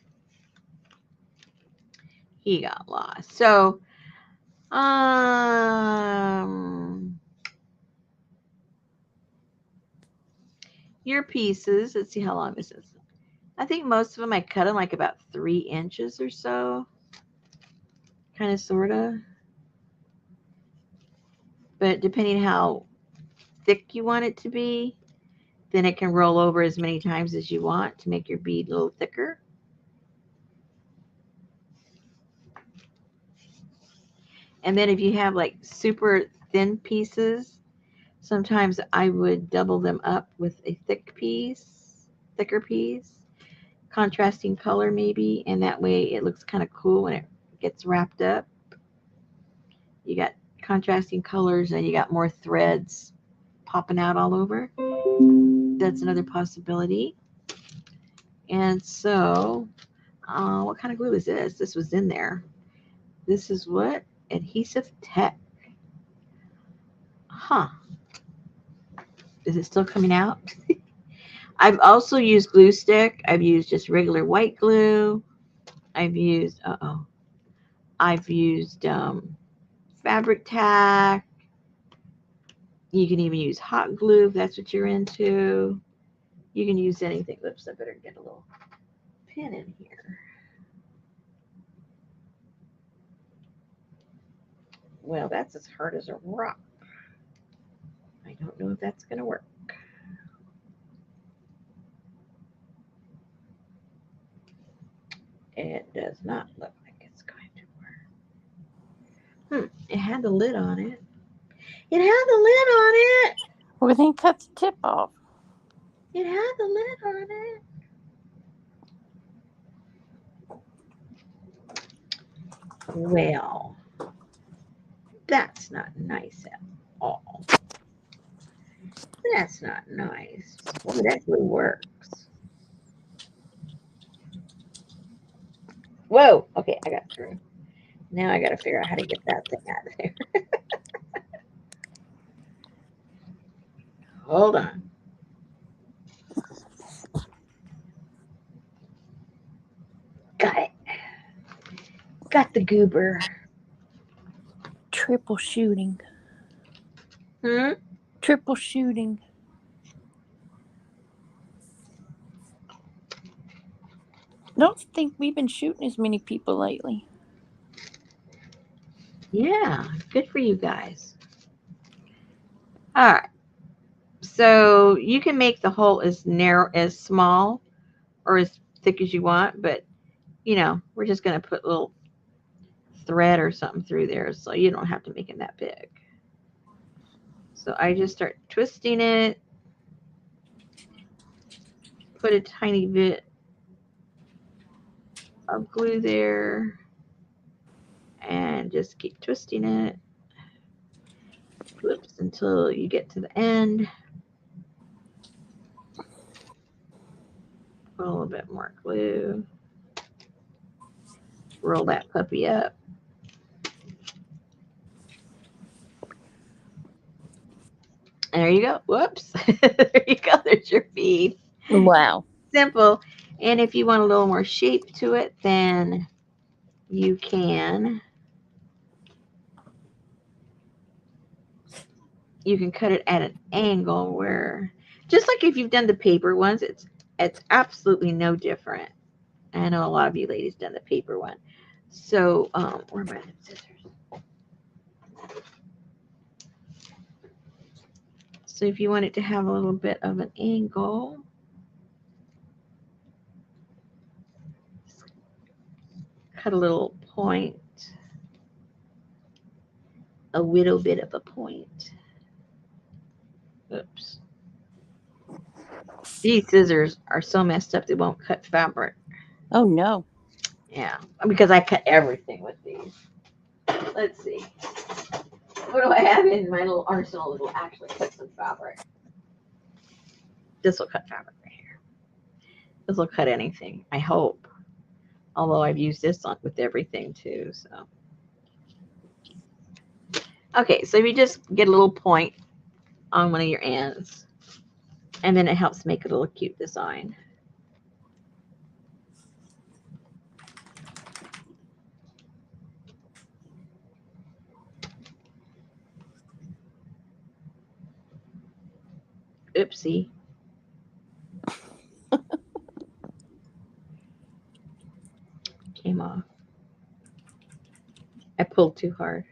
He got lost. So, your pieces, let's see how long this is. I think most of them I cut them like about 3 inches or so. Kind of, sort of. But depending how thick you want it to be, then it can roll over as many times as you want to make your bead a little thicker. And then if you have like super thin pieces, sometimes I would double them up with a thicker piece, contrasting color maybe, and that way it looks kind of cool when it gets wrapped up. You got contrasting colors and you got more threads popping out all over. That's another possibility. And so, what kind of glue is this? This was in there. This is what? Adhesive Tech. Huh. Is it still coming out? I've also used glue stick. I've used just regular white glue. I've used, I've used fabric tack. You can even use hot glue if that's what you're into. You can use anything. Oops, I better get a little pin in here. Well, that's as hard as a rock. I don't know if that's going to work. It does not look like it's going to work. It had the lid on it. It had the lid on it. Well, then cut the tip off. It had the lid on it. Well, that's not nice at all. That's not nice. Well, that glue works. Whoa. Okay, I got through. Now I got to figure out how to get that thing out of there. Hold on. Got it. Got the goober. Triple shooting. Triple shooting. Don't think we've been shooting as many people lately. Yeah, good for you guys. All right. So you can make the hole as narrow, as small, or as thick as you want, but we're just going to put a little thread or something through there, so you don't have to make it that big. So I just start twisting it, put a tiny bit of glue there, and just keep twisting it. Whoops, until you get to the end. Put a little bit more glue. Roll that puppy up. And there you go. Whoops. There you go. There's your bead. Wow. Simple. And if you want a little more shape to it, then you can you can cut it at an angle where, just like if you've done the paper ones, it's absolutely no different. I know a lot of you ladies done the paper one. So, where are my scissors? So if you want it to have a little bit of an angle, cut a little point, a little bit of a point. Oops. These scissors are so messed up they won't cut fabric. Oh no. Yeah, because I cut everything with these. Let's see. What do I have in my little arsenal that will actually cut some fabric? This will cut fabric right here. This will cut anything, I hope. Although I've used this on with everything too, so. Okay, so if you just get a little point on one of your ends, and then it helps make a little cute design. Oopsie. Came off. I pulled too hard.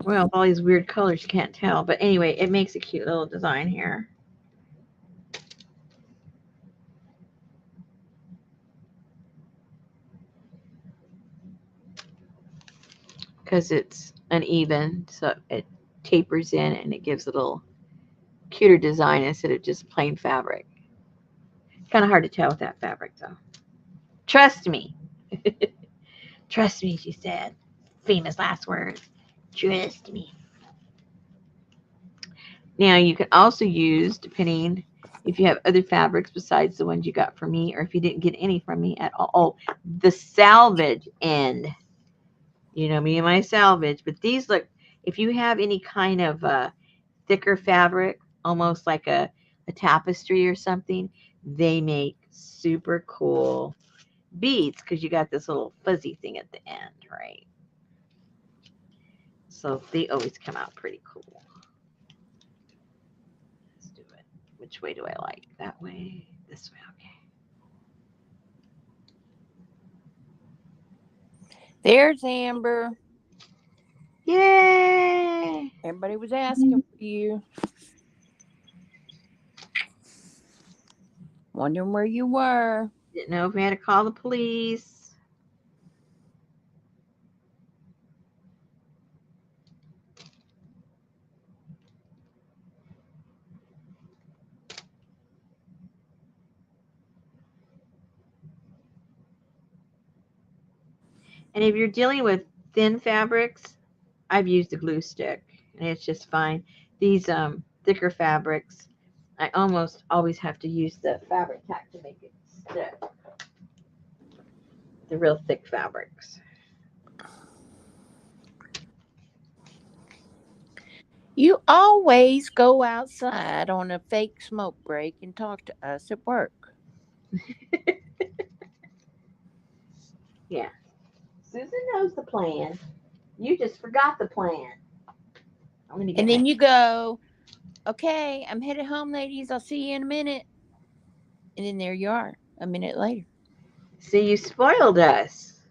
Well, all these weird colors, you can't tell. But anyway, it makes a cute little design here. Because it's uneven, so it tapers in and it gives a little cuter design instead of just plain fabric. Kind of hard to tell with that fabric, though. Trust me. Trust me, she said. Famous last words. Trust me. Now, you can also use, depending if you have other fabrics besides the ones you got from me, or if you didn't get any from me at all, the salvage end. You know me and my salvage, but these look, if you have any kind of thicker fabric, almost like a tapestry or something, they make super cool beads because you got this little fuzzy thing at the end, right? So they always come out pretty cool. Let's do it. Which way do I like? That way? This way? Okay. There's Amber. Yay! Everybody was asking for you. Wondering where you were. Didn't know if we had to call the police. And if you're dealing with thin fabrics, I've used a glue stick and it's just fine. These thicker fabrics, I almost always have to use the fabric tack to make it stick. The real thick fabrics. You always go outside on a fake smoke break and talk to us at work. Yeah. Susan knows the plan. You just forgot the plan. I'm gonna get And then you go, okay, I'm headed home, ladies. I'll see you in a minute. And then there you are, a minute later. See, you spoiled us.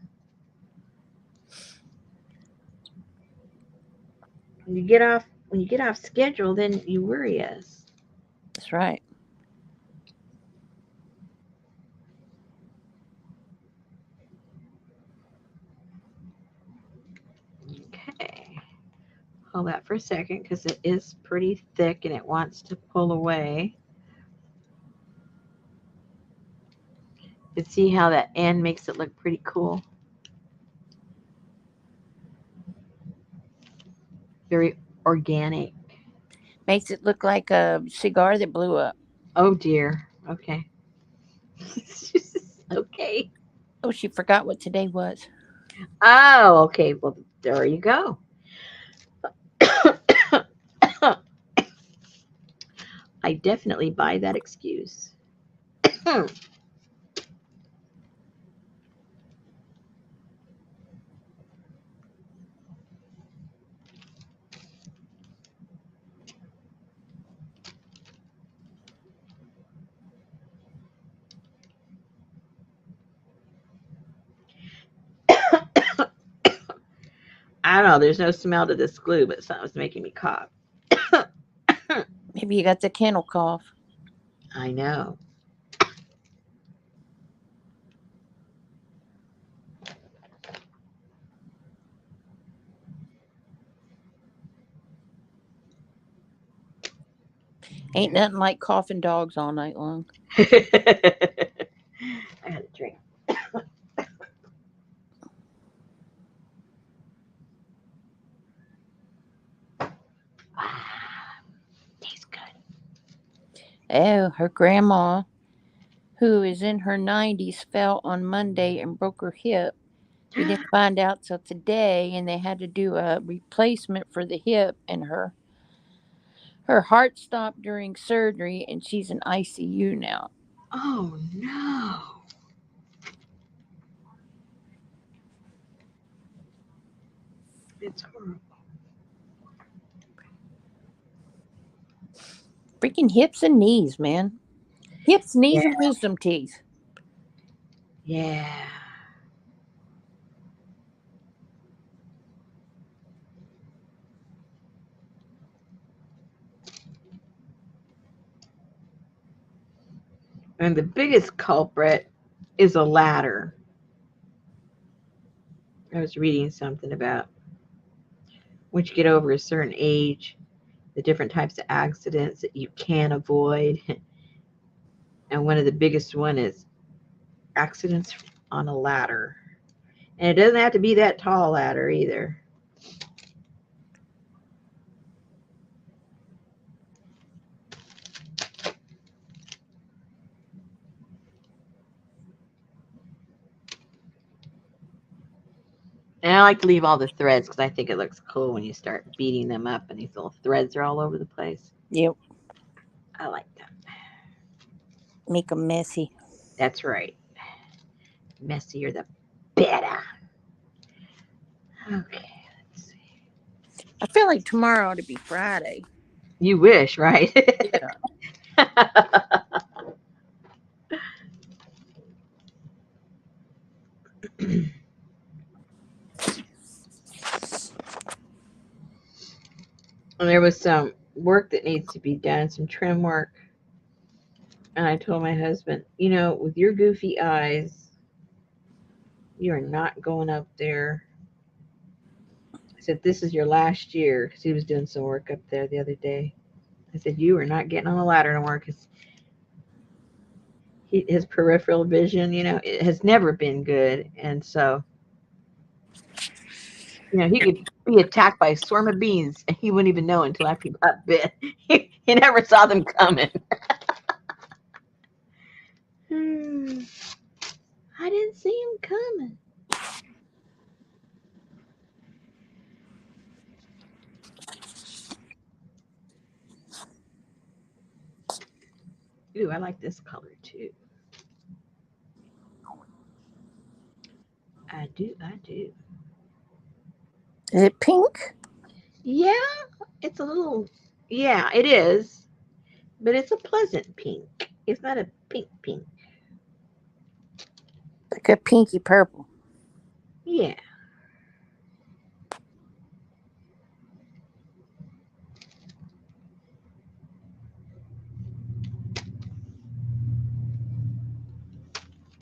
When you get off schedule, then you worry us. That's right. Okay. Hold that for a second because it is pretty thick and it wants to pull away. You can see how that end makes it look pretty cool. Very organic. Makes it look like a cigar that blew up. Oh dear. Okay. Okay. Oh, she forgot what today was. Oh, okay. Well, there you go. I definitely buy that excuse. I don't know. There's no smell to this glue, but something's making me cough. Maybe you got the kennel cough. I know. Ain't nothing like coughing dogs all night long. I had a drink. Ah, tastes good. Oh, her grandma, who is in her 90s, fell on Monday and broke her hip. We didn't find out till today, and they had to do a replacement for the hip, and her heart stopped during surgery, and she's in ICU now. Oh no. It's horrible. Freaking hips and knees, man. Hips, knees, Yeah. and wisdom teeth. Yeah. And the biggest culprit is a ladder. I was reading something about once you get over a certain age, the different types of accidents that you can avoid. And one of the biggest one is accidents on a ladder. And it doesn't have to be that tall ladder either. And I like to leave all the threads because I think it looks cool when you start beating them up and these little threads are all over the place. Yep. I like that. Make them messy. That's right. Messier the better. Okay, let's see. I feel like tomorrow ought to be Friday. You wish, right? Yeah. And there was some work that needs to be done, some trim work. And I told my husband, with your goofy eyes, you are not going up there. I said, this is your last year because he was doing some work up there the other day. I said, you are not getting on the ladder no more because his peripheral vision, it has never been good. And so, he could be attacked by a swarm of bees and he wouldn't even know until after he got bit. He never saw them coming. I didn't see him coming. Ooh, I like this color too. I do. Is it pink? Yeah, it's a little, yeah, it is. But it's a pleasant pink. It's not a pink pink. Like a pinky purple. Yeah.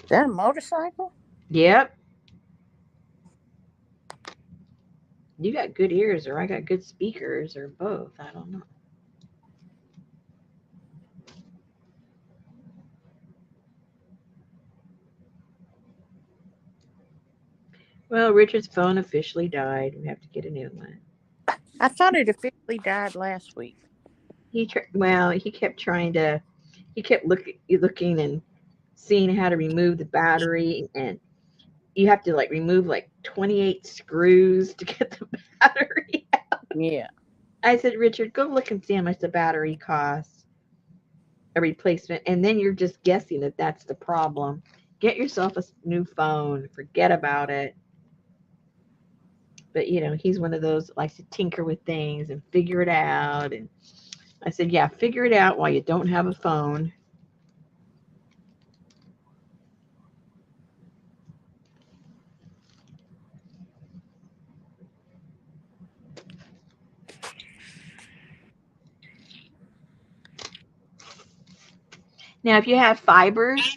Is that a motorcycle? Yep. You got good ears, or I got good speakers, or both. I don't know. Well, Richard's phone officially died. We have to get a new one. I thought it officially died last week. He kept trying to. He kept looking and seeing how to remove the battery, and you have to remove 28 screws to get the battery. Yeah. I said, Richard, go look and see how much the battery costs. a replacement, and then you're just guessing that that's the problem. Get yourself a new phone. Forget about it. But he's one of those that likes to tinker with things and figure it out. And I said, yeah, figure it out while you don't have a phone. Now, if you have fibers,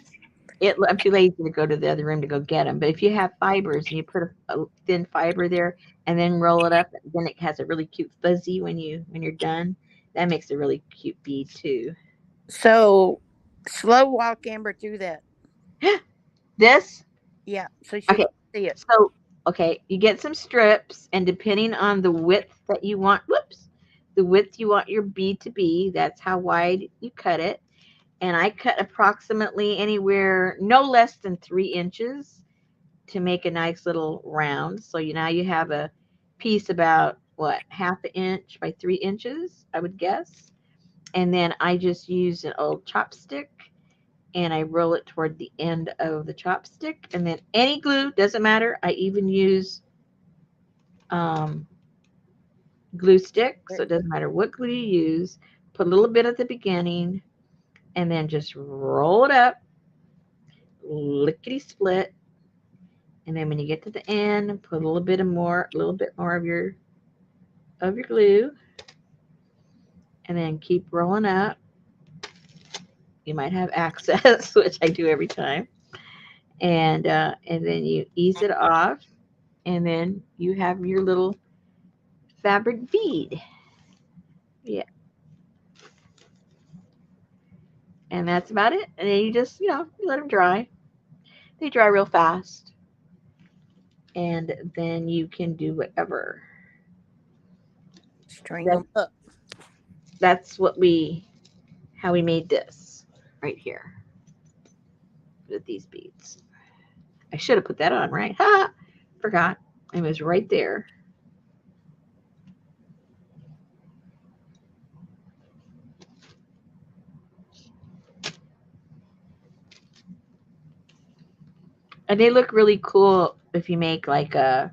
I'm too lazy to go to the other room to go get them. But if you have fibers and you put a thin fiber there and then roll it up, then it has a really cute fuzzy when you're done. That makes a really cute bead too. So slow walk Amber through that. This Yeah, so she okay. can see it. So you get some strips, and depending on the width that you want, the width you want your bead to be, that's how wide you cut it. And I cut approximately anywhere no less than 3 inches to make a nice little round. So now you have a piece about what, half an inch by 3 inches, I would guess. And then I just use an old chopstick and I roll it toward the end of the chopstick. And then any glue, doesn't matter. I even use um, glue stick, so it doesn't matter what glue you use. Put a little bit at the beginning and then just roll it up, lickety split. And then when you get to the end, put a little bit more of your glue, and then keep rolling up. You might have access, which I do every time, and then you ease it off, and then you have your little fabric bead. Yeah, and that's about it. And then you just you let them dry. They dry real fast, and then you can do whatever. String That, them up. that's how we made this right here with these beads. I should have put that on, right? Ha! Forgot. It was right there. And they look really cool if you make like a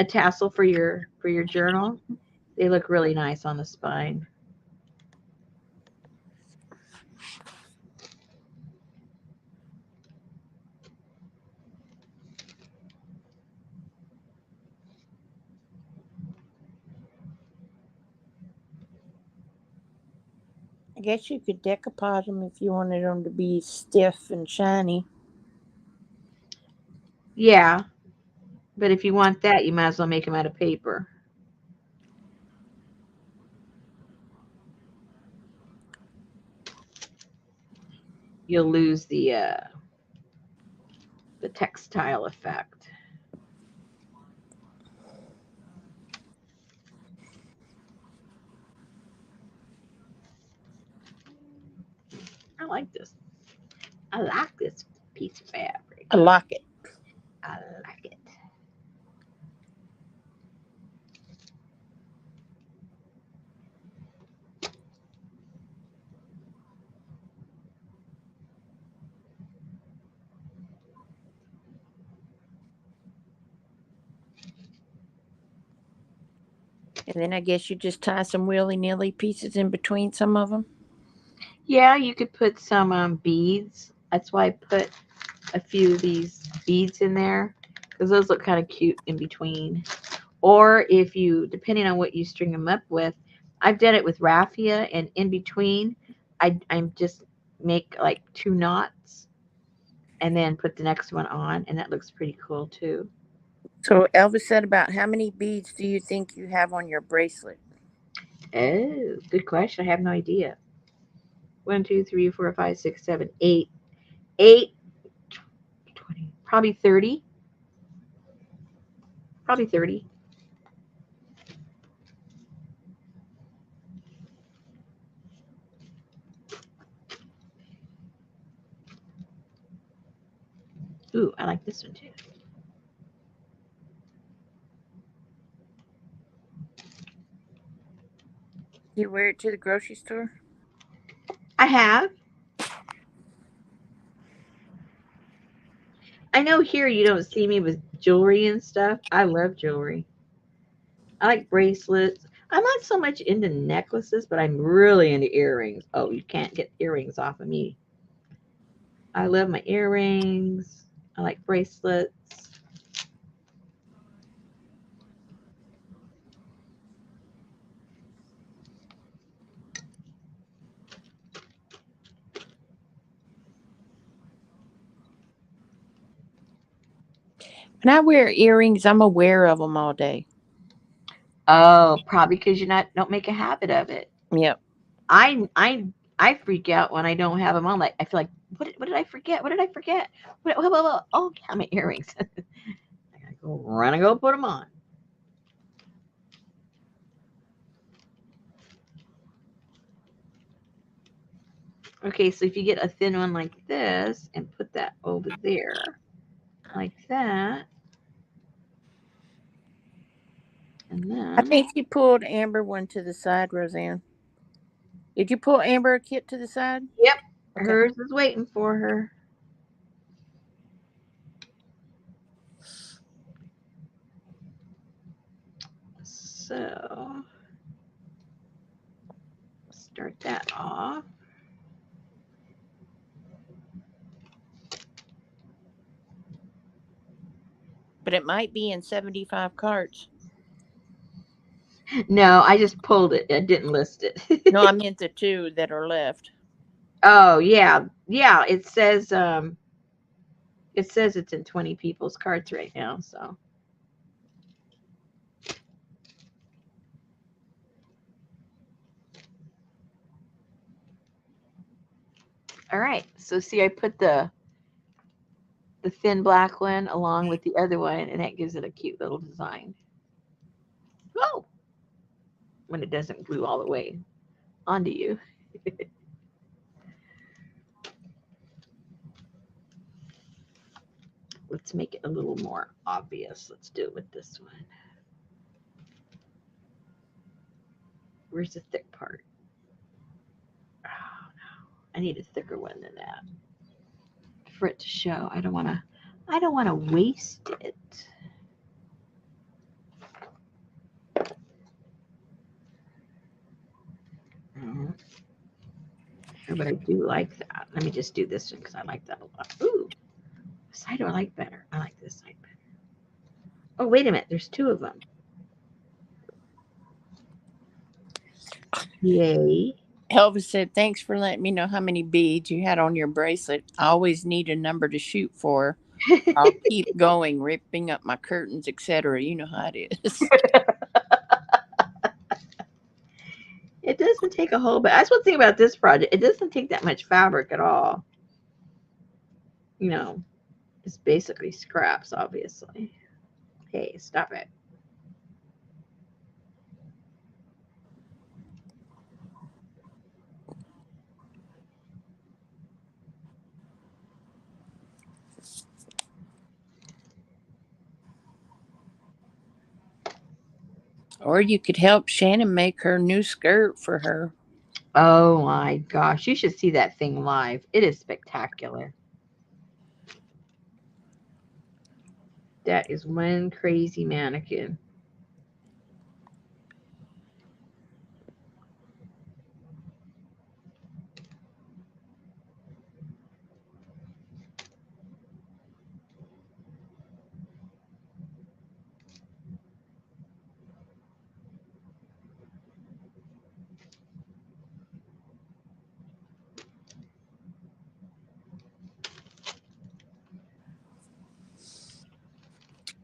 tassel for your journal. They look really nice on the spine. I guess you could decoupage them if you wanted them to be stiff and shiny. Yeah, but if you want that, you might as well make them out of paper. You'll lose the textile effect. I like this. I like this piece of fabric. I like it. I like it. And then I guess you just tie some willy nilly pieces in between some of them. Yeah, you could put some beads. That's why I put a few of these beads in there because those look kind of cute in between. Or if you, depending on what you string them up with, I've done it with raffia, and in between, I'm just make like 2 knots and then put the next one on, and that looks pretty cool too. So Elvis said, about how many beads do you think you have on your bracelet? Oh, good question. I have no idea. 1, 2, 3, 4, 5, 6, 7, 8, 8, 20, probably 30. Probably 30. Ooh, I like this one too. You wear it to the grocery store? I have. I know here you don't see me with jewelry and stuff. I love jewelry. I like bracelets. I'm not so much into necklaces, but I'm really into earrings. Oh, you can't get earrings off of me. I love my earrings. I like bracelets. When I wear earrings, I'm aware of them all day. Oh, probably because you're not don't make a habit of it. Yep. I I I freak out when I don't have them on. Like I feel like what did I forget? What did I forget? Oh, yeah, my earrings. I gotta go run and go put them on. Okay, so if you get a thin one like this and put that over there, like that, and I then think you pulled Amber one to the side, Roseanne. Did you pull Amber a kit to the side? yep, Okay. hers is waiting for her. So start that off. But it might be in 75 carts. No, I just pulled it. I didn't list it. No, I meant the two that are left. Oh yeah, yeah. It says it's in 20 people's carts right now. So all right. So see, I put the thin black one along with the other one, and that gives it a cute little design. Oh, when it doesn't glue all the way onto you. Let's make it a little more obvious. Let's do it with this one. Where's the thick part? Oh no, I need a thicker one than that for it to show. I don't want to. I don't want to waste it. Mhm. But I do like that. Let me just do this one because I like that a lot. Ooh, what side do I like better? I like this side better. Oh, wait a minute. There's two of them. Yay. Elvis said, "Thanks for letting me know how many beads you had on your bracelet. I always need a number to shoot for. I'll keep going, ripping up my curtains, etc. You know how it is." It doesn't take a whole, but that's one thing about this project. It doesn't take that much fabric at all. You know, it's basically scraps, obviously. Hey, stop it. Or you could help Shannon make her new skirt for her. Oh my gosh, you should see that thing live. It is spectacular. That is one crazy mannequin.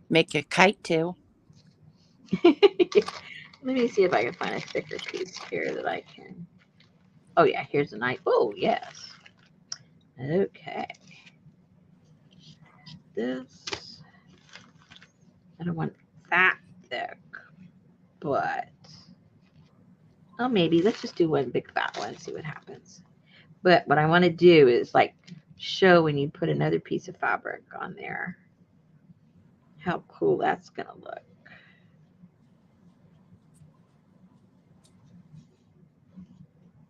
Make a kite tail. Let me see if I can find a thicker piece here that I can. Oh yeah, here's a knife. Oh yes. Okay. This. I don't want that thick, but oh maybe let's just do one big fat one and see what happens. But what I want to do is like show when you put another piece of fabric on there how cool that's gonna look.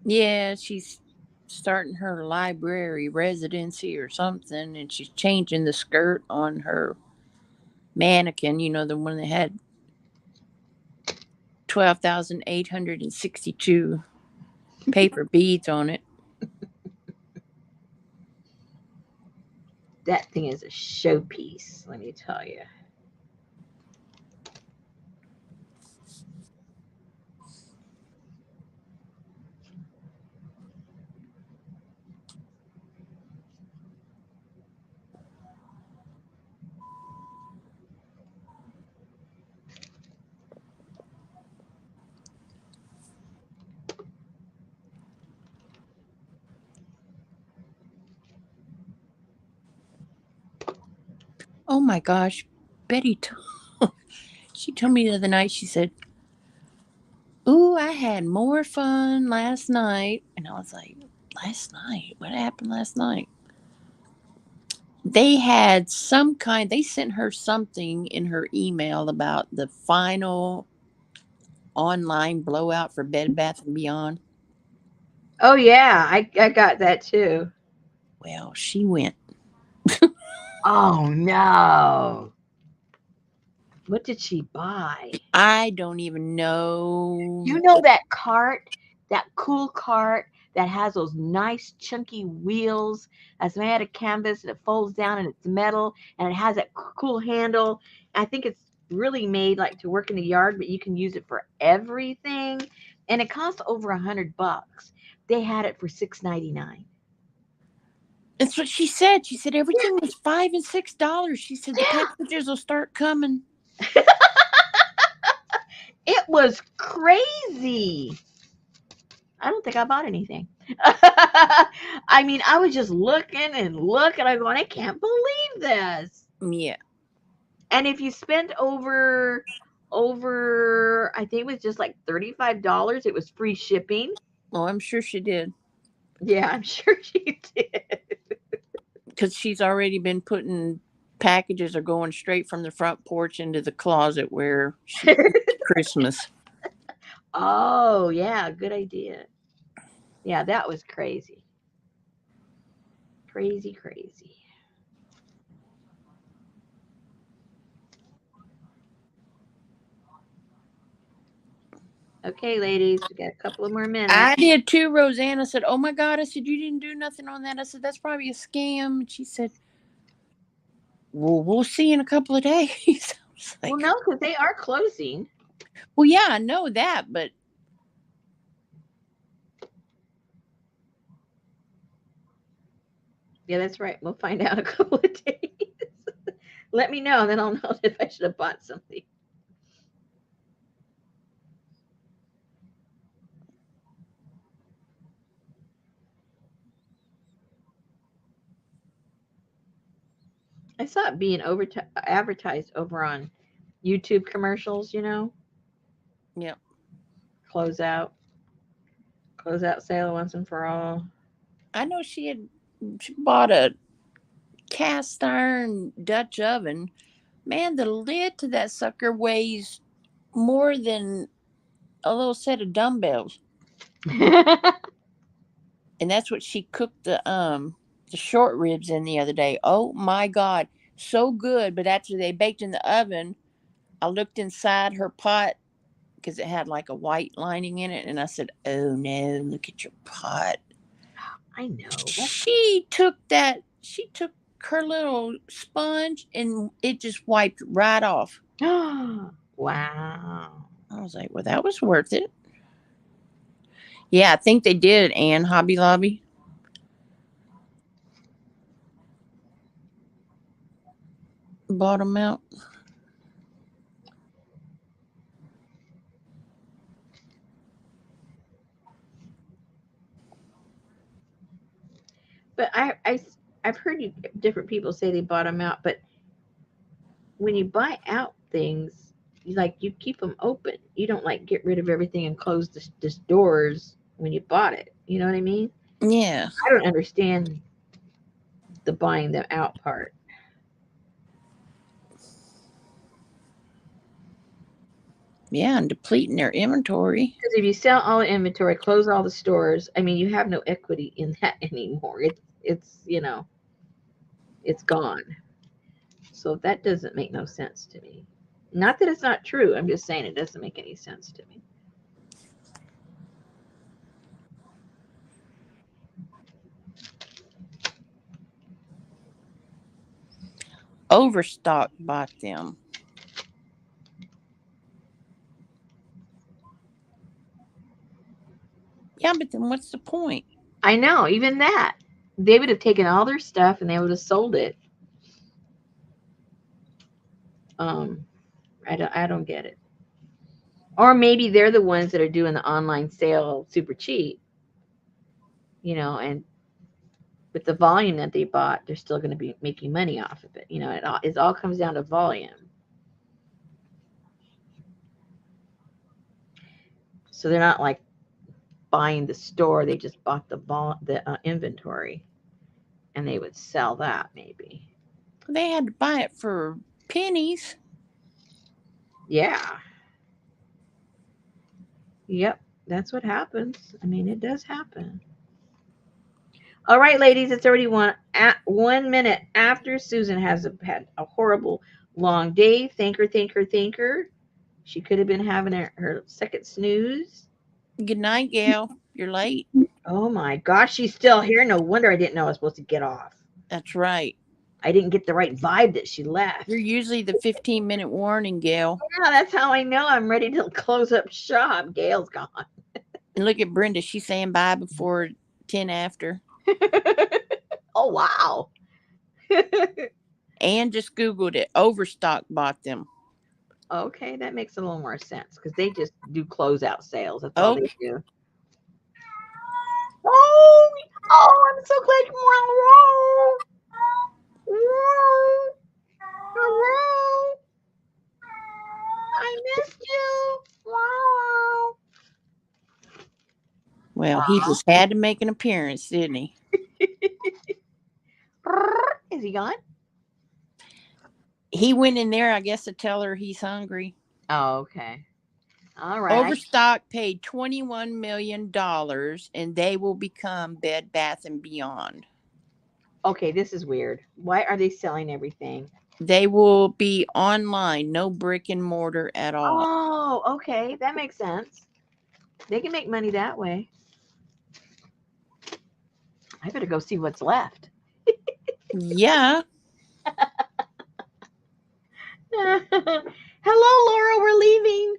Yeah, she's starting her library residency or something, and she's changing the skirt on her mannequin. You know, the one that had 12,862 paper beads on it. That thing is a showpiece, let me tell you. Oh my gosh, Betty, she told me the other night, she said, "Ooh, I had more fun last night." And I was like, "Last night? What happened last night?" They had they sent her something in her email about the final online blowout for Bed Bath and Beyond. Oh yeah, I got that too. Well, she went. Oh no. What did she buy? I don't even know. You know that cart, that cool cart that has those nice chunky wheels that's made out of canvas and it folds down and it's metal and it has that cool handle. I think it's really made like to work in the yard, but you can use it for everything. And it costs over $100. They had it for $6.99. That's what she said. She said everything was $5 and $6. She said the Yeah, packages will start coming. it was crazy. I don't think I bought anything. I mean, I was just looking and looking. I'm going, I can't believe this. Yeah. And if you spent over, I think it was just like $35, it was free shipping. Oh, I'm sure she did. Yeah, I'm sure she did. Because she's already been putting packages are going straight from the front porch into the closet where she keeps Christmas. Oh, yeah, good idea. Yeah, that was crazy. Crazy, crazy. Okay, ladies, we got a couple of more minutes. I did too. Rosanna said, "Oh my God." I said, "You didn't do nothing on that." I said, "That's probably a scam." And she said, "Well, we'll see in a couple of days." I was Well, like, no, because they are closing. "Well, yeah, I know that, but Yeah, that's right. We'll find out in a couple of days. Let me know, then I'll know if I should have bought something. I saw it being advertised over on YouTube commercials, yeah." close out, close out sale once and for all. I know she bought a cast iron Dutch oven. Man, the lid to that sucker weighs more than a little set of dumbbells. And that's what she cooked the short ribs in the other day. Oh my God, so good! But after they baked in the oven, I looked inside her pot because it had like a white lining in it, and I said, "Oh no, look at your pot." I know. She took that. She took her little sponge and it just wiped right off. Wow. I was like, "Well, that was worth it." Yeah, I think they did. And Hobby Lobby bought them out. But I've heard different people say they bought them out, but when you buy out things, you keep them open. You don't like get rid of everything and close the doors when you bought it. You know what I mean? Yeah. I don't understand the buying them out part. Yeah, and depleting their inventory. Because if you sell all the inventory, close all the stores, I mean, you have no equity in that anymore. It's it's gone. So that doesn't make no sense to me. Not that it's not true. I'm just saying it doesn't make any sense to me. Overstock bought them. Yeah, but then what's the point? I know, even that. They would have taken all their stuff and they would have sold it. I don't get it. Or maybe they're the ones that are doing the online sale super cheap. And with the volume that they bought, they're still going to be making money off of it. It all comes down to volume. So they're not like buying the store; they just bought the inventory, and they would sell that maybe. They had to buy it for pennies. Yeah. Yep. That's what happens. I mean, it does happen. All right, ladies, it's already 1 minute after Susan has had a horrible long day. Thank her, thank her, thank her. She could have been having her second snooze. Good night, Gail. You're late. Oh my gosh, she's still here. No wonder I didn't know I was supposed to get off. That's right. I didn't get the right vibe that she left. You're usually the 15-minute warning, Gail. Yeah, that's how I know I'm ready to close up shop. Gail's gone. And look at Brenda. She's saying bye before 10 after. Oh, wow. And just Googled it. Overstock bought them. Okay, that makes a little more sense because they just do closeout sales. That's all they do. Oh, I'm so glad. Hello. I missed you. Wow. Well, he just had to make an appearance, didn't he? Is he gone? He went in there, I guess, to tell her he's hungry. Oh, okay. All right. Overstock paid $21 million, and they will become Bed Bath & Beyond. Okay, this is weird. Why are they selling everything? They will be online, no brick and mortar at all. Oh, okay. That makes sense. They can make money that way. I better go see what's left. Yeah. Hello, Laura. We're leaving.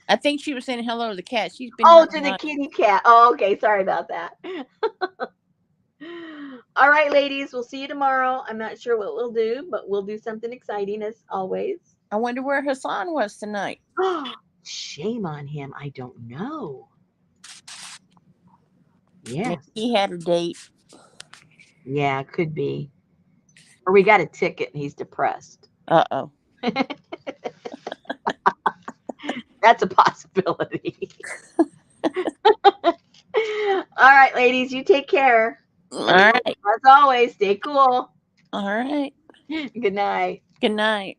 I think she was saying hello to the cat. She's been to the kitty cat. Oh, okay. Sorry about that. All right, ladies. We'll see you tomorrow. I'm not sure what we'll do, but we'll do something exciting as always. I wonder where Hassan was tonight. Shame on him. I don't know. Yes. Maybe he had a date. Yeah, could be. Or we got a ticket and he's depressed. Uh-oh. That's a possibility. All right, ladies, you take care. All right. As always, stay cool. All right. Good night. Good night.